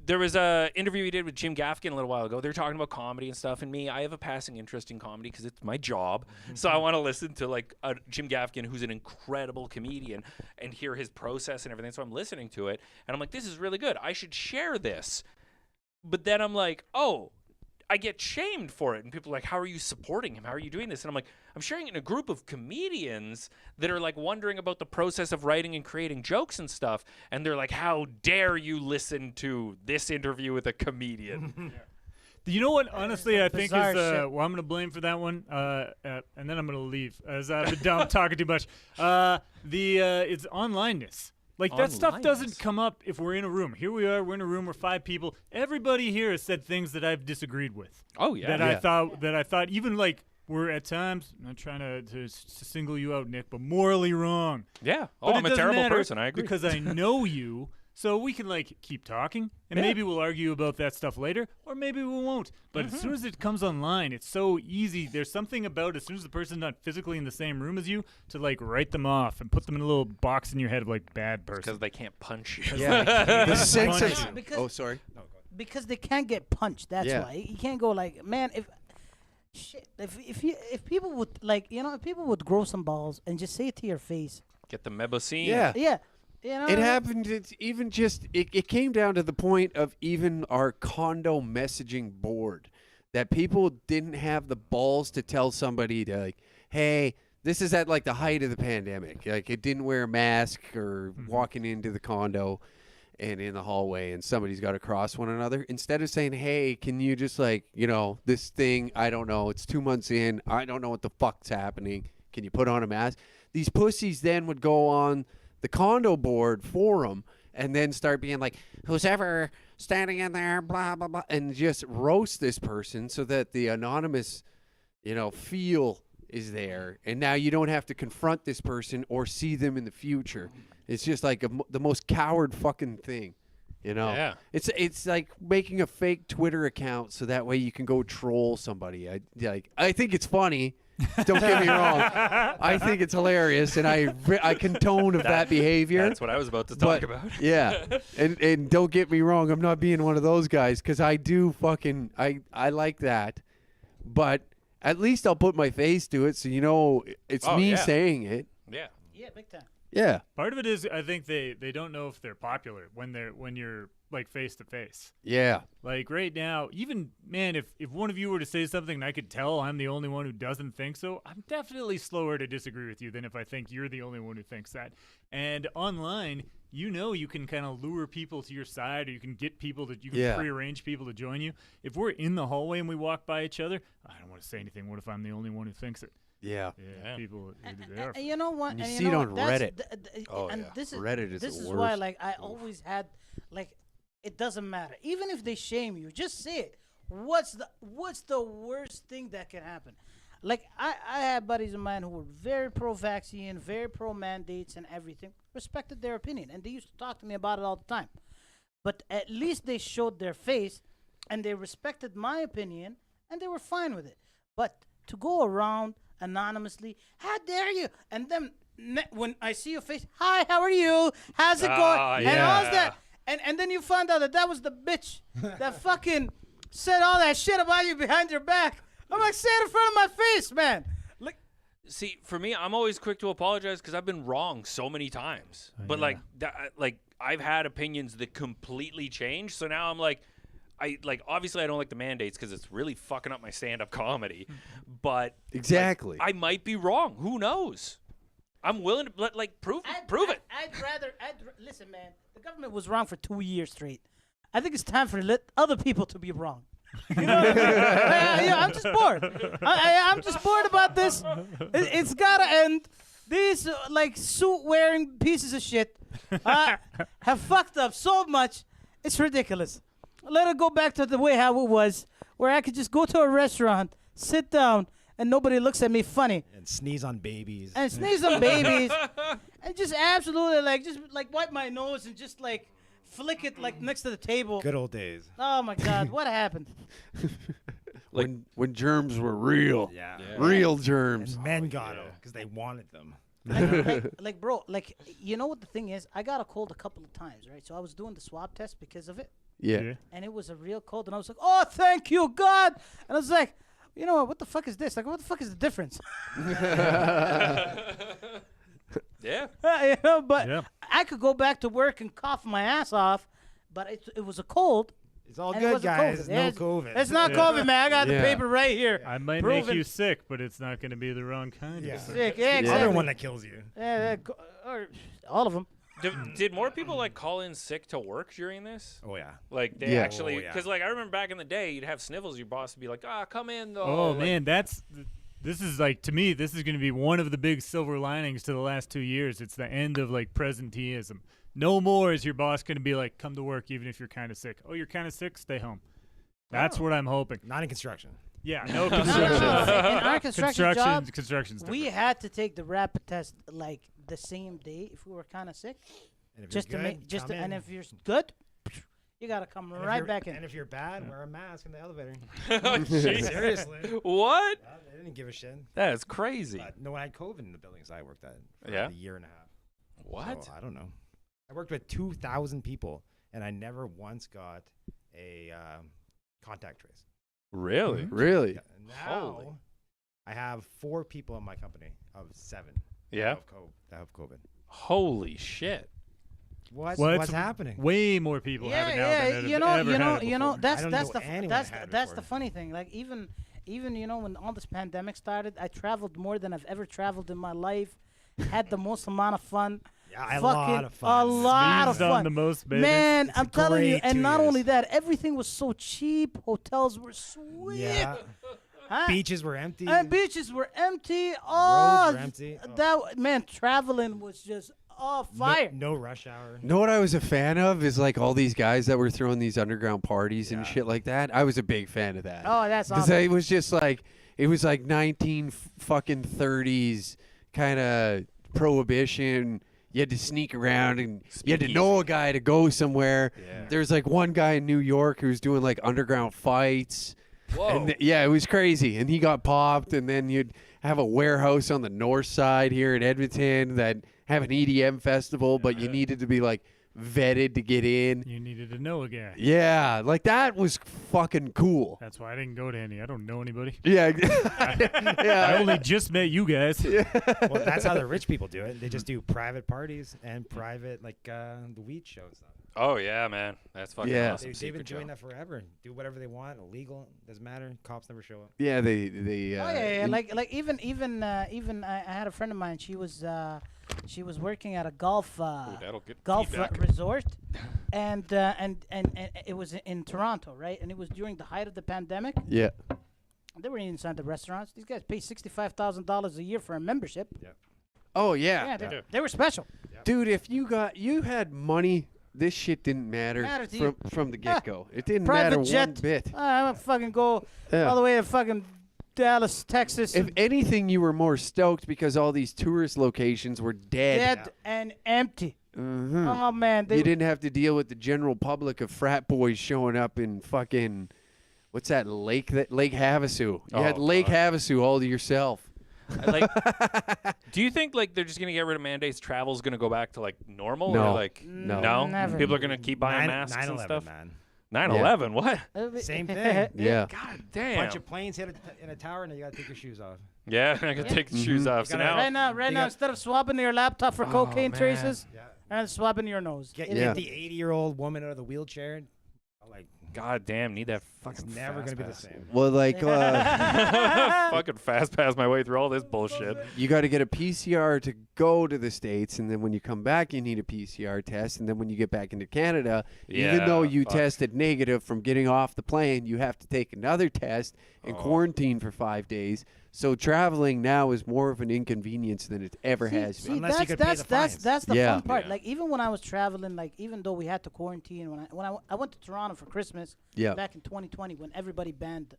there was a interview we did with Jim Gaffigan a little while ago. They were talking about comedy and stuff, and me, I have a passing interest in comedy because it's my job. So I want to listen to like Jim Gaffigan, who's an incredible comedian, and hear his process and everything. So I'm listening to it, and I'm like, this is really good. I should share this. But then I'm like, oh, I get shamed for it, and people are like, how are you supporting him? How are you doing this? And I'm like, I'm sharing it in a group of comedians that are like wondering about the process of writing and creating jokes and stuff, and they're like, how dare you listen to this interview with a comedian? You know what? Honestly, I think is Bizarre shit. well, I'm gonna blame for that one, and then I'm gonna leave as I've been dumb talking too much. It's onlineness. Like that stuff doesn't Onlineness. come up if we're in a room. Here we are. We're in a room. We're 5 people. Everybody here has said things that I've disagreed with. Oh yeah, That I thought even like we're at times. I'm not trying to single you out, Nick, but morally wrong. yeah. Oh, But it I'm a doesn't terrible matter person. I agree. because I know you. So we can like keep talking, and maybe we'll argue about that stuff later, or maybe we won't. But as soon as it comes online, it's so easy. There's something about as soon as the person's not physically in the same room as you, to like write them off and put them in a little box in your head of like bad person. Because they can't punch you. Yeah. The sense Punch of. Because- Oh, sorry. Because they can't get punched. That's Yeah. why you can't go like, man. If people would like, if people would grow some balls and just say it to your face. Get the mebocine. Yeah. Yeah. It happened. It's even just. It came down to the point of even our condo messaging board that people didn't have the balls to tell somebody to like, hey, this is at like the height of the pandemic. Like it didn't wear a mask or walking into the condo and in the hallway and somebody's got to cross one another. Instead of saying, hey, can you just like, this thing, I don't know, it's 2 months in, I don't know what the fuck's happening. Can you put on a mask? These pussies then would go on the condo board forum and then start being like, who's ever standing in there, blah, blah, blah, and just roast this person so that the anonymous, feel is there. And now you don't have to confront this person or see them in the future. It's just like the most coward fucking thing, Yeah. It's like making a fake Twitter account so that way you can go troll somebody. I think it's funny. Don't get me wrong. I think it's hilarious, and I condone of that behavior. That's what I was about to talk about. Yeah, and don't get me wrong. I'm not being one of those guys because I do fucking I like that, but at least I'll put my face to it so it's me saying it. Yeah. Yeah, big time. Yeah. Part of it is I think they don't know if they're popular when you're like face to face. Yeah. Like right now, even man, if one of you were to say something and I could tell I'm the only one who doesn't think so, I'm definitely slower to disagree with you than if I think you're the only one who thinks that. And online, you can kind of lure people to your side, or you can get people that you can prearrange people to join you. If we're in the hallway and we walk by each other, I don't want to say anything. What if I'm the only one who thinks it? Yeah. Yeah. People. They are. And you know what? And you and see it on that's Reddit. And this is Reddit is this the is why worst. like I always had like it doesn't matter. Even if they shame you, just say it. What's the worst thing that can happen? Like I had buddies of mine who were very pro-vaccine, very pro-mandates and everything. Respected their opinion, and they used to talk to me about it all the time. But at least they showed their face, and they respected my opinion, and they were fine with it. But to go around anonymously, how dare you? And then when I see your face, hi, how are you? How's it going? And how's that? And then you find out that was the bitch that fucking said all that shit about you behind your back. I'm like, say it in front of my face, man. Like, See, for me, I'm always quick to apologize because I've been wrong so many times. But like I've had opinions that completely changed. So now I'm like, obviously I don't like the mandates because it's really fucking up my stand-up comedy. But Exactly. I might be wrong. Who knows? I'm willing to prove it. Listen, man. The government was wrong for 2 years straight. I think it's time for other people to be wrong. I'm just bored. I'm just bored about this. It's gotta end. These suit-wearing pieces of shit have fucked up so much. It's ridiculous. Let it go back to the way how it was, where I could just go to a restaurant, sit down, and nobody looks at me funny. And sneeze on babies. And just absolutely just wipe my nose and just flick it next to the table. Good old days. Oh my God, what happened? when germs were real. Yeah. Real germs. And men got them because they wanted them. Bro, you know what the thing is? I got a cold a couple of times, right? So I was doing the swab test because of it. Yeah. And it was a real cold. And I was like, oh, thank you, God. And I was like, you know what the fuck is this? Like, what the fuck is the difference? Yeah. But I could go back to work and cough my ass off, but it was a cold. It's all and good, it wasn't guys. COVID. No COVID. It's not COVID, man. I got the paper right here. I might make you sick, but it's not going to be the wrong kind of sick. Sick. Yeah, The exactly. other one that kills you. Or all of them. Did more people call in sick to work during this? Oh, yeah. Like they actually, because I remember back in the day, you'd have sniffles. Your boss would be like, come in though. Oh man, this is to me, this is going to be one of the big silver linings to the last 2 years. It's the end of presenteeism. No more is your boss going to be like, come to work even if you're kind of sick. Oh, you're kind of sick? Stay home. That's what I'm hoping. Not in construction. Yeah, no construction. In our construction job, construction's we different. had to take the rapid test the same day if we were kind of sick. And if Just you're to good, make, just come to, and in. if you're good, you gotta come And if right you're- back in. And if you're bad, wear a mask in the elevator. Oh, jeez. Seriously. What? Yeah, they didn't give a shit. That is crazy. But no one had COVID in the buildings I worked at for Yeah? a year and a half. What? So, I don't know. I worked with 2,000 people, and I never once got a contact trace. Really? Really? Yeah, now, Holy. I have 4 people in my company of 7 Yeah. that have COVID. Holy shit. What's happening? Way more people have it now than Yeah, have you ever know, had you it know, before. you know. That's I don't that's know the anyone that's that had it that's the before. funny thing. Like even you know when all this pandemic started, I traveled more than I've ever traveled in my life. Had the most amount of fun. Yeah, a Fucking lot of a fun. lot of Sneezed on fun. the most, baby. Man, It's a I'm telling you, great and 2 not only years. that, everything was so cheap. Hotels were sweet. Yeah. Huh? Beaches were empty. And beaches were empty. Oh, Roads were empty. Oh. that man, traveling was just fire. No rush hour. You know what I was a fan of is like all these guys that were throwing these underground parties and Yeah. shit like that. I was a big fan of that. Oh, that's Because awesome. it was just like it was like 1930s kind of prohibition. You had to sneak around and you had to know a guy to go somewhere. Yeah. There's like one guy in New York who was doing like underground fights. Whoa. And yeah, it was crazy. And he got popped. And then you'd have a warehouse on the north side here in Edmonton that have an EDM festival, but you needed to be like vetted to get in. You needed to know a guy. Yeah, like that was fucking cool. That's why I didn't go to any. I don't know anybody. Yeah, I yeah. only just met you guys. Well, that's how the rich people do it. They just do private parties and private the weed shows. Oh, yeah, man. That's fucking Yeah. awesome. They've been Secret doing show. that forever. Do whatever they want. Illegal. Doesn't matter. Cops never show up. Yeah, they. Oh yeah, like even I had a friend of mine. She was working at a golf That'll get golf feedback. resort, and it was in Toronto, right? And it was during the height of the pandemic. Yeah. They were inside the restaurants. These guys pay $65,000 a year for a membership. Oh yeah. Yeah, they were special. Dude, if you had money, this shit didn't matter Matter to you. from the get go. It didn't Private matter jet. one bit. I'm gonna fucking go Yeah. all the way to fucking Dallas, Texas. If anything, you were more stoked because all these tourist locations were dead. dead and empty. Mhm. Oh man, You didn't have to deal with the general public of frat boys showing up in fucking what's that Lake Havasu. You had Oh, Lake fuck. Havasu all to yourself. Like, do you think like they're just gonna get rid of mandates? Travel's gonna go back to like normal? No. Or, like No. Never. People are gonna keep buying masks 9/11, and stuff. man. 9/11. What? Same thing. Yeah. God damn. Bunch of planes hit in a tower, and you gotta take your shoes off. Yeah, I can take the shoes off. So gotta- now, Right You now, got- instead of swabbing your laptop for cocaine man. traces, Yeah. and swabbing your nose. Get, Yeah. get the 80-year-old woman out of the wheelchair. Like, God damn, need that fucking. it's never fast gonna be the pass. same. Well, like Fucking fast pass my way through all this bullshit. you got to get a PCR to go to the States, and then when you come back, you need a PCR test, and then when you get back into Canada, even though Yeah, you fuck. tested negative from getting off the plane, you have to take another test and Oh. quarantine for 5 days. So traveling now is more of an inconvenience than it ever has been. Unless you could pay the fines. that's the Yeah. fun part. Yeah. Like even when I was traveling, like even though we had to quarantine, when I went to Toronto for Christmas Yeah. back in 2020, when everybody banned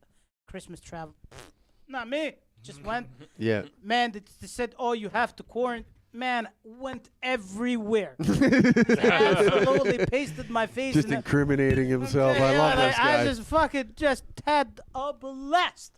Christmas travel, not me, just went. Yeah. Man, they said, oh, you have to quarantine. Man, went everywhere. Absolutely pasted my face. Just in the- incriminating himself. I Yeah, love like, this guy. I just fucking just had a blast,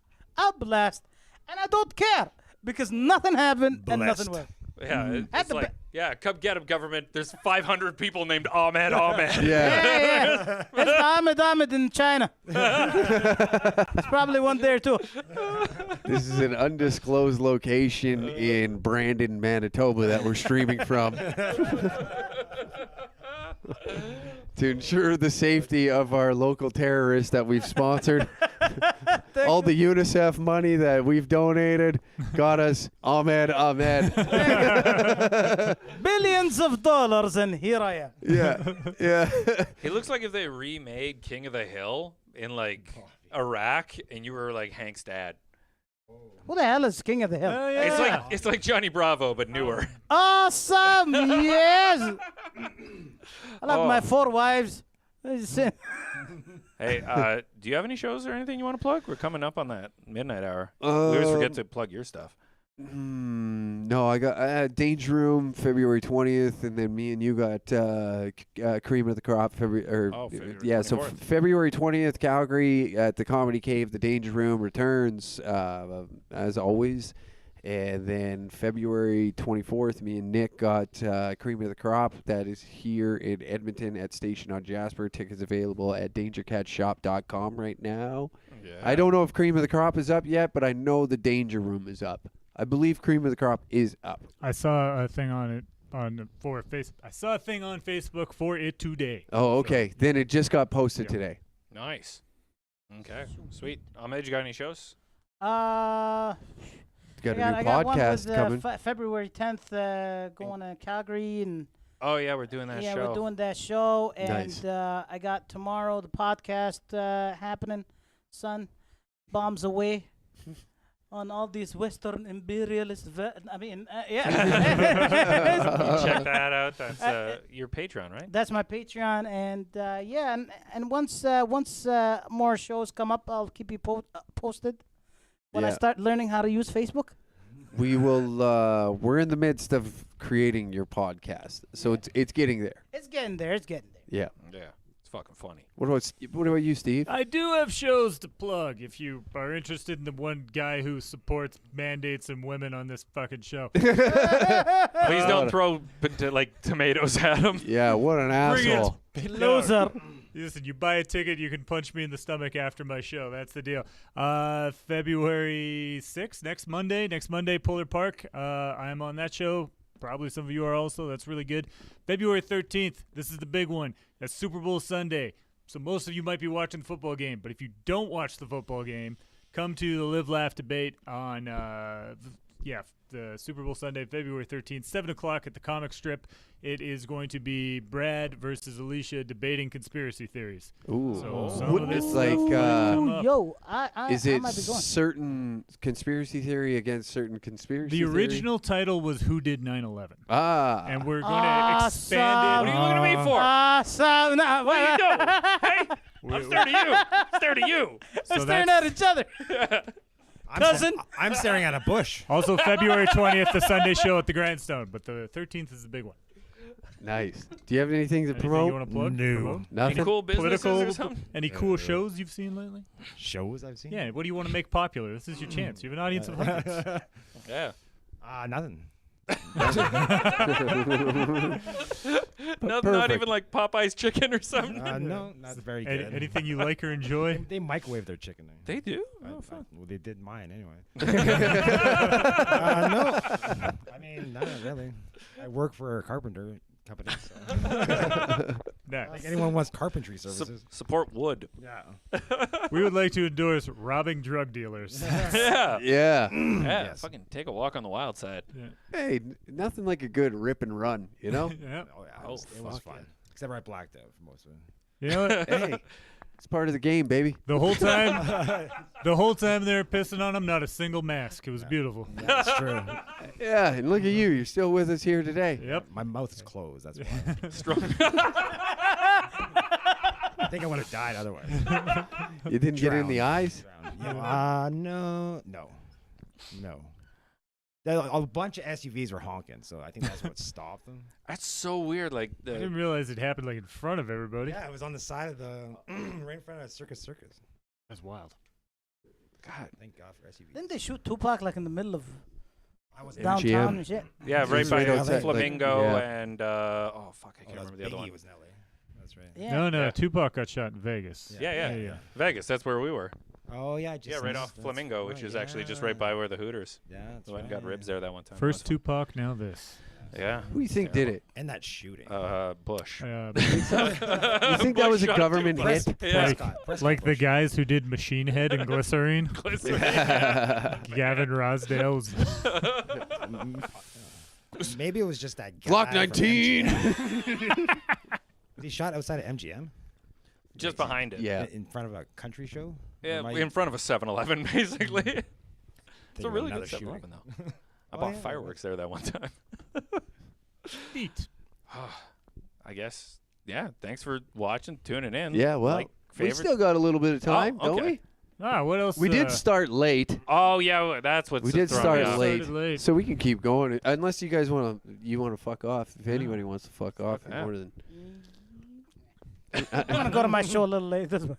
and I don't care because nothing happened and Blessed. nothing went. Yeah, At it's the like, yeah, come get him, government. There's 500 people named Ahmed. Ahmed. Yeah. Yeah. It's the Ahmed in China. It's probably one there too. This is an undisclosed location in Brandon, Manitoba that we're streaming from. To ensure the safety of our local terrorists that we've sponsored. All the UNICEF money that we've donated got us Ahmed. Billions of dollars, and here I am. Yeah, yeah. He looks like if they remade King of the Hill in like Iraq, and you were like Hank's dad. Who the hell is King of the Hill? It's like Johnny Bravo but newer. Awesome! Yes! I love Oh. my 4 wives. Hey, do you have any shows or anything you want to plug? We're coming up on that midnight hour. We always forget to plug your stuff. No, I got Danger Room February 20th, and then me and you got Cream of the Crop February. February So 24th. February 20th, Calgary at the Comedy Cave. The Danger Room returns as always, and then February 24th, me and Nick got Cream of the Crop. That is here in Edmonton at Station on Jasper. Tickets available at dangercatshop.com right now. Yeah. I don't know if Cream of the Crop is up yet, but I know the Danger Room is up. I believe Cream of the Crop is up. I saw a thing on it for Facebook. I saw a thing on Facebook for it today. Oh, okay. Then it just got posted today. Nice. Okay. Sweet. Ahmed, you got any shows? Got a new I got one podcast with, coming. February 10th, going to Calgary, and Oh, yeah, we're doing that show. we're doing that show, and Nice. I got tomorrow the podcast happening. Son, bombs away on all these Western imperialist. Check that out. That's your Patreon, right? That's my Patreon, and and once more shows come up, I'll keep you posted when I Yeah. start learning how to use Facebook. We will. We're in the midst of creating your podcast, so it's getting there. It's getting there. It's getting there. Yeah. Yeah. It's fucking funny. What about you, Steve? I do have shows to plug if you are interested in the one guy who supports mandates and women on this fucking show. Please don't throw tomatoes at him. Yeah. What an Bring it. asshole. Loser. Listen, you buy a ticket, you can punch me in the stomach after my show. That's the deal. February 6th, next Monday, Polar Park. I'm on that show. Probably some of you are also. That's really good. February 13th, this is the big one. That's Super Bowl Sunday. So most of you might be watching the football game. But if you don't watch the football game, come to the Live Laugh debate on the Super Bowl Sunday, February 13th, 7 o'clock at the comic strip. It is going to be Brad versus Alicia debating conspiracy theories. Ooh. So some What- of this it's stuff like, might come up. Yo, Is I it might be going. certain conspiracy theory against certain conspiracy The theory? original title was Who Did 9/11? Ah. And we're going to expand What it. are you looking at me for? What are you doing? Hey, I'm staring at you. Staring at you. So staring that's- at each other. Cousin? I'm staring at a bush. Also, February 20th, the Sunday show at the Grindstone, but the 13th is the big one. Nice. Do you have anything to Anything promote? you want to plug? No. Promote? Nothing. Any cool businesses Political? or something? Any cool shows you've seen lately? Shows I've seen? Yeah, what do you want to make popular? This is your chance. You have an audience of hundreds. Yeah. Nothing. Not Perfect. even like Popeye's chicken or something. No, not very good. Anything you like or enjoy? They microwave their chicken there. They do? Well, they did mine anyway. No. I mean, not really. I work for a carpenter company. So. Nice. Like anyone wants carpentry services. Support wood. Yeah. We would like to endorse robbing drug dealers. Yeah. Yeah. Yeah. Yes. Fucking take a walk on the wild side. Hey, nothing like a good rip and run, you know? Yeah. Oh yeah. Oh, It was fun. Except for I blacked out for most of it. You know what? Hey, it's part of the game, baby. The whole time they were pissing on him, not a single mask. It was beautiful. That's true. Yeah, and look at you. You're still with us here today. Yep. My mouth is closed. That's why. Strong. I think I would have died otherwise. You didn't get in the Drowned. eyes? No. A bunch of SUVs were honking, so I think that's what stopped them. That's so weird. Like I didn't realize it happened like in front of everybody. Yeah, it was on the side of the, right in front of Circus. That's wild. God. Thank God for SUVs. Didn't they shoot Tupac like in the middle of I was downtown MGM. and shit? Yeah, right Just by right outside, like, Flamingo yeah. and oh fuck, I can't that's remember the other one. Biggie was in LA. That's right. Yeah. No, Yeah. Tupac got shot in Vegas. Yeah. Vegas. That's where we were. Oh yeah, just Yeah, right off Flamingo, which is actually just right by where the Hooters. Yeah, that's We went and right. got ribs there that one time. First Tupac, now this. Yeah. Who do you think did it? And that shooting. Bush. You think that was a shot government Tupac. hit? Yeah. Like the guys who did Machine Head and Glycerine. Gavin Rosdale's. Maybe it was just that guy. Block from 19. MGM. Was he shot outside of MGM? Just behind it. Yeah. In front of a country show? Yeah, Or am I in front of a 7-Eleven, basically. It's thinking a of really another good shooting? 7-Eleven, though. I Oh, bought yeah. fireworks there that one time. Neat. I guess. Yeah. Thanks for watching, tuning in. Yeah, well, Like, we favorite. still got a little bit of time, Oh, don't okay. we? What else? We did start late. Oh yeah, that's what's We did throwing start me off. late, Started late. so we can keep going. Unless you guys want to fuck off. If anybody wants to fuck off, yeah. more than. I'm gonna go to my show a little late. This one.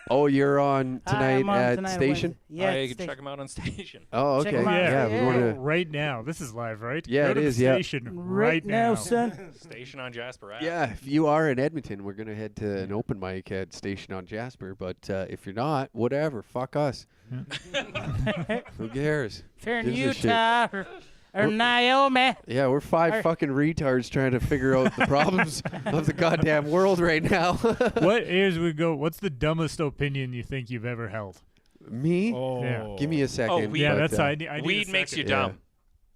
Oh, you're on tonight I'm on at tonight station. Wednesday. Yeah, you can station. check them out on station. Oh, Check okay. 'em out. Yeah, we Yeah. want to. Right now. This is live, right? Yeah, Go it to is, the yeah. station Right now, son. Station on Jasper Ave. Yeah, if you are in Edmonton, we're gonna head to an open mic at Station on Jasper. But if you're not, whatever. Fuck us. Who cares? If you're in Gives a shit. Utah or Naomi. Yeah, we're five Or- fucking retards trying to figure out the problems of the goddamn world right now. What here's we go. What's the dumbest opinion you think you've ever held? Me? Oh. Yeah. Give me a second. weed. Yeah, but, that's I need a Weed makes you second. Yeah. dumb.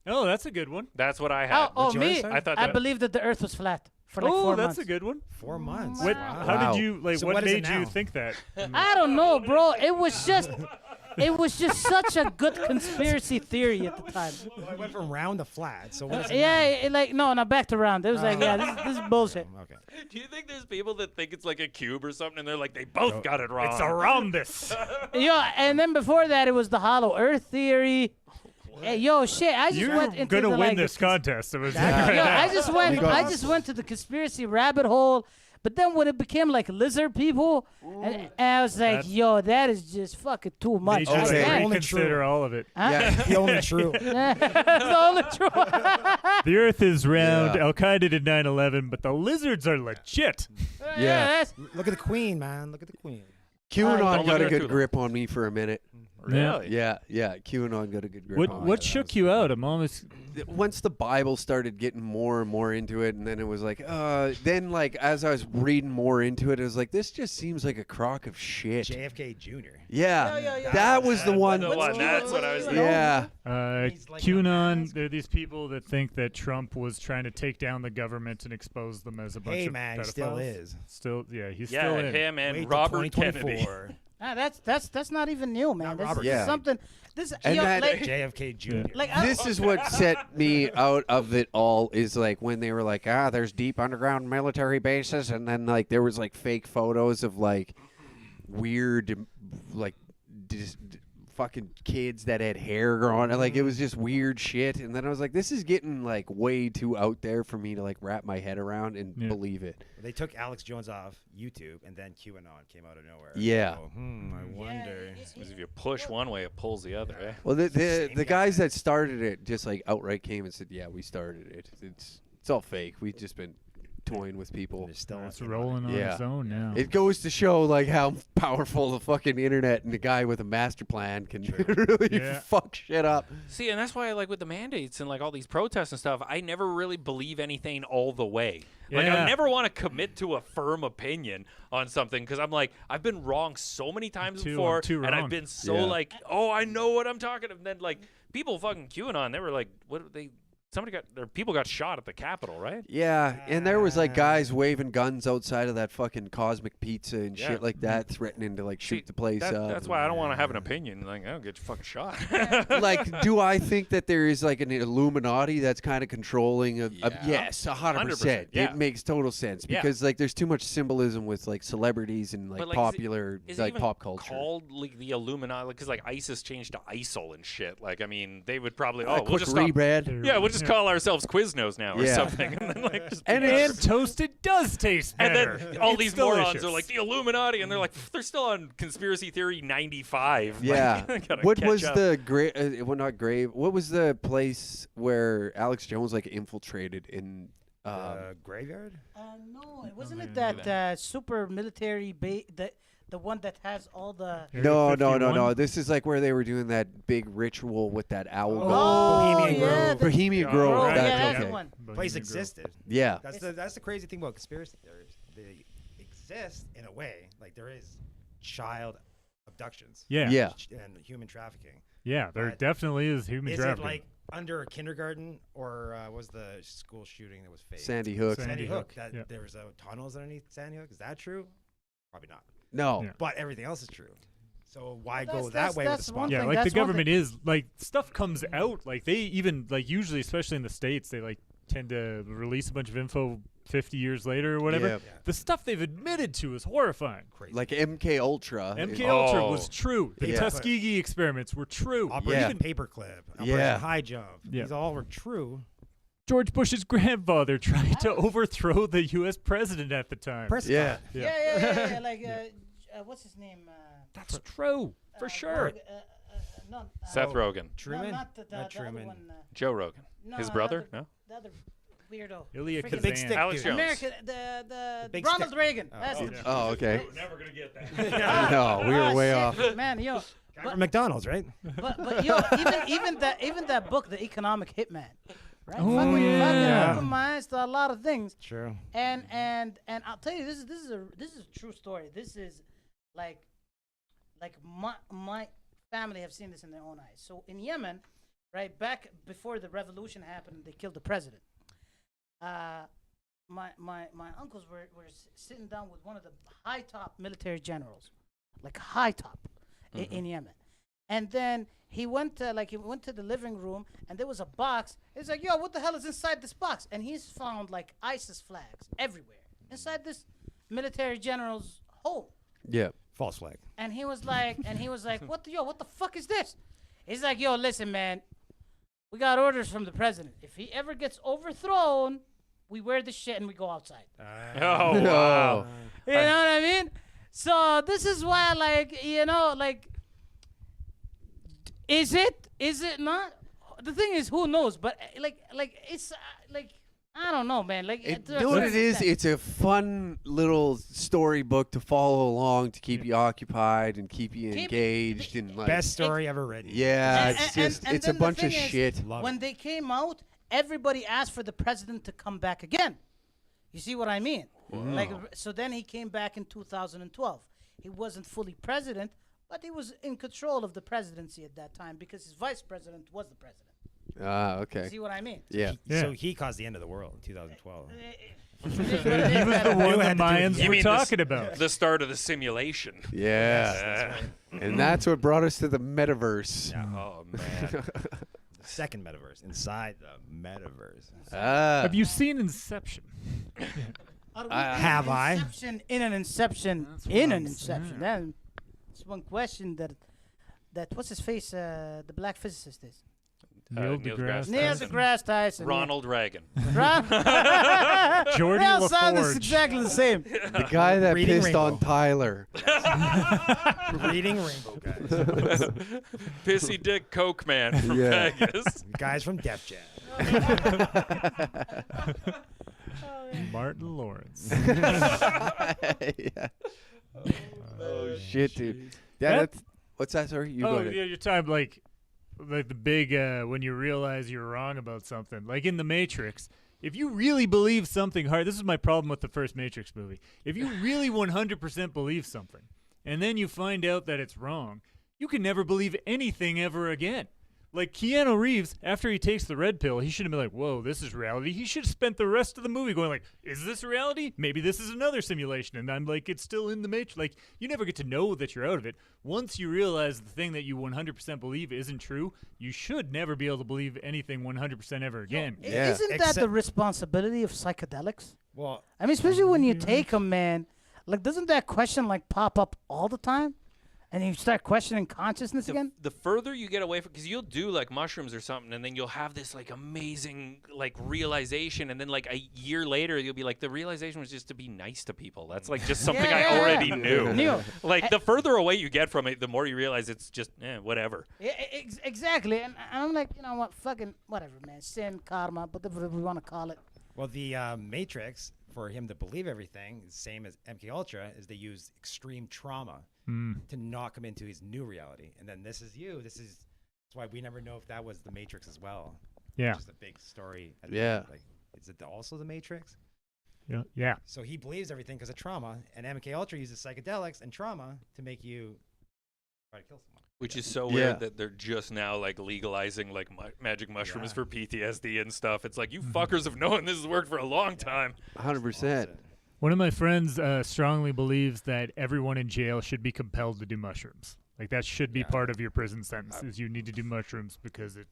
Oh, that's a good one. That's what I had. Oh, What's me. yours, sir? I thought I that. believe that the Earth was flat for like 4 that's months. a good one. 4 months. What, Wow. How Wow. did you like? So what what is it made you now? think that? I don't know, bro. It was just such a good conspiracy theory at the time. Well, I went from round to flat. So what is it Yeah, no, back to round. It was like, yeah, this is bullshit. now? Okay. Do you think there's people that think it's like a cube or something, and they're like, they both got it wrong? It's a rhombus. And then before that, it was the hollow Earth theory. Hey, yo, shit, I just You're went into gonna the, win like, this contest. It was Yo, I just went. got I this. just went to the conspiracy rabbit hole. But then when it became like lizard people, and I was like, That's- yo, that is just fucking too much. They should I Okay. can't. Only reconsider true. all of it. Huh? Yeah. The only true. That's the only truth. The Earth is round. Yeah. Al Qaeda did 9/11, but the lizards are legit. Yeah. that's- Look at the queen, man. Look at the queen. QAnon Don't got look a at good her too grip on me for a minute. Really? Yeah. QAnon got a good grip What on me. what shook you out? I'm almost. Once the Bible started getting more and more into it, and then it was like, then like as I was reading more into it, it was like, this just seems like a crock of shit. JFK Jr. Yeah. That was the one. The one. That's what I was thinking. Yeah. He's like QAnon, there are these people that think that Trump was trying to take down the government and expose them as a bunch Hey, of man, he pedophiles. still is. Still, yeah, he's Yeah, still in. him and Wait till Robert Kennedy. 2024. That's not even new, man. Not This Robert. is Yeah. something. This And yo, that- like, JFK Jr. like This is what set me out of it all is like when they were like, there's deep underground military bases, and then like there was like fake photos of like weird, like fucking kids that had hair growing, and like it was just weird shit. And then I was like, this is getting like way too out there for me to like wrap my head around and Yeah. believe it. They took Alex Jones off YouTube, and then QAnon came out of nowhere. Yeah. So, I wonder. Because if you push one way, it pulls the other, eh? Well, the Same guys guy. that started it just like outright came and said, yeah, we started it. It's all fake. We've just been toying with people. They're still It's in on it. rolling on Yeah. its own now. It goes to show like how powerful the fucking internet and the guy with a master plan can really Yeah. fuck shit up. See, and that's why, like, with the mandates and like all these protests and stuff, I never really believe anything all the way. Like, Yeah. I never want to commit to a firm opinion on something because I'm like, I've been wrong so many times Too- before, too and I've wrong. been so Yeah. like, oh, I know what I'm talking. And then like people fucking QAnon, they were like, what they? People got shot at the Capitol, right? Yeah, and there was like guys waving guns outside of that fucking Cosmic Pizza and Yeah. shit like that, threatening to like shoot See, the place up. That's why I don't want to have an opinion. Like, I'll get you fucking shot. Like, do I think that there is like an Illuminati that's kind of controlling of Yeah. yes, 100%. Yeah. It makes total sense Yeah. because like there's too much symbolism with like celebrities and like, But, like, is it- popular Is it like even pop culture. called like the Illuminati? Because like ISIS changed to ISIL and shit. Like, I mean, they would probably A we'll quick just stop. rebrand. Yeah, we'll just call ourselves Quiznos now or Yeah. something, and then like just And be it's- better. toasted does taste And better. then all It's these delicious. morons are like the Illuminati, and they're like they're still on conspiracy theory 95. Yeah. Like, gotta What catch was up. the grave? Well, not grave. What was the place where Alex Jones like infiltrated in? Graveyard? no, wasn't it that super military the one that has all the. Area No. 51? This is like where they were doing that big ritual with that owl. Oh, Bohemian yeah, Grove. the- Bohemian Oh, Grove. Oh, right. yeah, That's that's okay. the one. Place Bohemian Grove. existed. Yeah. That's the crazy thing about conspiracy theories. They exist in a way. Like there is child abductions. Yeah. Yeah. And human trafficking. Yeah, there But definitely is human Is it trafficking. like under a kindergarten or was the school shooting that was fake? Sandy Hook. Sandy Hook. Hook, That yeah. there was tunnels underneath Sandy Hook. Is that true? Probably not. No. Yeah. But everything else is true. So why That's- go that's- that way with the that's spot? one Yeah, thing, like the that's one government is like stuff comes out. Like they even like usually, especially in the States, they like tend to release a bunch of info 50 years later or whatever. Yeah. The stuff they've admitted to is horrifying. Crazy. Like MK Ultra. MK Ultra was Oh. true. The Yeah. Tuskegee experiments were true. Operation Paperclip, Operation Yeah. High Jump. Yeah. These all were true. George Bush's grandfather tried to overthrow the U.S. president at the time. Prescott. Yeah. Yeah. Like, what's his name? That's true, for sure. No, Seth Rogen, Truman. No, not the Not other Truman. one. Joe Rogan, No, his the brother. other- No, The other weirdo. Ilya Freaking- The big Kazan. stick Alex dude. Jones. American, the big Ronald stick. Reagan. Oh, That's oh, it. yeah. Oh, okay. never gonna get that. No, we were way shit, off. man. Yo, Guy from McDonald's, right? but yo, even that book, The Economic Hitman, right? Oh, fucking yeah. opened my eyes to a lot of things. True. And I'll tell you, this is a true story. This is like my family have seen this in their own eyes. So in Yemen, right back before the revolution happened, they killed the president. My uncles were sitting down with one of the high top military generals, like high top, in Yemen. And then he went to the living room, and there was a box. He's like, "Yo, what the hell is inside this box?" And he's found like ISIS flags everywhere inside this military general's home. Yeah. False flag. And he was like, what the fuck is this? He's like, "Yo, listen, man, we got orders from the president. If he ever gets overthrown, we wear this shit and we go outside." Oh wow. You know what I mean? So this is why, is it not? The thing is, who knows? But it's I don't know, man. Like, You to a know what it certain is? extent. It's a fun little storybook to follow along to keep you occupied and keep you engaged and like. Best story ever written. Yeah, And- it's and- just and it's a then the bunch of thing is, shit. Love when it. they came out, everybody asked for the president to come back again. You see what I mean? Like, so then he came back in 2012. He wasn't fully president, but he was in control of the presidency at that time because his vice president was the president. Ah, okay. See what I mean? Yeah. So he caused the end of the world in 2012. He was the one the Mayans You were mean talking about. the start of the simulation. Yeah. And that's what brought us to the metaverse. Oh man. Second metaverse. Inside the metaverse. Ah. Have you seen Inception? Have I? Inception in an inception That's what in I'm an inception. That's one question that what's his face? The black physicist is Neil Neil deGrasse Neil Tyson. deGrasse Tyson. Ronald Reagan. Geordie They all sound LaForge. exactly the same. The guy that Reading pissed on Rainbow. Tyler. Reading Rainbow, guys. Pissy Dick Coke Man from Yeah. Vegas. Guys from Def Jam. Martin Lawrence. Yeah. Oh shit, dude. Yeah, that's what's that? Sorry, you go Oh, ahead. yeah, your time, like the big when you realize you're wrong about something. Like in The Matrix, if you really believe something hard, this is my problem with the first Matrix movie. If you really 100% believe something, and then you find out that it's wrong, you can never believe anything ever again. Like Keanu Reeves, after he takes the red pill, he should have been like, "Whoa, this is reality." He should have spent the rest of the movie going like, "Is this reality? Maybe this is another simulation." And I'm like, "It's still in the Matrix." Like, you never get to know that you're out of it. Once you realize the thing that you 100% believe isn't true, you should never be able to believe anything 100% ever again. Yeah. Isn't that the Except- responsibility of psychedelics? Well, I mean, especially when you take them, man. Like, doesn't that question like pop up all the time? And you start questioning consciousness again? The further you get away from, because you'll do like mushrooms or something, and then you'll have this like amazing like realization, and then like a year later you'll be like, the realization was just to be nice to people. That's like just something Yeah, I yeah, already yeah. knew. Like the further away you get from it, the more you realize it's just whatever. Yeah, exactly. And I'm like, you know what? Fucking whatever, man. Sin, karma, whatever we want to call it. well, the Matrix, for him to believe everything, same as MK Ultra, is they use extreme trauma to knock him into his new reality. And then this is you. That's why we never know if that was the Matrix as well. Yeah. Which is a big story. at the Yeah. end. Like, is it also the Matrix? Yeah. So he believes everything because of trauma, and MK Ultra uses psychedelics and trauma to make you try to kill someone. Which is so Yeah. weird that they're just now like legalizing like magic mushrooms for PTSD and stuff. It's like, you fuckers have known this has worked for a long time. 100%. One of my friends strongly believes that everyone in jail should be compelled to do mushrooms. Like that should be part of your prison sentence. Is you need to do mushrooms because it.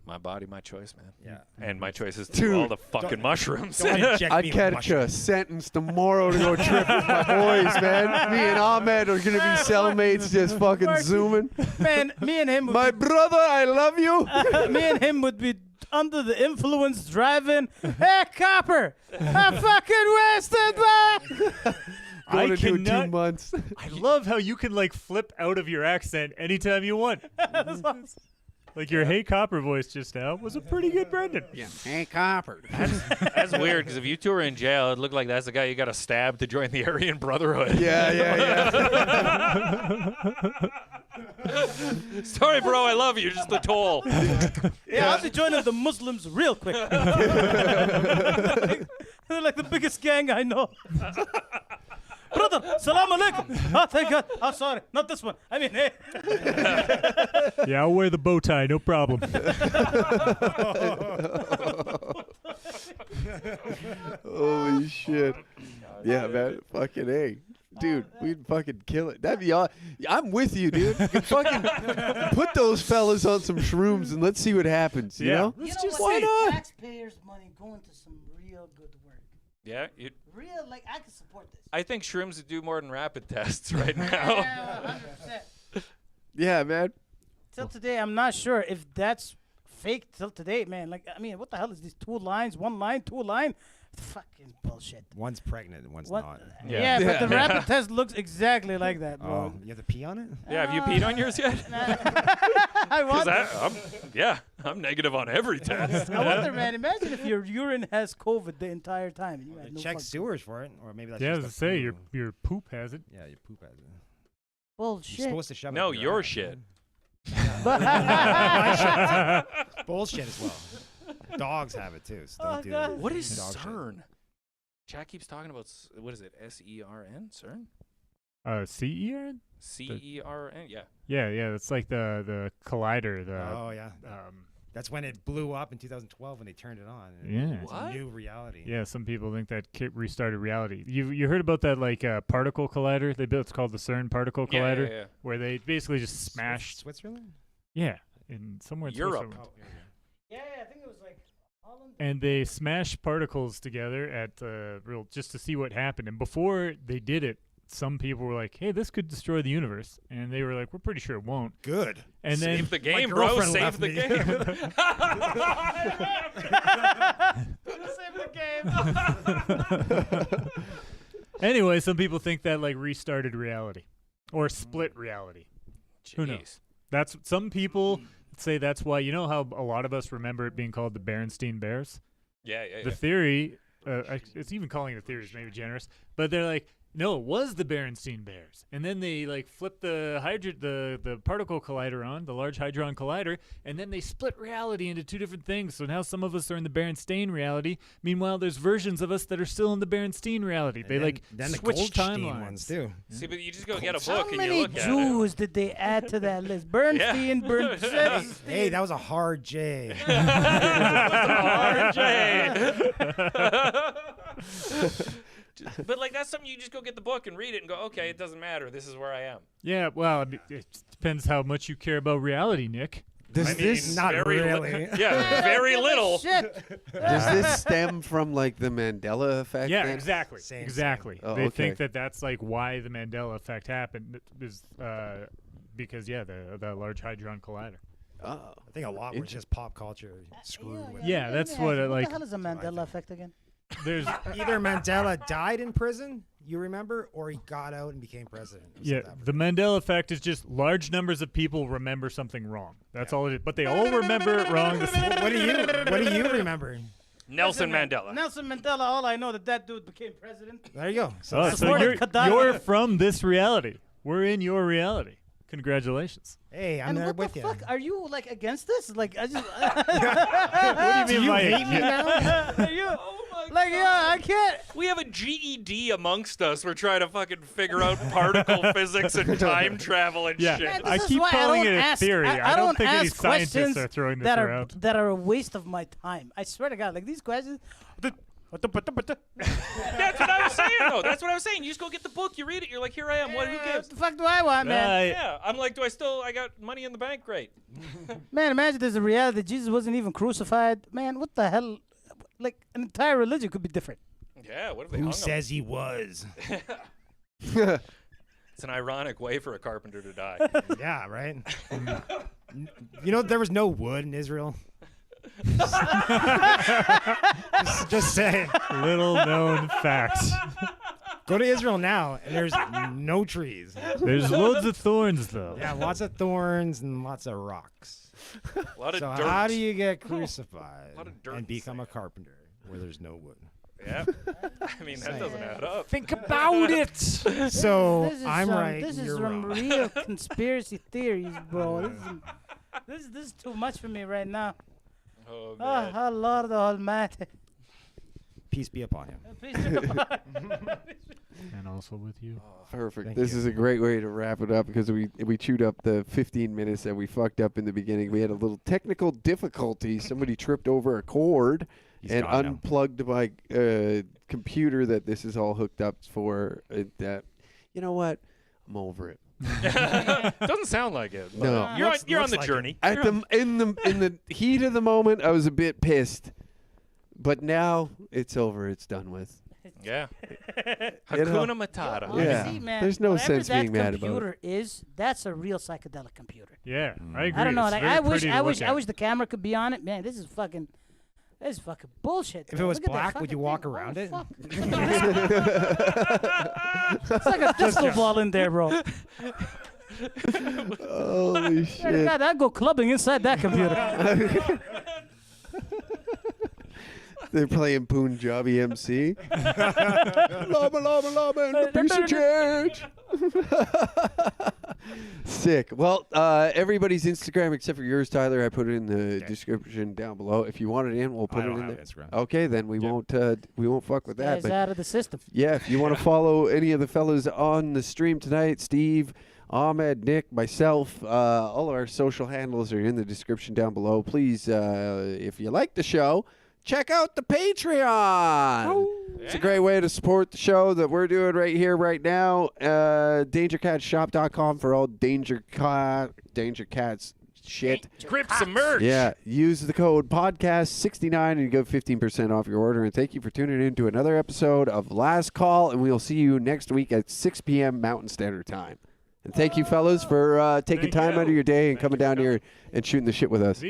My body, my choice, man. Yeah. And my choice is to Dude, do all the fucking mushrooms. Don't inject I'd me with catch a mushrooms. sentence tomorrow to go trip with my boys, man. Me and Ahmed are gonna be cellmates, just fucking zooming. Man, me and him. My brother, I love you. Me and him would be under the influence driving. Hey, copper! I fucking wasted, man! Going to do 2 cannot- months. I love how you can like flip out of your accent anytime you want. Like your "Hey Copper" voice just now was a pretty good Brendan. Yeah. Hey, Copper. That's weird because if you two are in jail, it looked like that's the guy you got to stab to join the Aryan Brotherhood. Yeah. Sorry, bro, I love you. Just the toll. Yeah, I'll be joining the Muslims real quick. They're like the biggest gang I know. Brother, salam alaikum. Oh, thank God. Oh, sorry. Not this one. I mean, hey. Yeah, I'll wear the bow tie, no problem. Holy shit. Yeah, man. Fucking A. Dude, we'd fucking kill it. That'd be all. I'm with you, dude. You fucking put those fellas on some shrooms and let's see what happens. You Yeah. know? You know just what? why not? Taxpayers' money going to some real good work. Yeah, Real, like, I can support this. I think shrooms would do more than rapid tests right now. Yeah, 100%. Yeah, man. Till today, I'm not sure if that's fake till today, man. Like, I mean, what the hell is these 2 lines? 1 line, 2 line? Fucking bullshit. One's pregnant and one's What? not. Yeah, but the rapid test looks exactly like that, Oh, bro. you have to pee on it? Yeah, have you peed on yours yet? I wonder, I'm negative on every test. I wonder, man. Imagine if your urine has COVID the entire time. And you had no Check fucking- sewers for it, or maybe that's Yeah, just as a I say, poo. your poop has it. Yeah, your poop has it. Bullshit. You're supposed to shove it. No, up your ass, shit. man. Bullshit as well. Dogs have it too, so don't Oh, do God. that. What is Dog shit. CERN? Jack keeps talking about, what is it, SERN? CERN? CERN? CERN? Yeah. Yeah, it's like the collider. Oh yeah, that's when it blew up in 2012 when they turned it on. Yeah. It's What? a new reality. Yeah, some people think that restarted reality. You heard about that like particle collider they built? It's called the CERN particle collider, Yeah. where they basically just smashed. Switzerland. Yeah, in somewhere in Europe. Switzerland. Yeah, I think it was like Holland. And they smashed particles together at just to see what happened. And before they did it, some people were like, "Hey, this could destroy the universe," and they were like, "We're pretty sure it won't." Good. And then Save the game, bro. girlfriend Save left the me. game. Save the game. anyway, some people think that like restarted reality or split reality. Who knows? Jeez. That's some people say that's why. You know how a lot of us remember it being called the Berenstain Bears. Yeah. The theory, it's even calling it a theory is maybe generous, but they're like, no, it was the Berenstain Bears, and then they like flipped the particle collider on, the Large Hadron Collider, and then they split reality into 2 different things. So now some of us are in the Berenstain reality. Meanwhile, there's versions of us that are still in the Berenstain reality. They then the switch Goldstein timelines. ones too. See, but you just go get a How book and you many look at it. Jews did they add to that list? Bernstein, Bernstein. Hey, that was a hard J. But like that's something you just go get the book and read it and go, okay, it doesn't matter. This is where I am. Yeah, well, I mean, it depends how much you care about reality, Nick. Does I mean, this not very really. Yeah, very little. Shit. does this stem from like the Mandela effect? Yeah, then? exactly. Same. Exactly. Oh, They okay. think that that's like why the Mandela effect happened is because the Large Hadron Collider. Oh. I think a lot was just pop culture screwed with. Yeah, that's what it, What like. the hell is a Mandela effect again? There's Either Mandela died in prison, you remember, or he got out and became president. of yeah, South Africa. the Mandela effect is just large numbers of people remember something wrong. That's all it is. But they all remember it wrong. The same. What do you remember? Nelson Mandela. Nelson Mandela. All I know that dude became president. There you go. So Oh, that's so supported Gaddafi. you're from this reality. We're in your reality. Congratulations. hey, I'm And there what with the you. fuck? Are you like against this? Like I just. What do you mean by hate me now? Are you? Like yeah, I can't. We have a GED amongst us. We're trying to fucking figure out particle physics and time travel and Yeah. shit. Man, I this is keep why calling I don't it a ask, theory. I don't think any ask scientists questions are throwing this that around. that are a waste of my time. I swear to God, like these questions. That's what I was saying, though. That's what I was saying. You just go get the book. You read it. You're like, here I am. What? Who What gives? the fuck do I want, man? Yeah. I'm like, I got money in the bank? Great. Man, imagine there's a reality that Jesus wasn't even crucified. Man, what the hell? Like, an entire religion could be different. Yeah. What if they Who hung says he was? him? It's an ironic way for a carpenter to die. Yeah, right? You know, there was no wood in Israel. just say. Little known facts. Go to Israel now, and there's no trees. There's loads of thorns, though. Yeah, lots of thorns and lots of rocks. A lot of So dirt. how do you get crucified lot of dirt and and become a carpenter where there's no wood? Yeah. I mean, that doesn't add up. Think about it. So This is I'm some, right, This is you're some wrong. real conspiracy theories, bro. This is too much for me right now. Oh, man. Oh, Lord Almighty. Peace be upon him. Please do it. And also with you. Perfect. Thank This you. is a great way to wrap it up because we chewed up the 15 minutes that we fucked up in the beginning. We had a little technical difficulty. Somebody tripped over a cord He's and gone now. unplugged my computer that this is all hooked up for. You know what? I'm over it. Doesn't sound like it. but No. You're on the like journey. At the in the heat of the moment, I was a bit pissed, but now it's over. It's done with. Yeah. You know? Hakuna Matata. Yeah. Honestly, man, There's no whatever sense that being mad about it. computer is, that's a real psychedelic computer. Yeah, I agree. I don't know. It's Like, very I wish, pretty to I look wish, I at. wish the camera could be on it. Man, this is fucking bullshit. If man. it was Look at that black, would fucking you walk thing. around Holy it? fuck. It's like a disco ball in there, bro. Holy shit! God, I'd go clubbing inside that computer. They're playing Punjabi MC. Lama, lama, lama, and a piece of change. Sick. Well, everybody's Instagram except for yours, Tyler. I put it in the description down below. If you want it in, we'll put I it don't in have there. Instagram. Okay, then we won't fuck with that. It's But out of the system. yeah, if you want to follow any of the fellas on the stream tonight, Steve, Ahmed, Nick, myself, all of our social handles are in the description down below. Please, if you like the show, check out the Patreon. It's a great way to support the show that we're doing right here, right now. DangerCatShop.com for all Danger Cats shit. Grip some merch. Yeah, use the code podcast69 and you get 15% off your order. And thank you for tuning in to another episode of Last Call, and we'll see you next week at 6 p.m. Mountain Standard Time. And thank you, fellas, for taking Thank time you. out of your day and coming down here and shooting the shit with us.